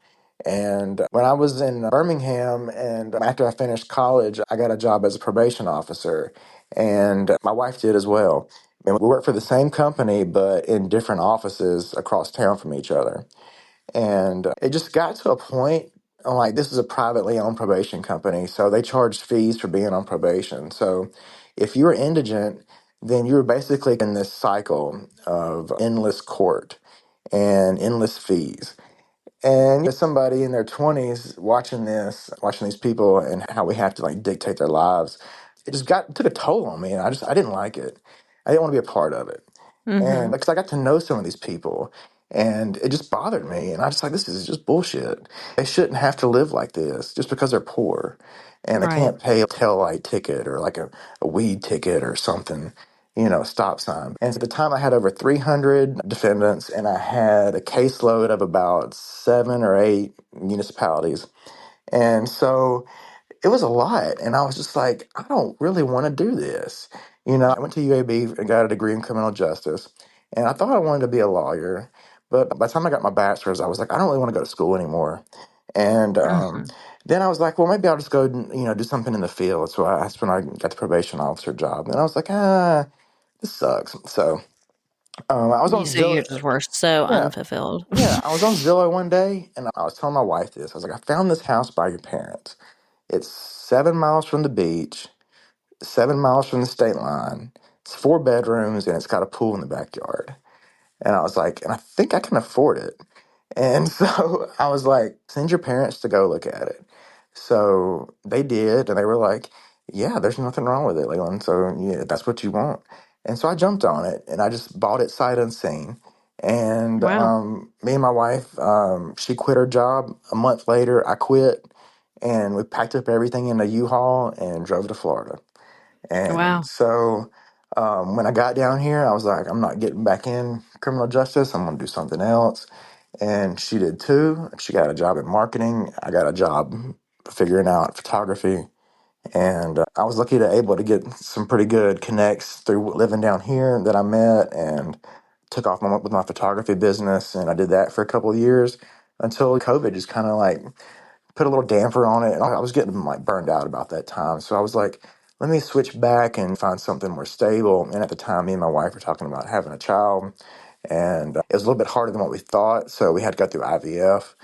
[SPEAKER 2] And when I was in Birmingham, and after I finished college, I got a job as a probation officer, and my wife did as well. And we worked for the same company, but in different offices across town from each other. And it just got to a point like this is a privately owned probation company, so they charged fees for being on probation. So if you were indigent, then you were basically in this cycle of endless court and endless fees. And as somebody in their 20s watching this, watching these people and how we have to like dictate their lives, it just took a toll on me. And I didn't like it. I didn't want to be a part of it. And
[SPEAKER 1] Mm-hmm.
[SPEAKER 2] because I got to know some of these people and it just bothered me. And I just like, this is just bullshit. They shouldn't have to live like this just because they're poor and they
[SPEAKER 1] Right.
[SPEAKER 2] can't pay a tail light ticket or like a weed ticket or something, stop sign. And at the time I had over 300 defendants and I had a caseload of about 7 or 8 municipalities. And so it was a lot. And I was just like, I don't really want to do this. I went to UAB and got a degree in criminal justice. And I thought I wanted to be a lawyer. But by the time I got my bachelor's, I was like, I don't really want to go to school anymore. And
[SPEAKER 1] Mm-hmm.
[SPEAKER 2] then I was like, well, maybe I'll just go, do something in the field. So that's when I got the probation officer job. And I was like, this sucks. So I was on
[SPEAKER 1] So you
[SPEAKER 2] Zillow.
[SPEAKER 1] just were so
[SPEAKER 2] Yeah,
[SPEAKER 1] unfulfilled.
[SPEAKER 2] yeah. I was on Zillow one day and I was telling my wife this. I was like, I found this house by your parents. It's 7 miles from the beach, 7 miles from the state line. It's 4 bedrooms and it's got a pool in the backyard. And I was like, and I think I can afford it. And so I was like, send your parents to go look at it. So they did, and they were like, yeah, there's nothing wrong with it, Leland. So yeah, that's what you want. And so I jumped on it and I just bought it sight unseen. And
[SPEAKER 1] Wow.
[SPEAKER 2] me and my wife, she quit her job. A month later, I quit, and we packed up everything in a U-Haul and drove to Florida. And
[SPEAKER 1] Wow.
[SPEAKER 2] so when I got down here, I was like, I'm not getting back in criminal justice. I'm going to do something else. And she did too. She got a job in marketing. I got a job figuring out photography. And I was lucky to able to get some pretty good connects through living down here that I met and took off with my photography business. And I did that for a couple of years until COVID just kind of like put a little damper on it. And I was getting like burned out about that time. So I was like, let me switch back and find something more stable. And at the time, me and my wife were talking about having a child. And it was a little bit harder than what we thought. So we had to go through IVF.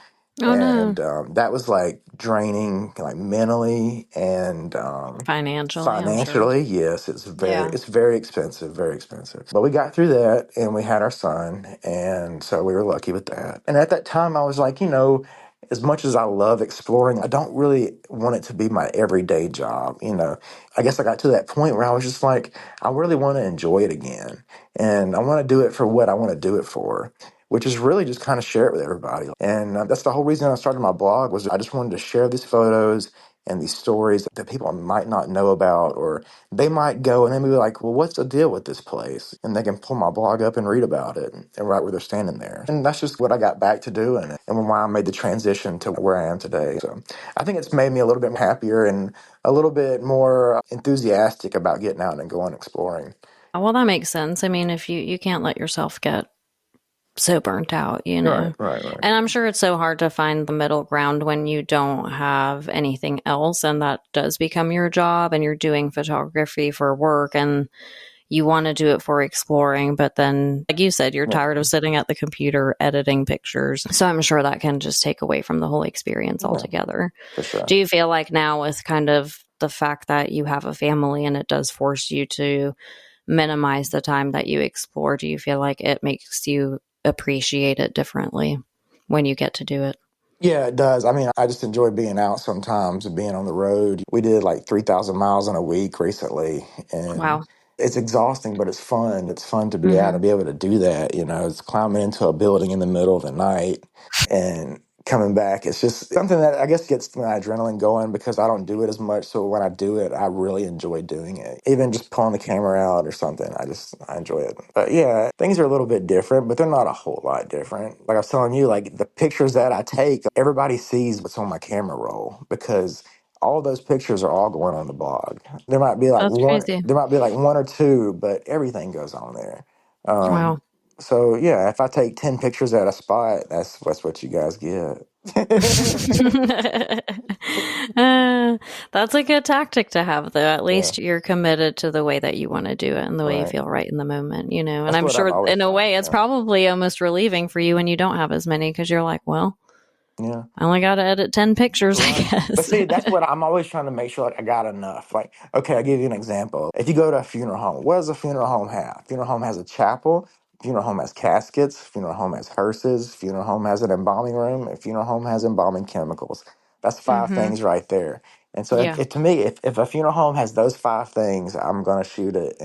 [SPEAKER 1] Oh no.
[SPEAKER 2] And that was like draining, like mentally and
[SPEAKER 1] Financially, I'm sure.
[SPEAKER 2] financially. Yes,
[SPEAKER 1] Yeah.
[SPEAKER 2] it's very expensive, very expensive. But we got through that, and we had our son, and so we were lucky with that. And at that time, I was like, as much as I love exploring, I don't really want it to be my everyday job. I guess I got to that point where I was just like, I really want to enjoy it again, and I want to do it for what I want to do it for, which is really just kind of share it with everybody. And that's the whole reason I started my blog, was I just wanted to share these photos and these stories that people might not know about, or they might go and then be like, well, what's the deal with this place? And they can pull my blog up and read about it and right where they're standing there. And that's just what I got back to doing, and why I made the transition to where I am today. So I think it's made me a little bit happier and a little bit more enthusiastic about getting out and going exploring.
[SPEAKER 1] Well, that makes sense. I mean, if you can't let yourself get so burnt out, you
[SPEAKER 2] Right,
[SPEAKER 1] know.
[SPEAKER 2] right, right.
[SPEAKER 1] And I'm sure it's so hard to find the middle ground when you don't have anything else and that does become your job and you're doing photography for work and you want to do it for exploring, but then, like you said, you're
[SPEAKER 2] Yeah,
[SPEAKER 1] tired of sitting at the computer editing pictures. So I'm sure that can just take away from the whole experience
[SPEAKER 2] yeah,
[SPEAKER 1] altogether.
[SPEAKER 2] for
[SPEAKER 1] Do
[SPEAKER 2] sure.
[SPEAKER 1] you feel like now, with kind of the fact that you have a family and it does force you to minimize the time that you explore, do you feel like it makes you appreciate it differently when you get to do it?
[SPEAKER 2] Yeah, it does. I mean, I just enjoy being out sometimes and being on the road. We did like 3,000 miles in a week recently, and
[SPEAKER 1] Wow.
[SPEAKER 2] it's exhausting, but it's fun. It's fun to be out
[SPEAKER 1] Mm-hmm.
[SPEAKER 2] and be able to do that. You know, it's climbing into a building in the middle of the night and coming back. It's just something that I guess gets my adrenaline going, because I don't do it as much. So when I do it, I really enjoy doing it. Even just pulling the camera out or something, I enjoy it. But yeah, things are a little bit different, but they're not a whole lot different. Like I was telling you, like the pictures that I take, everybody sees what's on my camera roll, because all those pictures are all going on the blog.
[SPEAKER 1] That's crazy.
[SPEAKER 2] There might be like one or two, but everything goes on there.
[SPEAKER 1] Wow.
[SPEAKER 2] So yeah, if I take 10 pictures at a spot, that's what you guys get.
[SPEAKER 1] Uh, that's a good tactic to have, though. At
[SPEAKER 2] Yeah,
[SPEAKER 1] least you're committed to the way that you want to do it and the way you
[SPEAKER 2] right.
[SPEAKER 1] feel right in the moment, you know. And
[SPEAKER 2] That's
[SPEAKER 1] I'm
[SPEAKER 2] what I've
[SPEAKER 1] sure,
[SPEAKER 2] always
[SPEAKER 1] in a
[SPEAKER 2] found.
[SPEAKER 1] way, it's
[SPEAKER 2] Yeah,
[SPEAKER 1] probably almost relieving for you when you don't have as many because you're like, well,
[SPEAKER 2] yeah.
[SPEAKER 1] I only got to edit 10 pictures, I
[SPEAKER 2] Right. But
[SPEAKER 1] guess.
[SPEAKER 2] see, that's what I'm always trying to make sure, like I got enough. Like, okay, I'll give you an example. If you go to a funeral home, what does a funeral home have? Funeral home has a chapel, funeral home has caskets, funeral home has hearses, funeral home has an embalming room, and funeral home has embalming chemicals. That's five
[SPEAKER 1] Mm-hmm.
[SPEAKER 2] things right there. And so
[SPEAKER 1] Yeah.
[SPEAKER 2] to me, if a funeral home has those five things, I'm gonna shoot it,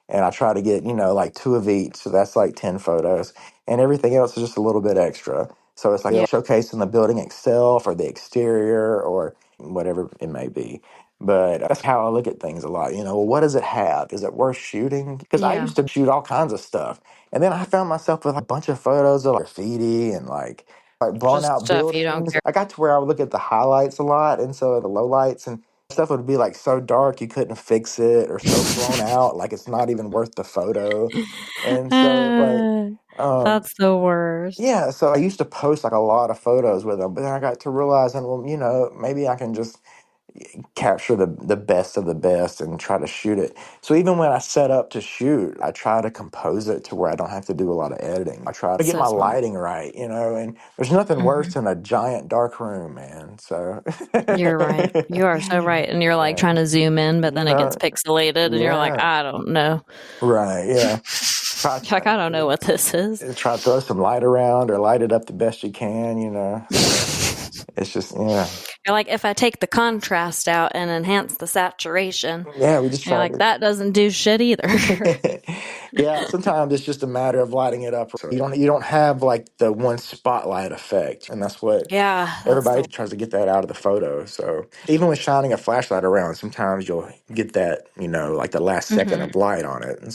[SPEAKER 2] and I try to get, like two of each. So that's like 10 photos. And everything else is just a little bit extra. So it's like
[SPEAKER 1] Yeah.
[SPEAKER 2] showcasing the building itself or the exterior or whatever it may be. But that's how I look at things a lot. Well, what does it have? Is it worth shooting? Because I
[SPEAKER 1] Yeah.
[SPEAKER 2] used to shoot all kinds of stuff. And then I found myself with a bunch of photos of graffiti and like blown
[SPEAKER 1] Just
[SPEAKER 2] out
[SPEAKER 1] stuff you don't
[SPEAKER 2] buildings.
[SPEAKER 1] care.
[SPEAKER 2] I got to where I would look at the highlights a lot, and so the lowlights and stuff would be like so dark you couldn't fix it, or so blown out like it's not even worth the photo. And so like
[SPEAKER 1] Uh,
[SPEAKER 2] um
[SPEAKER 1] that's the worst.
[SPEAKER 2] yeah, so I used to post like a lot of photos with them, but then I got to realizing, well, maybe I can just capture the best of the best and try to shoot it. So even when I set up to shoot, I try to compose it to where I don't have to do a lot of editing. I try to get
[SPEAKER 1] So
[SPEAKER 2] my
[SPEAKER 1] smart.
[SPEAKER 2] lighting right, and there's nothing
[SPEAKER 1] Hmm.
[SPEAKER 2] worse than a giant dark room, man. So
[SPEAKER 1] You're right. You are so right. And you're like
[SPEAKER 2] yeah,
[SPEAKER 1] trying to zoom in, but
[SPEAKER 2] you
[SPEAKER 1] then it gets
[SPEAKER 2] know,
[SPEAKER 1] pixelated and you're like,
[SPEAKER 2] yeah,
[SPEAKER 1] I don't know.
[SPEAKER 2] right, yeah. Try
[SPEAKER 1] Like, I don't know what this is.
[SPEAKER 2] try to throw some light around or light it up the best you can, So it's just
[SPEAKER 1] You're like, if I take the contrast out and enhance the saturation, and
[SPEAKER 2] yeah. We just
[SPEAKER 1] you're
[SPEAKER 2] try
[SPEAKER 1] like,
[SPEAKER 2] to.
[SPEAKER 1] that doesn't do shit either.
[SPEAKER 2] Yeah, sometimes it's just a matter of lighting it up. So you don't have like the one spotlight effect, and that's what
[SPEAKER 1] Yeah, that's
[SPEAKER 2] everybody
[SPEAKER 1] the.
[SPEAKER 2] tries to get that out of the photo. So even with shining a flashlight around, sometimes you'll get that, like the last second
[SPEAKER 1] Hmm.
[SPEAKER 2] of light on it, and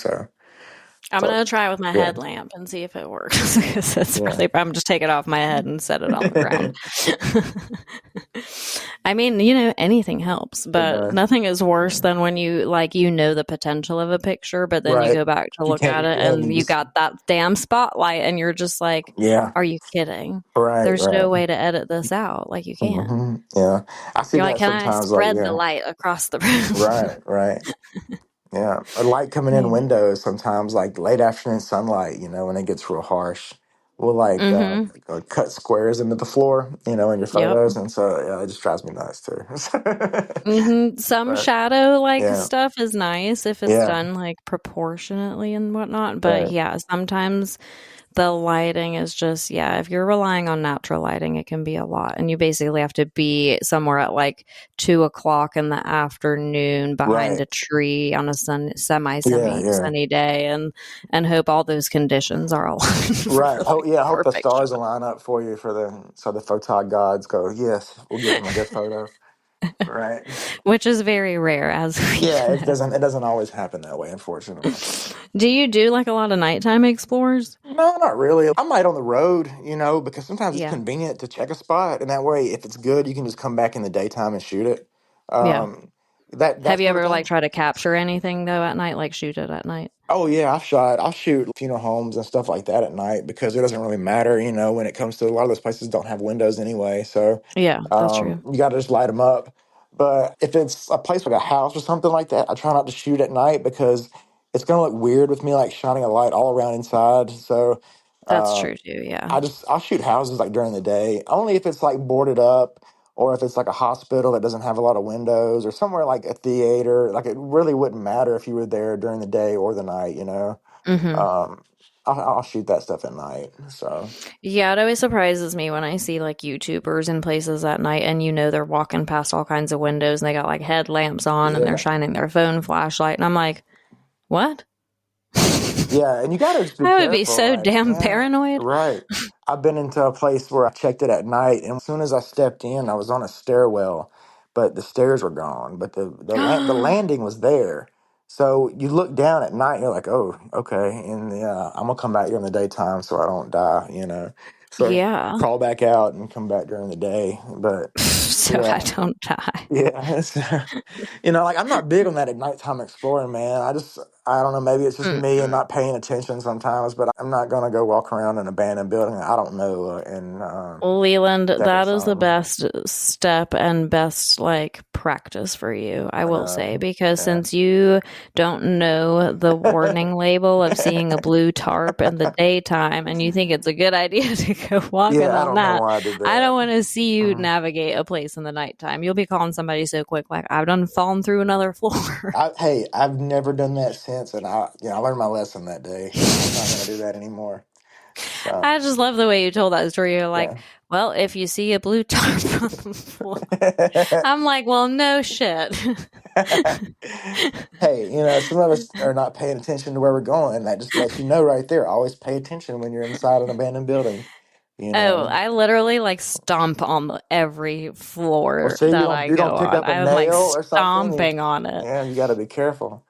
[SPEAKER 1] I'm
[SPEAKER 2] so
[SPEAKER 1] gonna try with my
[SPEAKER 2] yeah,
[SPEAKER 1] headlamp and see if it works. Because it's
[SPEAKER 2] yeah,
[SPEAKER 1] really, I'm just take it off my head and set it on the ground. I mean, anything helps,
[SPEAKER 2] it
[SPEAKER 1] but
[SPEAKER 2] does.
[SPEAKER 1] nothing is worse
[SPEAKER 2] Yeah.
[SPEAKER 1] than when you the potential of a picture, but then you
[SPEAKER 2] Right.
[SPEAKER 1] go back to
[SPEAKER 2] You
[SPEAKER 1] look at
[SPEAKER 2] can't.
[SPEAKER 1] it
[SPEAKER 2] Yeah, you
[SPEAKER 1] and you
[SPEAKER 2] just.
[SPEAKER 1] got that damn spotlight and you're just like,
[SPEAKER 2] Yeah.
[SPEAKER 1] are you kidding?
[SPEAKER 2] Right.
[SPEAKER 1] There's no
[SPEAKER 2] Right.
[SPEAKER 1] way to edit this out. Like you can't.
[SPEAKER 2] Yeah. I see
[SPEAKER 1] You're like,
[SPEAKER 2] that
[SPEAKER 1] can I
[SPEAKER 2] sometimes. Like,
[SPEAKER 1] spread the
[SPEAKER 2] yeah.
[SPEAKER 1] light across the room?
[SPEAKER 2] Right. Right. Yeah, a light coming in
[SPEAKER 1] Yeah.
[SPEAKER 2] windows sometimes, like late afternoon sunlight, when it gets real harsh. We'll
[SPEAKER 1] Mm-hmm.
[SPEAKER 2] cut squares into the floor, in your
[SPEAKER 1] Yep.
[SPEAKER 2] photos, and so yeah, it just drives me nuts too.
[SPEAKER 1] Mm-hmm. Some
[SPEAKER 2] But
[SPEAKER 1] shadow like
[SPEAKER 2] yeah,
[SPEAKER 1] stuff is nice if it's
[SPEAKER 2] yeah,
[SPEAKER 1] done like proportionately and whatnot. But
[SPEAKER 2] right,
[SPEAKER 1] yeah, sometimes The lighting is just, yeah, if you're relying on natural lighting, it can be a lot. And you basically have to be somewhere at like 2 o'clock in the afternoon behind
[SPEAKER 2] Right.
[SPEAKER 1] a tree on a
[SPEAKER 2] Yeah,
[SPEAKER 1] semi
[SPEAKER 2] yeah.
[SPEAKER 1] sunny day and hope all those conditions are aligned for
[SPEAKER 2] Right.
[SPEAKER 1] like
[SPEAKER 2] Yeah,
[SPEAKER 1] the
[SPEAKER 2] I hope the
[SPEAKER 1] perfect
[SPEAKER 2] stars
[SPEAKER 1] shot,
[SPEAKER 2] align up for you so the photog gods go, yes, we'll give them a good photo. Right.
[SPEAKER 1] which is very rare, as
[SPEAKER 2] Yeah,
[SPEAKER 1] we know.
[SPEAKER 2] it doesn't always happen that way, unfortunately.
[SPEAKER 1] Do you do like a lot of nighttime explores?
[SPEAKER 2] No, not really. I might on the road, because sometimes it's
[SPEAKER 1] Yeah.
[SPEAKER 2] convenient to check a spot, and that way, if it's good, you can just come back in the daytime and shoot it.
[SPEAKER 1] Yeah.
[SPEAKER 2] Um,
[SPEAKER 1] Have
[SPEAKER 2] that
[SPEAKER 1] you
[SPEAKER 2] sort of
[SPEAKER 1] ever like
[SPEAKER 2] thing.
[SPEAKER 1] tried to capture anything though at night, like shoot it at night?
[SPEAKER 2] Oh yeah, I'll shoot funeral homes and stuff like that at night because it doesn't really matter, when it comes to a lot of those places don't have windows anyway. So
[SPEAKER 1] Yeah, that's true.
[SPEAKER 2] you got to just light them up. But if it's a place like a house or something like that, I try not to shoot at night because it's gonna look weird with me like shining a light all around inside. So
[SPEAKER 1] That's
[SPEAKER 2] uh,
[SPEAKER 1] true too, yeah.
[SPEAKER 2] I'll shoot houses like during the day, only if it's like boarded up or if it's like a hospital that doesn't have a lot of windows or somewhere like a theater. Like it really wouldn't matter if you were there during the day or the night.
[SPEAKER 1] Hmm.
[SPEAKER 2] Um, I'll shoot that stuff at night. So
[SPEAKER 1] Yeah, it always surprises me when I see like YouTubers in places at night and they're walking past all kinds of windows and they got like headlamps on and they're
[SPEAKER 2] yeah,
[SPEAKER 1] shining their phone flashlight and I'm like, what?
[SPEAKER 2] yeah, and you got to just be
[SPEAKER 1] I would be
[SPEAKER 2] careful.
[SPEAKER 1] so
[SPEAKER 2] Like,
[SPEAKER 1] damn
[SPEAKER 2] yeah,
[SPEAKER 1] paranoid.
[SPEAKER 2] right. I've been into a place where I checked it at night, and as soon as I stepped in, I was on a stairwell, but the stairs were gone, but the landing was there. So you look down at night, and you're like, oh, okay, and yeah, I'm gonna come back here in the daytime so I don't die. So
[SPEAKER 1] Yeah.
[SPEAKER 2] crawl back out and come back during the day, but
[SPEAKER 1] So I
[SPEAKER 2] yeah.
[SPEAKER 1] don't die.
[SPEAKER 2] Yeah, like I'm not big on that at nighttime exploring, man. I don't know, maybe it's just me and
[SPEAKER 1] Mm-mm.
[SPEAKER 2] not paying attention sometimes, but I'm not gonna go walk around an abandoned building I don't know and
[SPEAKER 1] Leland,
[SPEAKER 2] check or
[SPEAKER 1] that is the
[SPEAKER 2] something.
[SPEAKER 1] best step and best like practice for you, I
[SPEAKER 2] I
[SPEAKER 1] will say,
[SPEAKER 2] know,
[SPEAKER 1] because
[SPEAKER 2] yeah.
[SPEAKER 1] since you don't know the warning label of seeing a blue tarp in the daytime and you think it's a good idea to go walking
[SPEAKER 2] Yeah, I
[SPEAKER 1] on
[SPEAKER 2] don't know
[SPEAKER 1] that,
[SPEAKER 2] why I did
[SPEAKER 1] I don't
[SPEAKER 2] that.
[SPEAKER 1] want to see you
[SPEAKER 2] Mhm.
[SPEAKER 1] navigate a place in the nighttime. You'll be calling somebody so quick, like, I've done fallen through another floor.
[SPEAKER 2] Hey, I've never done that since, and I learned my lesson that day. I'm not gonna do that anymore. So
[SPEAKER 1] I just love the way you told that story. You're like,
[SPEAKER 2] yeah.
[SPEAKER 1] well, if you see a blue tarp on the floor, I'm like, well, no shit.
[SPEAKER 2] Hey, some of us are not paying attention to where we're going. That just lets you know right there. Always pay attention when you're inside an abandoned building. You
[SPEAKER 1] Oh,
[SPEAKER 2] know.
[SPEAKER 1] I literally like stomp on every
[SPEAKER 2] Well,
[SPEAKER 1] floor
[SPEAKER 2] see,
[SPEAKER 1] that I
[SPEAKER 2] you're gonna
[SPEAKER 1] go
[SPEAKER 2] pick
[SPEAKER 1] on.
[SPEAKER 2] up a
[SPEAKER 1] I'm like
[SPEAKER 2] nail or something.
[SPEAKER 1] stomping on it.
[SPEAKER 2] Yeah, you got to be careful.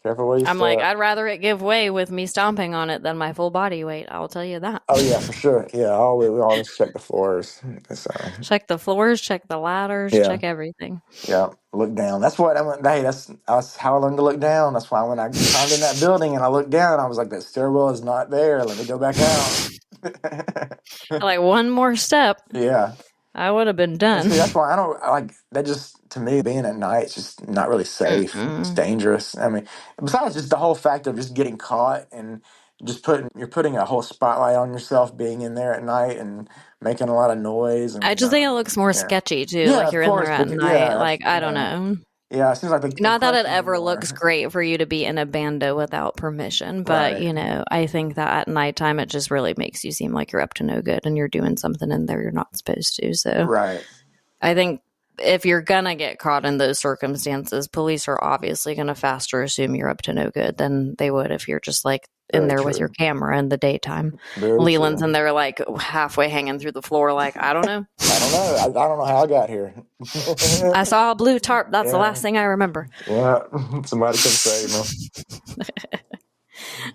[SPEAKER 2] Careful where you
[SPEAKER 1] I'm like,
[SPEAKER 2] step.
[SPEAKER 1] I'd rather it give way with me stomping on it than my full body weight. I'll tell you that.
[SPEAKER 2] Oh yeah, for sure. Yeah, we always check the floors. So
[SPEAKER 1] Check the floors, check the ladders,
[SPEAKER 2] yeah,
[SPEAKER 1] check everything.
[SPEAKER 2] yeah. Look down. That's what I went. Hey, that's how I learned to look down. That's why when I climbed in that building and I looked down, I was like, that stairwell is not there. Let me go back out.
[SPEAKER 1] Like one more step,
[SPEAKER 2] Yeah.
[SPEAKER 1] I would have been
[SPEAKER 2] And
[SPEAKER 1] done.
[SPEAKER 2] see, that's why I like that. Just to me, being at night, it's just not really safe. It's
[SPEAKER 1] Mm-mm.
[SPEAKER 2] dangerous. I mean, besides just the whole fact of just getting caught and just you're putting a whole spotlight on yourself being in there at night and making a lot of noise
[SPEAKER 1] I
[SPEAKER 2] and
[SPEAKER 1] just think it looks more
[SPEAKER 2] yeah,
[SPEAKER 1] sketchy too.
[SPEAKER 2] yeah,
[SPEAKER 1] Like
[SPEAKER 2] of
[SPEAKER 1] you're in there
[SPEAKER 2] course,
[SPEAKER 1] at
[SPEAKER 2] because
[SPEAKER 1] night.
[SPEAKER 2] yeah,
[SPEAKER 1] Like, I don't know.
[SPEAKER 2] yeah. It seems like they
[SPEAKER 1] Not that it
[SPEAKER 2] question you
[SPEAKER 1] ever looks
[SPEAKER 2] more,
[SPEAKER 1] great for you to be in a bando without permission, but
[SPEAKER 2] right?
[SPEAKER 1] I think that at nighttime it just really makes you seem like you're up to no good and you're doing something in there you're not supposed to. So
[SPEAKER 2] Right.
[SPEAKER 1] I think if you're gonna get caught in those circumstances, police are obviously gonna faster assume you're up to no good than they would if you're just like in
[SPEAKER 2] Very
[SPEAKER 1] there with your
[SPEAKER 2] true.
[SPEAKER 1] camera in the daytime.
[SPEAKER 2] Very
[SPEAKER 1] Leland's in
[SPEAKER 2] true.
[SPEAKER 1] there like halfway hanging through the floor, like, I don't know.
[SPEAKER 2] I don't know. I don't know how I got here.
[SPEAKER 1] I saw a blue tarp. That's the
[SPEAKER 2] Yeah.
[SPEAKER 1] last thing I remember.
[SPEAKER 2] Yeah. Somebody come save me.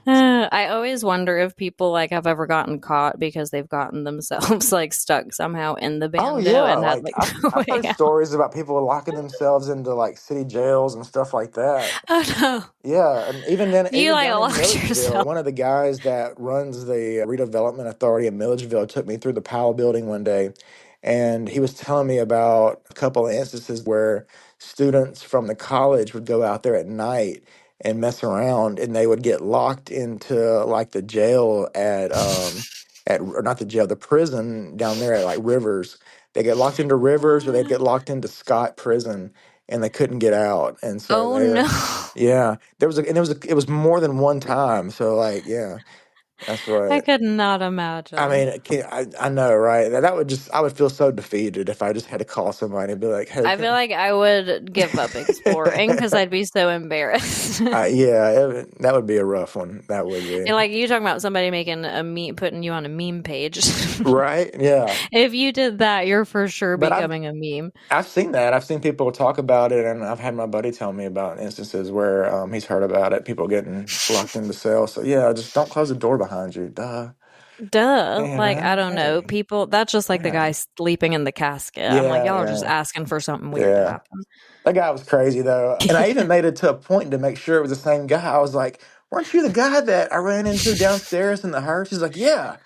[SPEAKER 1] I always wonder if people like have ever gotten caught because they've gotten themselves like stuck somehow in the
[SPEAKER 2] Oh
[SPEAKER 1] bando
[SPEAKER 2] yeah,
[SPEAKER 1] and had
[SPEAKER 2] like
[SPEAKER 1] like no
[SPEAKER 2] I've
[SPEAKER 1] way
[SPEAKER 2] heard
[SPEAKER 1] out.
[SPEAKER 2] stories about people locking themselves into like city jails and stuff like that.
[SPEAKER 1] Oh no.
[SPEAKER 2] Yeah, and
[SPEAKER 1] You
[SPEAKER 2] even
[SPEAKER 1] like
[SPEAKER 2] down in
[SPEAKER 1] locked
[SPEAKER 2] Milledgeville,
[SPEAKER 1] yourself.
[SPEAKER 2] one of the guys that runs the redevelopment authority in Milledgeville took me through the Powell building one day, and he was telling me about a couple of instances where students from the college would go out there at night and mess around, and they would get locked into like the jail at or not the jail, the prison down there at like Rivers. They get locked into Rivers, or they'd
[SPEAKER 1] What?
[SPEAKER 2] get locked into Scott Prison, and they couldn't get out, and so
[SPEAKER 1] Oh no.
[SPEAKER 2] yeah, there was it was more than one time. So like, yeah, That's
[SPEAKER 1] I
[SPEAKER 2] what.
[SPEAKER 1] could not
[SPEAKER 2] I
[SPEAKER 1] imagine.
[SPEAKER 2] mean, I know, right? That would just, I would feel so defeated if I just had to call somebody and be like, hey,
[SPEAKER 1] I feel like I would give up exploring because I'd be so embarrassed.
[SPEAKER 2] yeah, that would be a rough one. That would be.
[SPEAKER 1] And like you talking about somebody making a meme, putting you on a meme page.
[SPEAKER 2] Right? Yeah.
[SPEAKER 1] If you did that, you're for sure
[SPEAKER 2] But
[SPEAKER 1] becoming a meme.
[SPEAKER 2] I've seen that. I've seen people talk about it, and I've had my buddy tell me about instances where he's heard about it, people getting locked into cells. So yeah, just don't close the door behind you. Duh.
[SPEAKER 1] Duh.
[SPEAKER 2] You
[SPEAKER 1] Like, I
[SPEAKER 2] know?
[SPEAKER 1] don't know.
[SPEAKER 2] Hey.
[SPEAKER 1] People, that's just like the
[SPEAKER 2] Yeah.
[SPEAKER 1] guy sleeping in the casket. I'm like,
[SPEAKER 2] Yeah,
[SPEAKER 1] y'all are just
[SPEAKER 2] yeah.
[SPEAKER 1] asking for something weird to
[SPEAKER 2] Yeah.
[SPEAKER 1] happen.
[SPEAKER 2] That guy was crazy though. And I even made it to a point to make sure it was the same guy. I was like, weren't you the guy that I ran into downstairs in the hearse? He's like, yeah.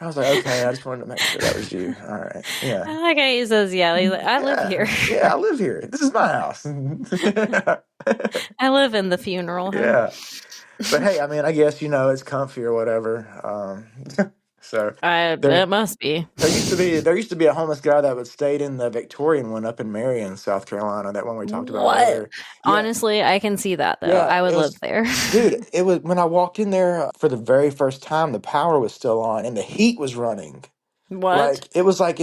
[SPEAKER 2] I was like, okay, I just wanted to make sure that was you. All right. Yeah.
[SPEAKER 1] I like how he says, yeah, he's like, I live here.
[SPEAKER 2] Yeah. Yeah, I live here. This is my house.
[SPEAKER 1] I live in the funeral home.
[SPEAKER 2] Yeah. But hey, I mean, I guess, it's comfy or whatever. So there
[SPEAKER 1] It must be.
[SPEAKER 2] there used to be a homeless guy that would stayed in the Victorian one up in Marion, South Carolina, that one we talked about
[SPEAKER 1] What?
[SPEAKER 2] earlier. Yeah.
[SPEAKER 1] Honestly, I can see that though.
[SPEAKER 2] Yeah,
[SPEAKER 1] I would
[SPEAKER 2] it
[SPEAKER 1] live
[SPEAKER 2] was,
[SPEAKER 1] there.
[SPEAKER 2] dude, it was when I walked in there for the very first time, the power was still on and the heat was running.
[SPEAKER 1] What?
[SPEAKER 2] Like it was like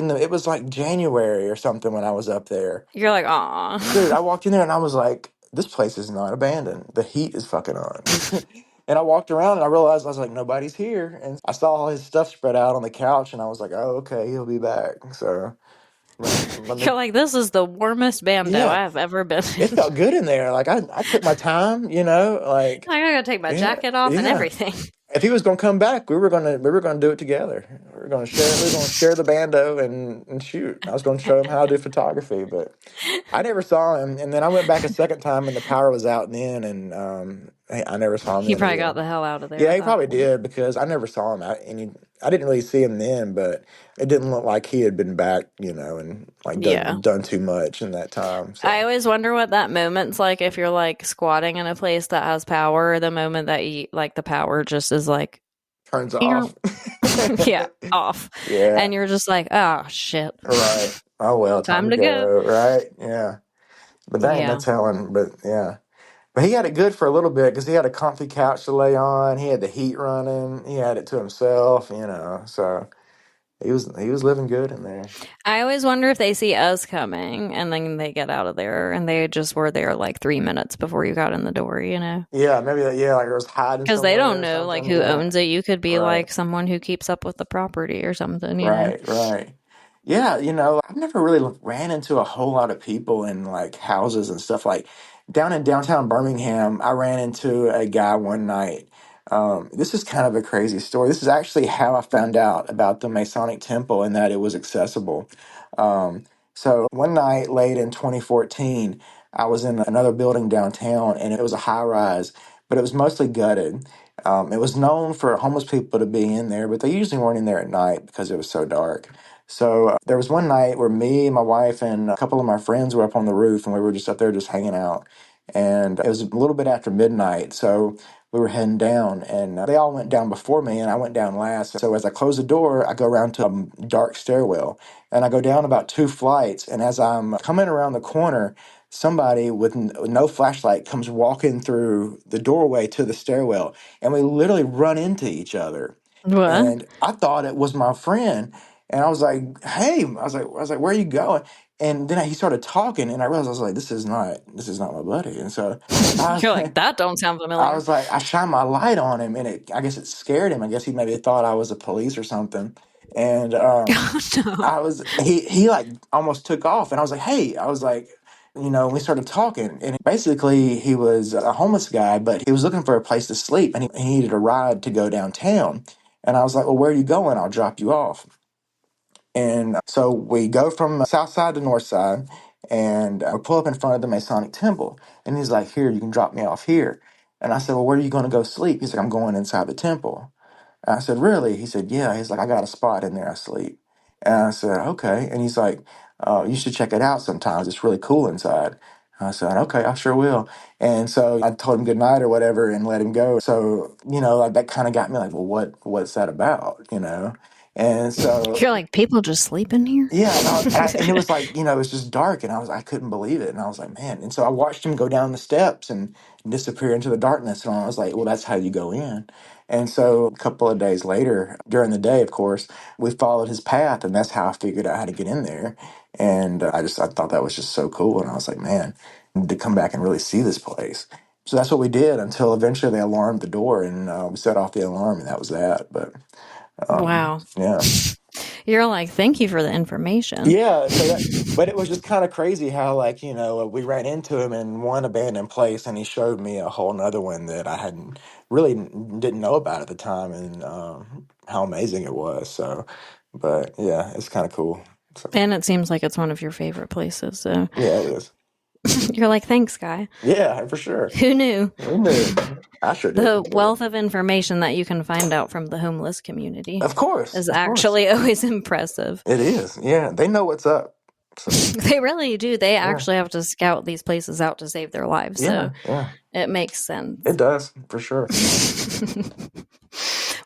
[SPEAKER 2] January or something when I was up there.
[SPEAKER 1] You're like, aw.
[SPEAKER 2] Dude, I walked in there and I was like, this place is not abandoned. The heat is fucking on. And I walked around and I realized I was like, nobody's here. And I saw all his stuff spread out on the couch and I was like, oh, okay, he'll be back. So let me,
[SPEAKER 1] You're like, this is the warmest bando
[SPEAKER 2] yeah,
[SPEAKER 1] I've ever been
[SPEAKER 2] it
[SPEAKER 1] in.
[SPEAKER 2] felt good in there. Like I took my time, like,
[SPEAKER 1] I gotta take my
[SPEAKER 2] yeah,
[SPEAKER 1] jacket off and
[SPEAKER 2] yeah.
[SPEAKER 1] everything.
[SPEAKER 2] If he was gonna come back, we were gonna do it together. We were gonna share the bando and shoot. I was gonna show him how to do photography, but I never saw him. And then I went back a second time, and the power was out then, and I never saw him
[SPEAKER 1] He
[SPEAKER 2] then
[SPEAKER 1] probably got
[SPEAKER 2] either.
[SPEAKER 1] the hell out of there
[SPEAKER 2] Yeah,
[SPEAKER 1] at
[SPEAKER 2] he
[SPEAKER 1] that
[SPEAKER 2] probably
[SPEAKER 1] point.
[SPEAKER 2] did because I never saw him. I didn't really see him then, but it didn't look like he had been back, and like
[SPEAKER 1] Yeah.
[SPEAKER 2] done too much in that time.
[SPEAKER 1] I
[SPEAKER 2] So
[SPEAKER 1] always wonder what that moment's like if you're like squatting in a place that has power, the moment that you like the power just is like,
[SPEAKER 2] turns
[SPEAKER 1] "Ear."
[SPEAKER 2] off.
[SPEAKER 1] Yeah, off.
[SPEAKER 2] Yeah.
[SPEAKER 1] And you're just like, oh shit.
[SPEAKER 2] Right. Oh well, time
[SPEAKER 1] Time
[SPEAKER 2] to
[SPEAKER 1] to go.
[SPEAKER 2] go. Right. Yeah. But there ain't no
[SPEAKER 1] Yeah.
[SPEAKER 2] telling. But yeah. But he had it good for a little bit because he had a comfy couch to lay on. He had the heat running. He had it to himself. So he was living good in there.
[SPEAKER 1] I always wonder if they see us coming and then they get out of there and they just were there like 3 minutes before you got in the door, you know?
[SPEAKER 2] Yeah, maybe that. Yeah, like it was hiding
[SPEAKER 1] Because they
[SPEAKER 2] somewhere
[SPEAKER 1] don't
[SPEAKER 2] or
[SPEAKER 1] know like
[SPEAKER 2] something.
[SPEAKER 1] who
[SPEAKER 2] Yeah.
[SPEAKER 1] owns it. You could be
[SPEAKER 2] Right.
[SPEAKER 1] like someone who keeps up with the property or something, you know?
[SPEAKER 2] Right, right. Yeah, I've never really ran into a whole lot of people in like houses and stuff. Like down in downtown Birmingham, I ran into a guy one night. This is kind of a crazy story. This is actually how I found out about the Masonic Temple and that it was accessible. So one night late in 2014, I was in another building downtown and it was a high rise, but it was mostly gutted. It was known for homeless people to be in there, but they usually weren't in there at night because it was so dark. So there was one night where me, my wife, and a couple of my friends were up on the roof, and we were just up there just hanging out. And it was a little bit after midnight, so we were heading down, and they all went down before me, and I went down last. So as I close the door, I go around to a dark stairwell, and I go down about 2 flights. And as I'm coming around the corner, somebody with no flashlight comes walking through the doorway to the stairwell, and we literally run into each other.
[SPEAKER 1] What?
[SPEAKER 2] And I thought it was my friend, and I was like, "Hey," I was like, "Where are you going?" And then he started talking, and I realized I was like, "This is not my buddy." And so I,
[SPEAKER 1] You're like, that don't sound
[SPEAKER 2] I
[SPEAKER 1] familiar.
[SPEAKER 2] was like, I shined my light on him, and I guess it scared him. I guess he maybe thought I was the police or something. And
[SPEAKER 1] Oh, no.
[SPEAKER 2] he like almost took off, and I was like, "Hey," I was like, we started talking, and basically he was a homeless guy, but he was looking for a place to sleep, and he needed a ride to go downtown. And I was like, "Well, where are you going? I'll drop you off." And so we go from south side to north side, and we pull up in front of the Masonic Temple. And he's like, "Here, you can drop me off here." And I said, "Well, where are you going to go sleep?" He's like, "I'm going inside the temple." And I said, "Really?" He said, "Yeah." He's like, "I got a spot in there I sleep." And I said, "Okay." And he's like, "You should check it out sometimes. It's really cool inside." I said, "Okay, I sure will." And so I told him good night or whatever and let him go. So, like that kind of got me like, well, what's that about? And so
[SPEAKER 1] You're like, people just sleep in here?
[SPEAKER 2] yeah, and it was like, it was just dark, and I couldn't believe it, and I was like, man. And so I watched him go down the steps and disappear into the darkness, and I was like, well, that's how you go in. And so a couple of days later, during the day, of course, we followed his path, and that's how I figured out how to get in there. And I thought that was just so cool, and I was like, man, to come back and really see this place. So that's what we did until eventually they alarmed the door, and we set off the alarm, and that was that. But
[SPEAKER 1] Wow.
[SPEAKER 2] yeah.
[SPEAKER 1] You're like, thank you for the information.
[SPEAKER 2] Yeah, but it was just kind of crazy how, like, we ran into him in one abandoned place, and he showed me a whole nother one that I hadn't really didn't know about at the time, and how amazing it was. So, but yeah, it's kind of cool. So,
[SPEAKER 1] And it seems like it's one of your favorite places. So
[SPEAKER 2] yeah, it is.
[SPEAKER 1] you're like, thanks, guy.
[SPEAKER 2] Yeah, for sure.
[SPEAKER 1] Who knew?
[SPEAKER 2] Who knew? I sure
[SPEAKER 1] The
[SPEAKER 2] didn't.
[SPEAKER 1] wealth of information that you can find out from the homeless community
[SPEAKER 2] Of course,
[SPEAKER 1] is
[SPEAKER 2] of course,
[SPEAKER 1] actually always impressive.
[SPEAKER 2] it is. Yeah, they know what's up. So,
[SPEAKER 1] They really do. They
[SPEAKER 2] yeah,
[SPEAKER 1] actually have to scout these places out to save their lives.
[SPEAKER 2] yeah,
[SPEAKER 1] So
[SPEAKER 2] yeah.
[SPEAKER 1] it makes sense.
[SPEAKER 2] It does for sure.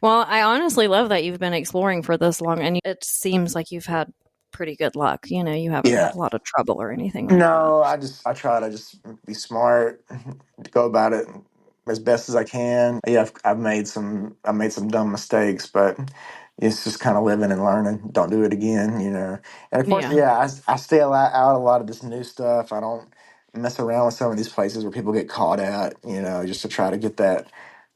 [SPEAKER 1] Well, I honestly love that you've been exploring for this long, and it seems like you've had pretty good luck. You haven't
[SPEAKER 2] Yeah.
[SPEAKER 1] had a lot of trouble or anything like that.
[SPEAKER 2] No, I try to just be smart, go about it as best as I can. Yeah, I've made some dumb mistakes, but it's just kind of living and learning. Don't do it again. And of course,
[SPEAKER 1] Yeah.
[SPEAKER 2] yeah, I stay out a lot of this new stuff. I don't mess around with some of these places where people get caught at, just to try to get that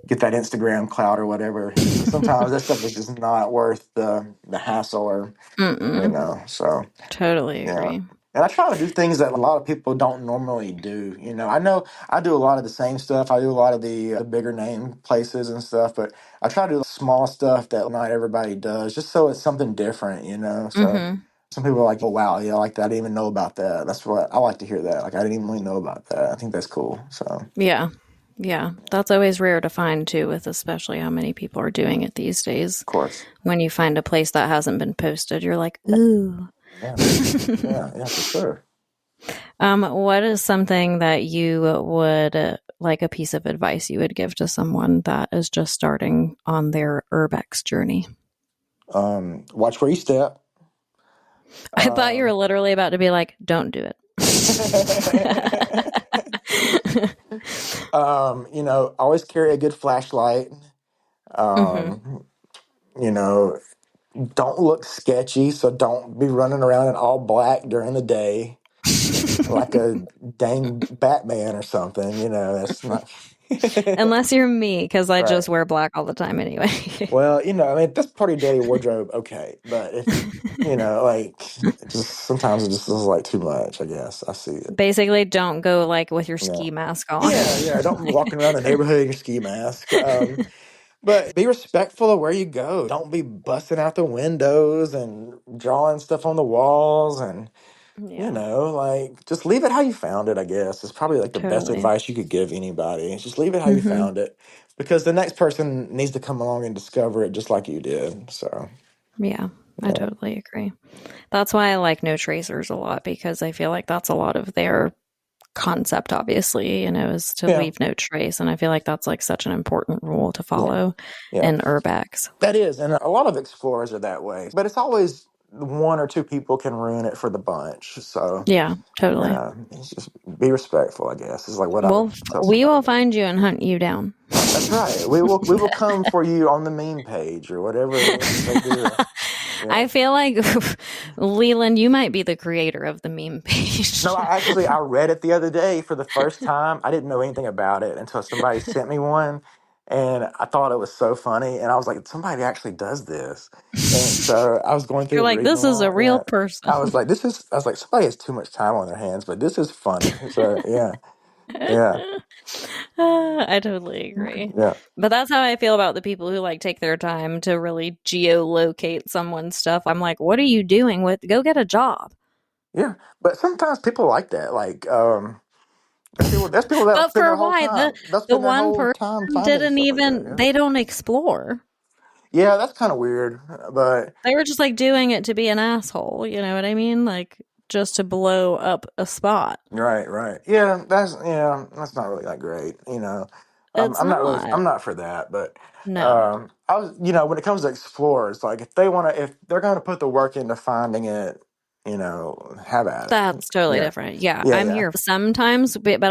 [SPEAKER 2] Instagram clout or whatever. Sometimes that stuff is just not worth the hassle
[SPEAKER 1] Mm-mm.
[SPEAKER 2] so.
[SPEAKER 1] Totally
[SPEAKER 2] Yeah.
[SPEAKER 1] agree.
[SPEAKER 2] And I try to do things that a lot of people don't normally do. I know I do a lot of the same stuff. I do a lot of the bigger name places and stuff, but I try to do small stuff that not everybody does, just so it's something different. So
[SPEAKER 1] Mm-hmm.
[SPEAKER 2] some people are like, oh, wow, yeah, like that. I didn't even know about that. That's what I like to hear that. Like, I didn't even really know about that. I think that's cool. So, of
[SPEAKER 1] Yeah. Yeah. That's always rare to find too, with especially how many people are doing it these days.
[SPEAKER 2] course.
[SPEAKER 1] When you find a place that hasn't been posted, you're like, ooh.
[SPEAKER 2] Yeah. Yeah. Yeah, for sure.
[SPEAKER 1] What is something that you would like a piece of advice you would give to someone that is just starting on their Urbex journey?
[SPEAKER 2] Watch where you step.
[SPEAKER 1] I thought you were
[SPEAKER 2] Um,
[SPEAKER 1] literally about to be like, don't do it.
[SPEAKER 2] always carry a good flashlight.
[SPEAKER 1] Hmm.
[SPEAKER 2] Um, you know, don't look sketchy, so don't be running around in all black during the day like a dang Batman or something. That's not
[SPEAKER 1] Unless you're me, because I
[SPEAKER 2] right.
[SPEAKER 1] just wear black all the time anyway.
[SPEAKER 2] Well, I mean, that's part of your daily wardrobe, okay. But if like, just sometimes it just feels like too much. I guess I see it.
[SPEAKER 1] Basically, don't go like with your
[SPEAKER 2] Yeah,
[SPEAKER 1] ski mask on.
[SPEAKER 2] yeah, yeah. Don't be walking around the neighborhood in your ski mask. But be respectful of where you go. Don't be busting out the windows and drawing stuff on the walls and,
[SPEAKER 1] Yeah,
[SPEAKER 2] like just leave it how you found it, I guess. It's probably like the best
[SPEAKER 1] totally.
[SPEAKER 2] advice you could give anybody. Is just leave it how you
[SPEAKER 1] Hmm.
[SPEAKER 2] found it because the next person needs to come along and discover it just like you did. So,
[SPEAKER 1] Yeah, I
[SPEAKER 2] yeah.
[SPEAKER 1] totally agree. That's why I like no tracers a lot, because I feel like that's a lot of their concept, obviously, is to
[SPEAKER 2] Yeah.
[SPEAKER 1] leave no trace. And I feel like that's like such an important rule to
[SPEAKER 2] Yeah.
[SPEAKER 1] follow
[SPEAKER 2] Yeah.
[SPEAKER 1] in Urbex.
[SPEAKER 2] That is. And a lot of explorers are that way. But it's always one or two people can ruin it for the bunch. So,
[SPEAKER 1] Yeah, totally.
[SPEAKER 2] it's just be respectful, I guess. Is like what I would
[SPEAKER 1] Well,
[SPEAKER 2] tell
[SPEAKER 1] we
[SPEAKER 2] somebody.
[SPEAKER 1] will find you and hunt you down.
[SPEAKER 2] That's right. We will come for you on the meme page or whatever it is they do. Yeah.
[SPEAKER 1] I feel like, Leland, you might be the creator of the meme page.
[SPEAKER 2] No, I read it the other day for the first time. I didn't know anything about it until somebody sent me one, and I thought it was so funny. And I was like, somebody actually does this. And so I was going
[SPEAKER 1] You're
[SPEAKER 2] through
[SPEAKER 1] like,
[SPEAKER 2] reading
[SPEAKER 1] this is a
[SPEAKER 2] along.
[SPEAKER 1] real
[SPEAKER 2] Yeah,
[SPEAKER 1] person.
[SPEAKER 2] I was like, somebody has too much time on their hands, but this is funny. So yeah, yeah,
[SPEAKER 1] I totally agree.
[SPEAKER 2] yeah.
[SPEAKER 1] But that's how I feel about the people who like take their time to really geolocate someone's stuff. I'm like, what are you doing Go get a job.
[SPEAKER 2] Yeah, but sometimes people like that. Like, there's people that'll
[SPEAKER 1] But
[SPEAKER 2] spend
[SPEAKER 1] for
[SPEAKER 2] their whole
[SPEAKER 1] why? The
[SPEAKER 2] time. They'll
[SPEAKER 1] the
[SPEAKER 2] spend their
[SPEAKER 1] one
[SPEAKER 2] whole
[SPEAKER 1] person
[SPEAKER 2] time finding
[SPEAKER 1] didn't
[SPEAKER 2] stuff like that.
[SPEAKER 1] even
[SPEAKER 2] Yeah,
[SPEAKER 1] they don't explore.
[SPEAKER 2] yeah, that's kind of weird. But
[SPEAKER 1] They were just like doing it to be an asshole, you know what I mean? Like just to blow up a spot.
[SPEAKER 2] right, right, yeah, that's not really that great.
[SPEAKER 1] It's not.
[SPEAKER 2] I'm not for that, but
[SPEAKER 1] No.
[SPEAKER 2] I was, when it comes to explorers, like if they're going to put the work into finding it, have at it.
[SPEAKER 1] That's totally
[SPEAKER 2] Yeah.
[SPEAKER 1] different. Yeah,
[SPEAKER 2] Yeah.
[SPEAKER 1] I'm
[SPEAKER 2] Yeah.
[SPEAKER 1] here sometimes, but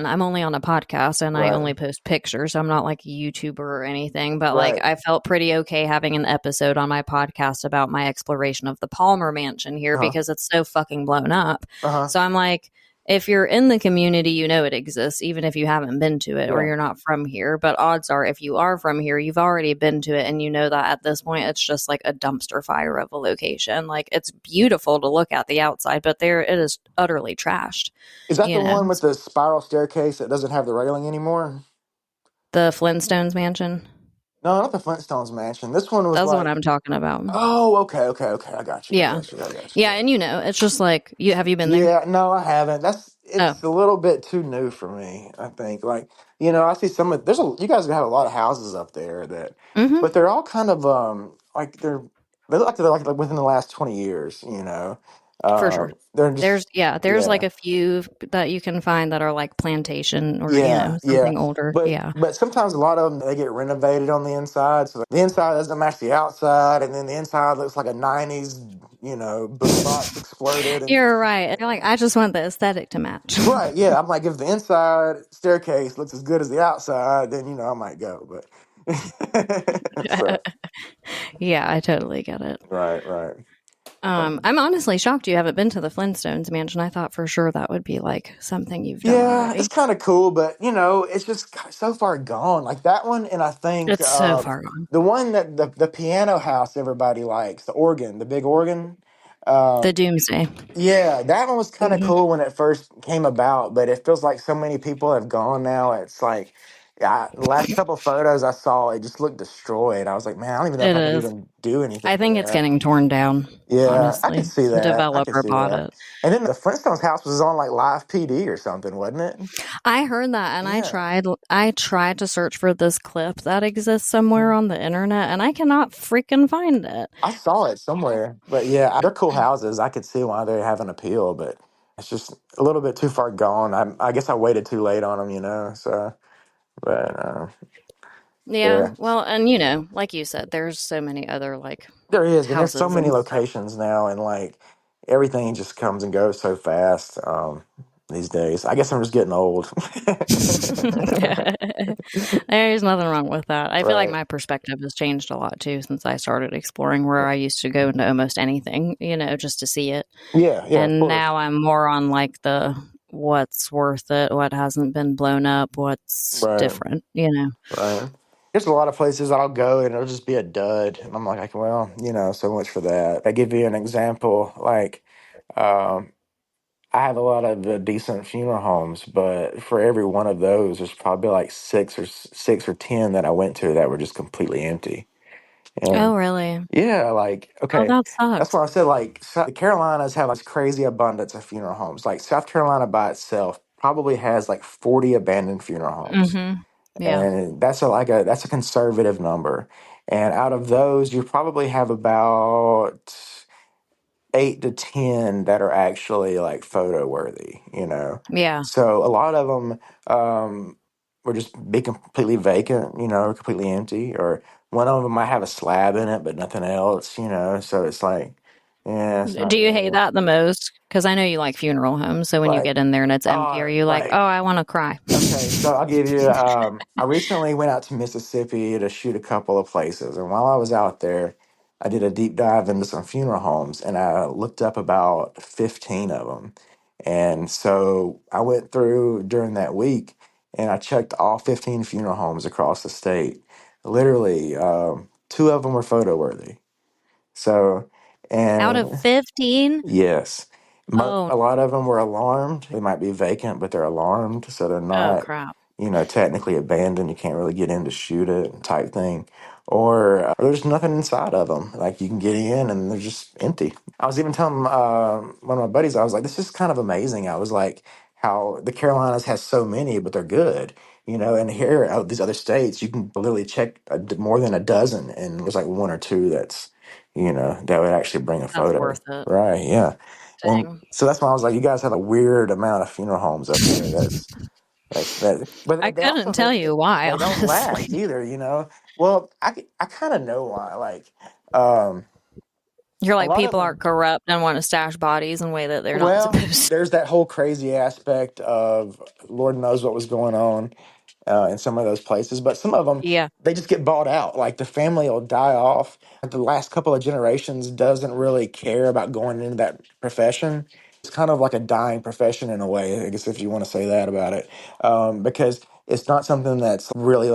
[SPEAKER 1] I'm only on a podcast and I
[SPEAKER 2] Right.
[SPEAKER 1] only post pictures. So I'm not like a YouTuber or anything, but like
[SPEAKER 2] Right.
[SPEAKER 1] I felt pretty okay having an episode on my podcast about my exploration of the Palmer Mansion here
[SPEAKER 2] Uh-huh.
[SPEAKER 1] because it's so fucking blown up.
[SPEAKER 2] Uh-huh.
[SPEAKER 1] So I'm like, if you're in the community, you know it exists, even if you haven't been to it or
[SPEAKER 2] Yeah.
[SPEAKER 1] you're not from here. But odds are, if you are from here, you've already been to it and you know that at this point, it's just like a dumpster fire of a location. Like it's beautiful to look at the outside, but there it is utterly trashed.
[SPEAKER 2] Is that
[SPEAKER 1] You
[SPEAKER 2] the
[SPEAKER 1] know,
[SPEAKER 2] one with the spiral staircase that doesn't have the railing anymore?
[SPEAKER 1] the Flintstones mansion.
[SPEAKER 2] No, not the Flintstones mansion. This one was
[SPEAKER 1] That's what
[SPEAKER 2] like,
[SPEAKER 1] I'm talking about.
[SPEAKER 2] oh, okay, okay, okay. I got you. I
[SPEAKER 1] Yeah.
[SPEAKER 2] got you. I got you.
[SPEAKER 1] Yeah. And it's just like, have you been there?
[SPEAKER 2] Yeah, no, I haven't.
[SPEAKER 1] Oh,
[SPEAKER 2] It's a little bit too new for me, I think. Like, I see you guys have a lot of houses up there
[SPEAKER 1] mm-hmm,
[SPEAKER 2] but they're all kind of like they look like they're like within the last 20 years,
[SPEAKER 1] for sure.
[SPEAKER 2] They're just
[SPEAKER 1] There's like
[SPEAKER 2] yeah.
[SPEAKER 1] a few that you can find that are like plantation or,
[SPEAKER 2] Yeah, yeah.
[SPEAKER 1] something older.
[SPEAKER 2] But
[SPEAKER 1] Yeah.
[SPEAKER 2] but sometimes a lot of them they get renovated on the inside, so the inside doesn't match the outside, and then the inside looks like a '90s, boombox exploded, and
[SPEAKER 1] You're right. And you're like, I just want the aesthetic to match.
[SPEAKER 2] right, yeah. I'm like, if the inside staircase looks as good as the outside, then I might go. But so
[SPEAKER 1] Yeah, I totally get it.
[SPEAKER 2] right, right.
[SPEAKER 1] I'm honestly shocked you haven't been to the Flintstones mansion. I thought for sure that would be like something you've done
[SPEAKER 2] Yeah, it's
[SPEAKER 1] already.
[SPEAKER 2] kind of cool, but it's just so far gone. Like that one, and I think
[SPEAKER 1] It's so far gone.
[SPEAKER 2] the one that the piano house everybody likes, the organ, the big organ.
[SPEAKER 1] The
[SPEAKER 2] Um,
[SPEAKER 1] Doomsday.
[SPEAKER 2] yeah, that one was kind of
[SPEAKER 1] Hmm.
[SPEAKER 2] cool when it first came about, but it feels like so many people have gone now. It's like, yeah, the last couple photos I saw, it just looked destroyed. I was like, man, I don't even know if
[SPEAKER 1] It
[SPEAKER 2] I could
[SPEAKER 1] is.
[SPEAKER 2] even do anything
[SPEAKER 1] I think it's
[SPEAKER 2] there.
[SPEAKER 1] getting torn down,
[SPEAKER 2] Yeah, I could
[SPEAKER 1] honestly.
[SPEAKER 2] see
[SPEAKER 1] The
[SPEAKER 2] that. I could
[SPEAKER 1] developer
[SPEAKER 2] see
[SPEAKER 1] bought
[SPEAKER 2] that.
[SPEAKER 1] it.
[SPEAKER 2] And then the Flintstones house was on like live PD or something, wasn't it?
[SPEAKER 1] I heard that and
[SPEAKER 2] Yeah.
[SPEAKER 1] I tried to search for this clip that exists somewhere on the internet and I cannot freaking find it.
[SPEAKER 2] I saw it somewhere, but yeah, they're cool houses. I could see why they have an appeal, but it's just a little bit too far gone. I guess I waited too late on them, So, but
[SPEAKER 1] Yeah,
[SPEAKER 2] yeah,
[SPEAKER 1] well, and like you said, there's so many other like
[SPEAKER 2] there is, and there's so
[SPEAKER 1] houses
[SPEAKER 2] many
[SPEAKER 1] and stuff.
[SPEAKER 2] locations now, and like everything just comes and goes so fast these days. I guess I'm just getting old.
[SPEAKER 1] There's nothing wrong with that. I feel like
[SPEAKER 2] Right?
[SPEAKER 1] my perspective has changed a lot too since I started exploring where I used to go into almost anything, just to see it.
[SPEAKER 2] Yeah, yeah, of
[SPEAKER 1] And
[SPEAKER 2] course.
[SPEAKER 1] now I'm more on like the what's worth it, what hasn't been blown up, what's
[SPEAKER 2] Right,
[SPEAKER 1] different.
[SPEAKER 2] right. There's a lot of places I'll go and it'll just be a dud, and I'm like, well, so much for that. I give you an example, like. Um, I have a lot of decent funeral homes, but for every one of those, there's probably like six or 10 that I went to that were just completely empty.
[SPEAKER 1] Oh,
[SPEAKER 2] And
[SPEAKER 1] really?
[SPEAKER 2] yeah, like,
[SPEAKER 1] Oh,
[SPEAKER 2] okay,
[SPEAKER 1] that
[SPEAKER 2] that's
[SPEAKER 1] sucks.
[SPEAKER 2] why I said like the Carolinas have like crazy abundance of funeral homes. Like South Carolina by itself probably has like 40 abandoned funeral homes,
[SPEAKER 1] Mm-hmm. Yeah.
[SPEAKER 2] and that's a conservative number. And out of those, you probably have about 8 to 10 that are actually like photo worthy.
[SPEAKER 1] Yeah.
[SPEAKER 2] So a lot of them will just be completely vacant, or completely empty, or one of them might have a slab in it, but nothing else. So it's like, yeah, it's
[SPEAKER 1] Do
[SPEAKER 2] not
[SPEAKER 1] you hate
[SPEAKER 2] really
[SPEAKER 1] that the most? Because I know you like funeral homes. So when you
[SPEAKER 2] like,
[SPEAKER 1] get in there and it's empty, are you like, oh,
[SPEAKER 2] like,
[SPEAKER 1] I want to cry?
[SPEAKER 2] okay, so I'll give you. I recently went out to Mississippi to shoot a couple of places, and while I was out there, I did a deep dive into some funeral homes, and I looked up about 15 of them. And so I went through during that week, and I checked all 15 funeral homes across the state. Literally, two of them were photo worthy. So,
[SPEAKER 1] Out of
[SPEAKER 2] and
[SPEAKER 1] 15?
[SPEAKER 2] yes.
[SPEAKER 1] Oh,
[SPEAKER 2] A lot of them were alarmed. They might be vacant, but they're alarmed, so they're
[SPEAKER 1] oh,
[SPEAKER 2] not,
[SPEAKER 1] crap.
[SPEAKER 2] technically abandoned. You can't really get in to shoot it type thing. Or there's nothing inside of them. Like you can get in and they're just empty. I was even telling one of my buddies, I was like, this is kind of amazing. I was like, how the Carolinas has so many, but they're good. And here, these other states, you can literally check more than a dozen, and there's like one or two that would actually bring a
[SPEAKER 1] That's
[SPEAKER 2] photo.
[SPEAKER 1] worth it.
[SPEAKER 2] Right, yeah. And
[SPEAKER 1] Dang.
[SPEAKER 2] so that's why I was like, you guys have a weird amount of funeral homes up there. That's that. But
[SPEAKER 1] I
[SPEAKER 2] they
[SPEAKER 1] couldn't
[SPEAKER 2] also
[SPEAKER 1] tell you why,
[SPEAKER 2] they don't last
[SPEAKER 1] honestly.
[SPEAKER 2] either. Well, I kind of know why. Um,
[SPEAKER 1] You're
[SPEAKER 2] a
[SPEAKER 1] like,
[SPEAKER 2] lot of
[SPEAKER 1] people are
[SPEAKER 2] them.
[SPEAKER 1] corrupt and want to stash bodies in a way that they're not
[SPEAKER 2] Well,
[SPEAKER 1] supposed to.
[SPEAKER 2] there's that whole crazy aspect of Lord knows what was going on in some of those places, but some of them
[SPEAKER 1] Yeah.
[SPEAKER 2] they just get bought out. Like the family will die off. The last couple of generations doesn't really care about going into that profession. It's kind of like a dying profession in a way, I guess if you want to say that about it, because it's not something that's really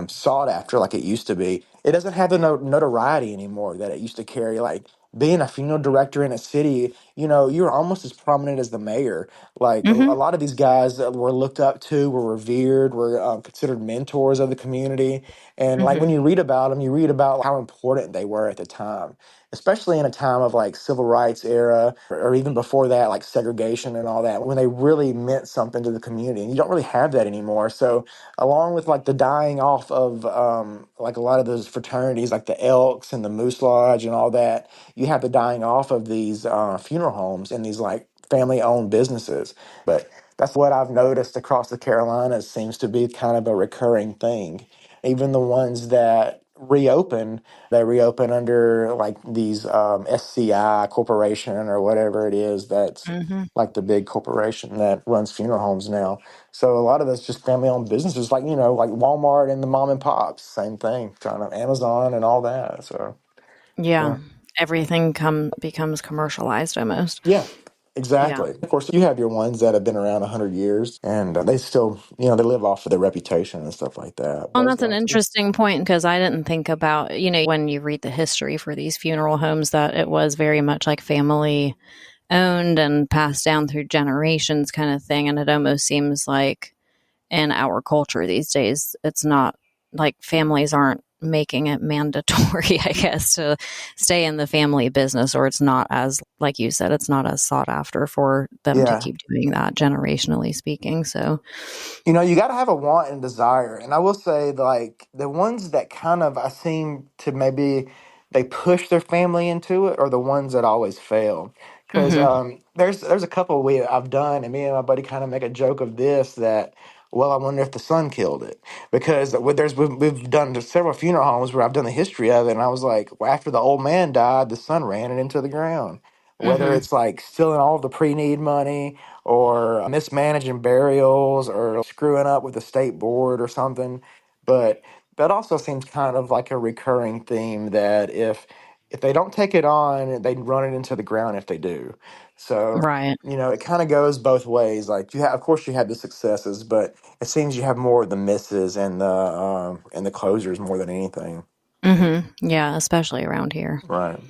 [SPEAKER 2] sought after like it used to be. It doesn't have the notoriety anymore that it used to carry. Like being a funeral director in a city, you're almost as prominent as the mayor. Like a
[SPEAKER 1] Mm-hmm.
[SPEAKER 2] lot of these guys that were looked up to, were revered, were considered mentors of the community. And like when
[SPEAKER 1] Mm-hmm.
[SPEAKER 2] you read about them, you read about how important they were at the time, especially in a time of like civil rights era, or even before that, like segregation and all that, when they really meant something to the community. And you don't really have that anymore. So along with like the dying off of like a lot of those fraternities, like the Elks and the Moose Lodge and all that, you have the dying off of these funeral homes and these like family owned businesses. But that's what I've noticed across the Carolinas seems to be kind of a recurring thing. Even the ones that reopen, they reopen under like these SCI corporation or whatever it is that's
[SPEAKER 1] Mm-hmm.
[SPEAKER 2] like the big corporation that runs funeral homes now. So a lot of that's just family owned businesses, like Walmart and the mom and pops, same thing, trying to Amazon and all that. So
[SPEAKER 1] Yeah.
[SPEAKER 2] yeah.
[SPEAKER 1] Everything becomes commercialized almost.
[SPEAKER 2] Yeah,
[SPEAKER 1] Yeah.
[SPEAKER 2] exactly. Of course, you have your ones that have been around 100 years, and they still, they live off of their reputation and stuff like that.
[SPEAKER 1] Well,
[SPEAKER 2] Those
[SPEAKER 1] that's an
[SPEAKER 2] guys.
[SPEAKER 1] interesting point because I didn't think about, when you read the history for these funeral homes, that it was very much like family owned and passed down through generations kind of thing. And it almost seems like in our culture these days, it's not like families aren't making it mandatory, I guess, to stay in the family business, or it's not as, like you said, it's not as sought after for them to
[SPEAKER 2] Yeah.
[SPEAKER 1] keep doing that, generationally speaking. So,
[SPEAKER 2] You got to have a want and desire. And I will say, like, the ones that kind of I seem to maybe they push their family into it are the ones that always fail. Because
[SPEAKER 1] mm-hmm,
[SPEAKER 2] there's a couple I've done, and me and my buddy kind of make a joke of this that, well, I wonder if the son killed it. Because we've done several funeral homes where I've done the history of it, and I was like, well, after the old man died, the son ran it into the ground. Whether
[SPEAKER 1] mm-hmm,
[SPEAKER 2] it's like stealing all the pre-need money or mismanaging burials or screwing up with the state board or something. But that also seems kind of like a recurring theme that if they don't take it on, they run it into the ground if they do. So,
[SPEAKER 1] right.
[SPEAKER 2] it kind of goes both ways. Like of course, you have the successes, but it seems you have more of the misses and the closures more than anything.
[SPEAKER 1] Mm-hmm. Yeah, especially around here.
[SPEAKER 2] Right.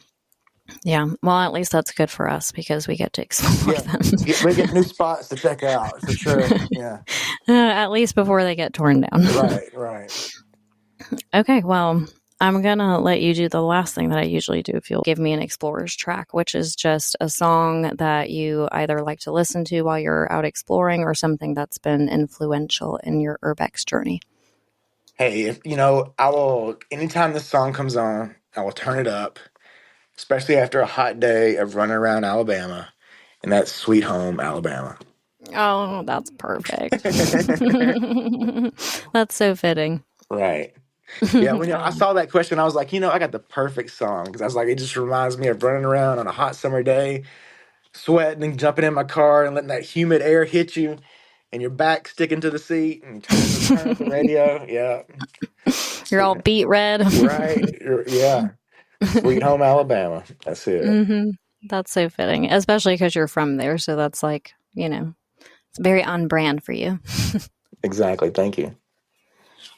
[SPEAKER 1] Yeah. Well, at least that's good for us because we get to explore
[SPEAKER 2] Yeah.
[SPEAKER 1] them.
[SPEAKER 2] We get new spots to check out for sure. Yeah.
[SPEAKER 1] At least before they get torn down.
[SPEAKER 2] Right. Right.
[SPEAKER 1] Okay. Well, I'm going to let you do the last thing that I usually do if you'll give me an explorer's track, which is just a song that you either like to listen to while you're out exploring or something that's been influential in your Urbex journey.
[SPEAKER 2] Hey, if I will. Anytime this song comes on, I will turn it up, especially after a hot day of running around Alabama, and that's Sweet Home Alabama.
[SPEAKER 1] Oh, that's perfect. That's so fitting.
[SPEAKER 2] Right. Yeah. When I saw that question, I was like, I got the perfect song because I was like, it just reminds me of running around on a hot summer day, sweating and jumping in my car and letting that humid air hit you, and your back sticking to the seat, and turn up the radio. Yeah.
[SPEAKER 1] You're all
[SPEAKER 2] Sweet.
[SPEAKER 1] beet red.
[SPEAKER 2] Right. Yeah. Sweet Home Alabama. That's it.
[SPEAKER 1] That's so fitting, especially because you're from there. So that's like, it's very on brand for you.
[SPEAKER 2] Exactly. Thank you.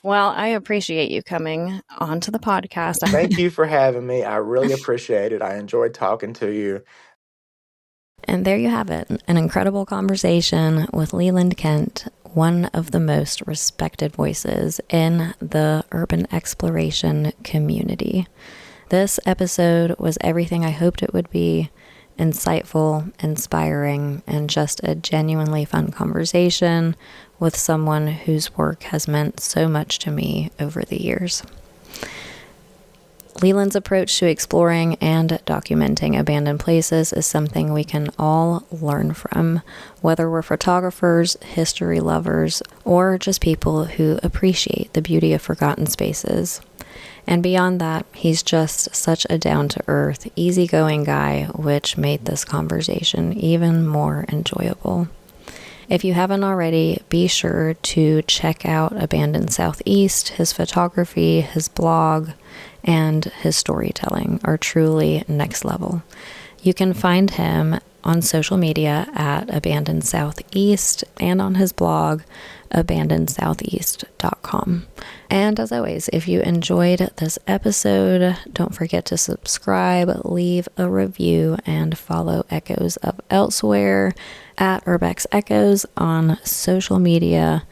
[SPEAKER 1] Well, I appreciate you coming onto the podcast.
[SPEAKER 2] Thank you for having me. I really appreciate it. I enjoyed talking to you.
[SPEAKER 1] And there you have it, an incredible conversation with Leland Kent, one of the most respected voices in the urban exploration community. This episode was everything I hoped it would be: insightful, inspiring, and just a genuinely fun conversation with someone whose work has meant so much to me over the years. Leland's approach to exploring and documenting abandoned places is something we can all learn from, whether we're photographers, history lovers, or just people who appreciate the beauty of forgotten spaces. And beyond that, he's just such a down-to-earth, easygoing guy, which made this conversation even more enjoyable. If you haven't already, be sure to check out Abandoned Southeast. His photography, his blog, and his storytelling are truly next level. You can find him on social media at Abandoned Southeast and on his blog, AbandonedSoutheast.com. And as always, if you enjoyed this episode, don't forget to subscribe, leave a review, and follow Echoes of Elsewhere at Urbex Echoes on social media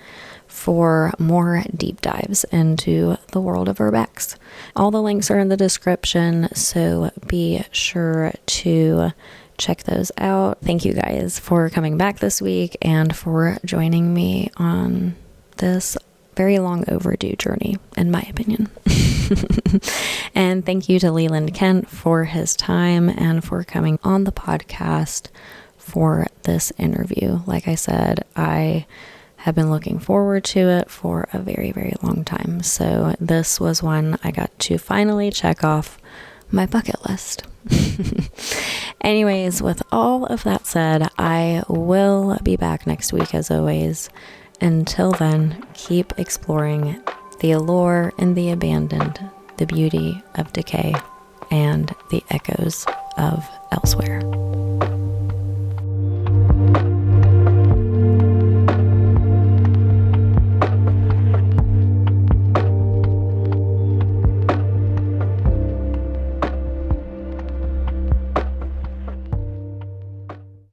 [SPEAKER 1] for more deep dives into the world of Urbex. All the links are in the description, so be sure to check those out. Thank you guys for coming back this week and for joining me on this very long overdue journey, in my opinion. And thank you to Leland Kent for his time and for coming on the podcast for this interview. Like I said, I have been looking forward to it for a very, very long time. So this was one I got to finally check off my bucket list. Anyways, with all of that said, I will be back next week as always. Until then, keep exploring the allure in the abandoned, the beauty of decay, and the echoes of elsewhere.